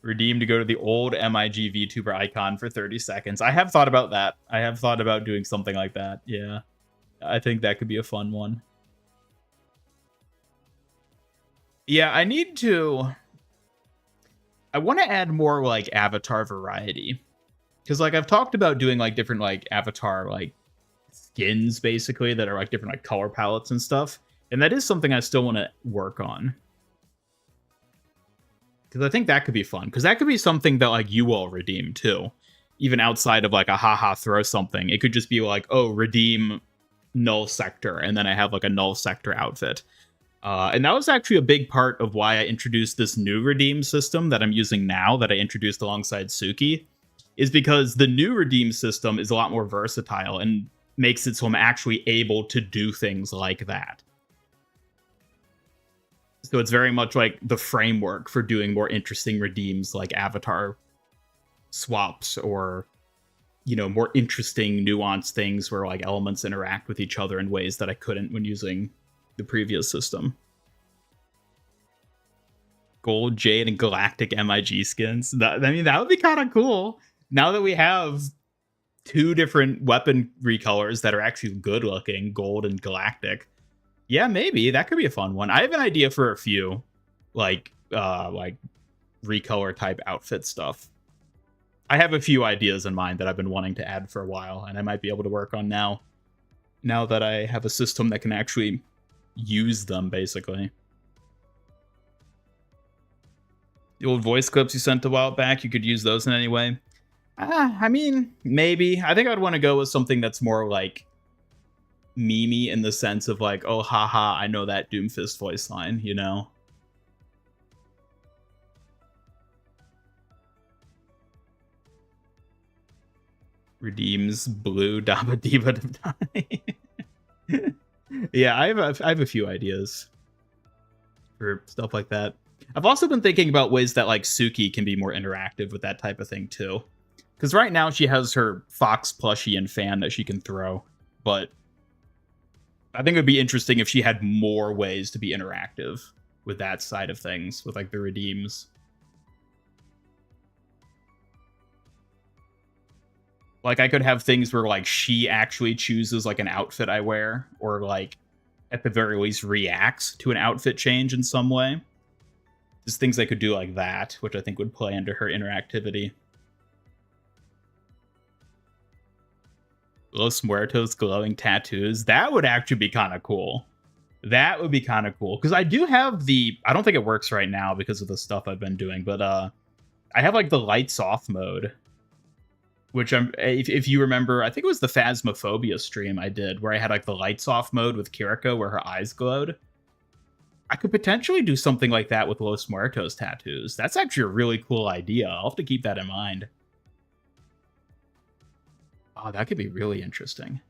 Redeem to go to the old MIG VTuber icon for 30 seconds. I have thought about that. I have thought about doing something like that. Yeah. I think that could be a fun one. Yeah, I want to add more like avatar variety. Because like I've talked about doing like different like avatar like skins basically that are like different like color palettes and stuff. And that is something I still want to work on. Because I think that could be fun. Because that could be something that like you all redeem too. Even outside of like a haha throw something. It could just be like, oh, redeem null sector. And then I have like a null sector outfit. And that was actually a big part of why I introduced this new redeem system that I'm using now, that I introduced alongside Suki, is because the new redeem system is a lot more versatile and makes it so I'm actually able to do things like that. So it's very much like the framework for doing more interesting redeems like avatar swaps, or, you know, more interesting nuanced things where like elements interact with each other in ways that I couldn't when using the previous system. Gold, Jade, and Galactic MIG skins. That would be kind of cool. Now that we have 2 different weapon recolors that are actually good looking, Gold and Galactic. Yeah, maybe that could be a fun one. I have an idea for a few like recolor type outfit stuff. I have a few ideas in mind that I've been wanting to add for a while, and I might be able to work on now that I have a system that can actually use them, basically. The old voice clips you sent a while back, you could use those in any way. I mean, maybe. I think I'd want to go with something that's more like memey, in the sense of like, oh, haha, I know that Doomfist voice line, you know? Redeems blue Daba Diva Divine. Yeah, I have a few ideas for stuff like that. I've also been thinking about ways that like Suki can be more interactive with that type of thing too. Because right now she has her Fox plushie and fan that she can throw, but I think it would be interesting if she had more ways to be interactive with that side of things, with like the redeems. Like, I could have things where, like, she actually chooses, like, an outfit I wear, or, like, at the very least reacts to an outfit change in some way. Just things I could do like that, which I think would play into her interactivity. Los Muertos glowing tattoos. That would actually be kind of cool. That would be kind of cool. Because I do have the... I don't think it works right now because of the stuff I've been doing, but I have, like, the lights off mode. Which, if you remember, I think it was the Phasmophobia stream I did, where I had, like, the lights off mode with Kiriko, where her eyes glowed. I could potentially do something like that with Los Muertos tattoos. That's actually a really cool idea. I'll have to keep that in mind. Oh, that could be really interesting.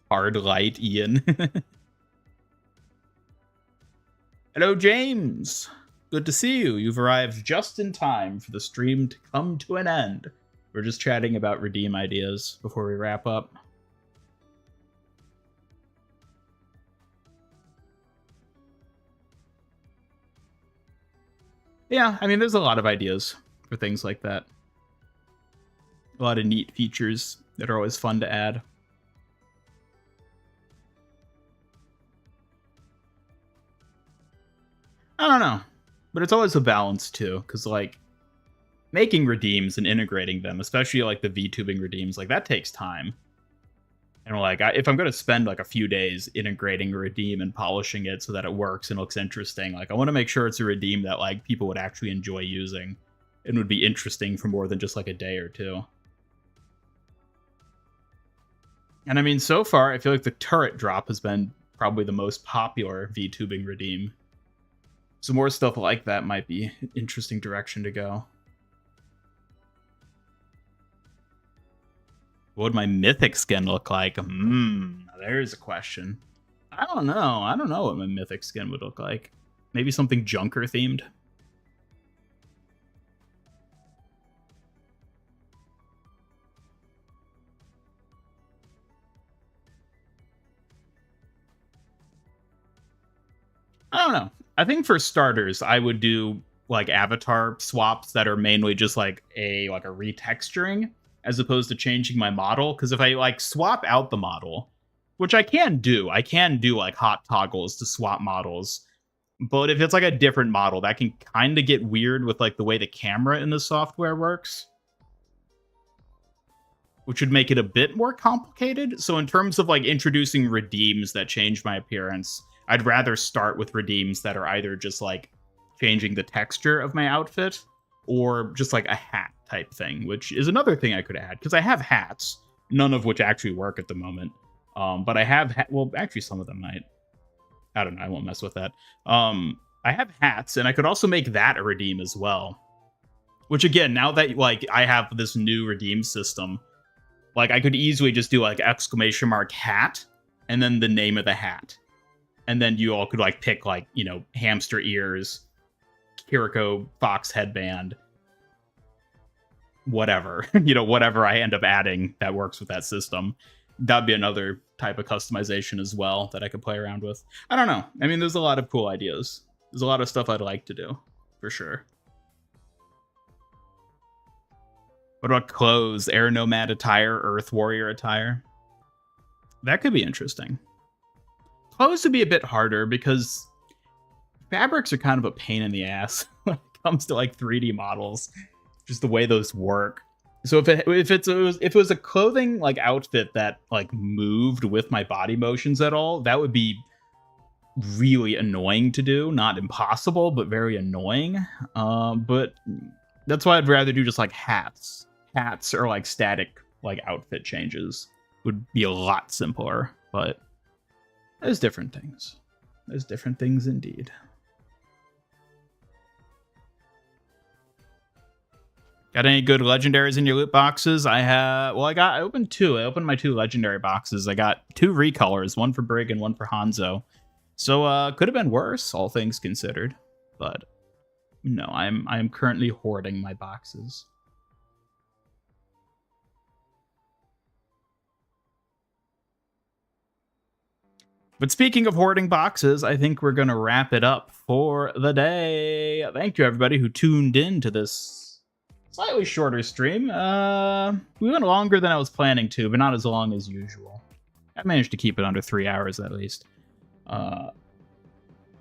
Hard light, Ian. Hello, James. Good to see you. You've arrived just in time for the stream to come to an end. We're just chatting about redeem ideas before we wrap up. Yeah, I mean, there's a lot of ideas for things like that. A lot of neat features that are always fun to add. I don't know. But it's always a balance, too, because, like, making redeems and integrating them, especially, like, the VTubing redeems, like, that takes time. And, like, if I'm going to spend, like, a few days integrating a redeem and polishing it so that it works and looks interesting, like, I want to make sure it's a redeem that, like, people would actually enjoy using and would be interesting for more than just, like, a day or two. And, I mean, so far, I feel like the turret drop has been probably the most popular VTubing redeem. So more stuff like that might be an interesting direction to go. What would my mythic skin look like? There's a question. I don't know. I don't know what my mythic skin would look like. Maybe something Junker themed. I don't know. I think for starters, I would do like avatar swaps that are mainly just like a retexturing as opposed to changing my model. Because if I like swap out the model, which I can do like hot toggles to swap models. But if it's like a different model, that can kind of get weird with like the way the camera in the software works, which would make it a bit more complicated. So in terms of like introducing redeems that change my appearance, I'd rather start with redeems that are either just like changing the texture of my outfit or just like a hat type thing, which is another thing I could add because I have hats. none of which actually work at the moment. But I have, well, actually some of them might. I don't know. I won't mess with that. I have hats, and I could also make that a redeem as well. Which again, now that like I have this new redeem system, like I could easily just do like exclamation mark hat, and then the name of the hat, and then you all could like pick like, you know, hamster ears, Kiriko fox headband, whatever, you know, whatever I end up adding that works with that system. That'd be another type of customization as well that I could play around with. I don't know. I mean, there's a lot of cool ideas. There's a lot of stuff I'd like to do, for sure. What about clothes? Air Nomad attire, Earth Warrior attire? That could be interesting. Clothes would be a bit harder because fabrics are kind of a pain in the ass when it comes to like 3D models. Just the way those work. So if it was a clothing like outfit that like moved with my body motions at all, that would be really annoying to do. Not impossible, but very annoying. But that's why I'd rather do just like hats. Hats or like static like outfit changes would be a lot simpler. But there's different things. There's different things indeed. Got any good legendaries in your loot boxes? I opened two. I opened my 2 legendary boxes. I got 2 recolors, one for Brig and one for Hanzo. So could have been worse, all things considered. But no, I'm currently hoarding my boxes. But speaking of hoarding boxes, I think we're going to wrap it up for the day. Thank you, everybody who tuned in to this slightly shorter stream. We went longer than I was planning to, but not as long as usual. I managed to keep it under 3 hours at least. But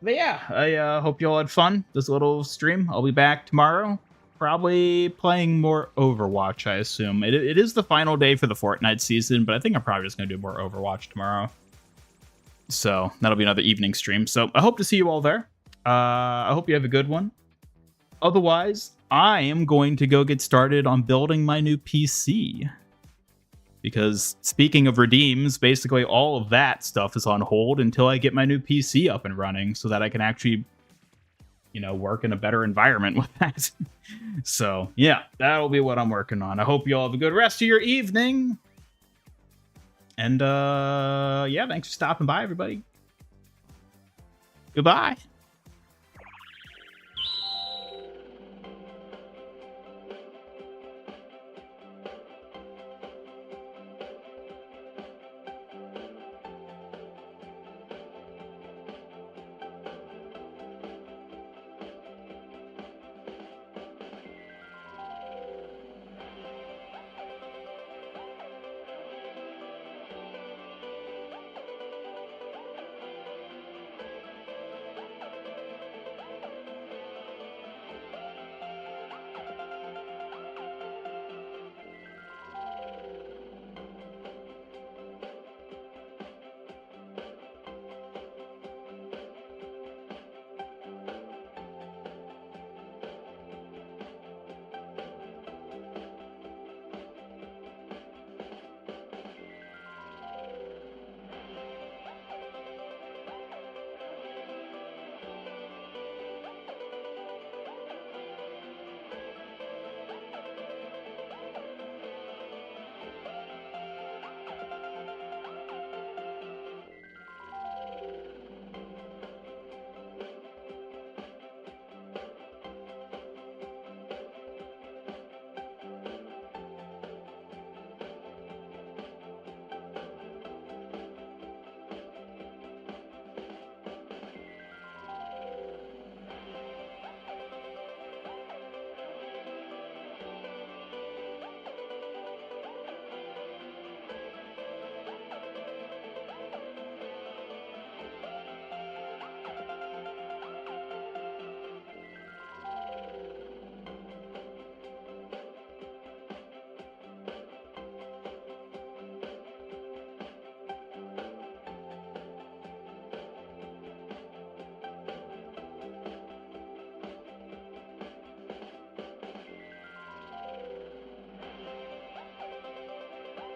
yeah, I hope you all had fun this little stream. I'll be back tomorrow, probably playing more Overwatch, I assume. It is the final day for the Fortnite season, but I think I'm probably just going to do more Overwatch tomorrow. So that'll be another evening stream. So I hope to see you all there. I hope you have a good one. Otherwise, I am going to go get started on building my new PC. Because speaking of redeems, basically all of that stuff is on hold until I get my new PC up and running so that I can actually, you know, work in a better environment with that. So yeah, that'll be what I'm working on. I hope you all have a good rest of your evening. And yeah, thanks for stopping by, everybody. Goodbye.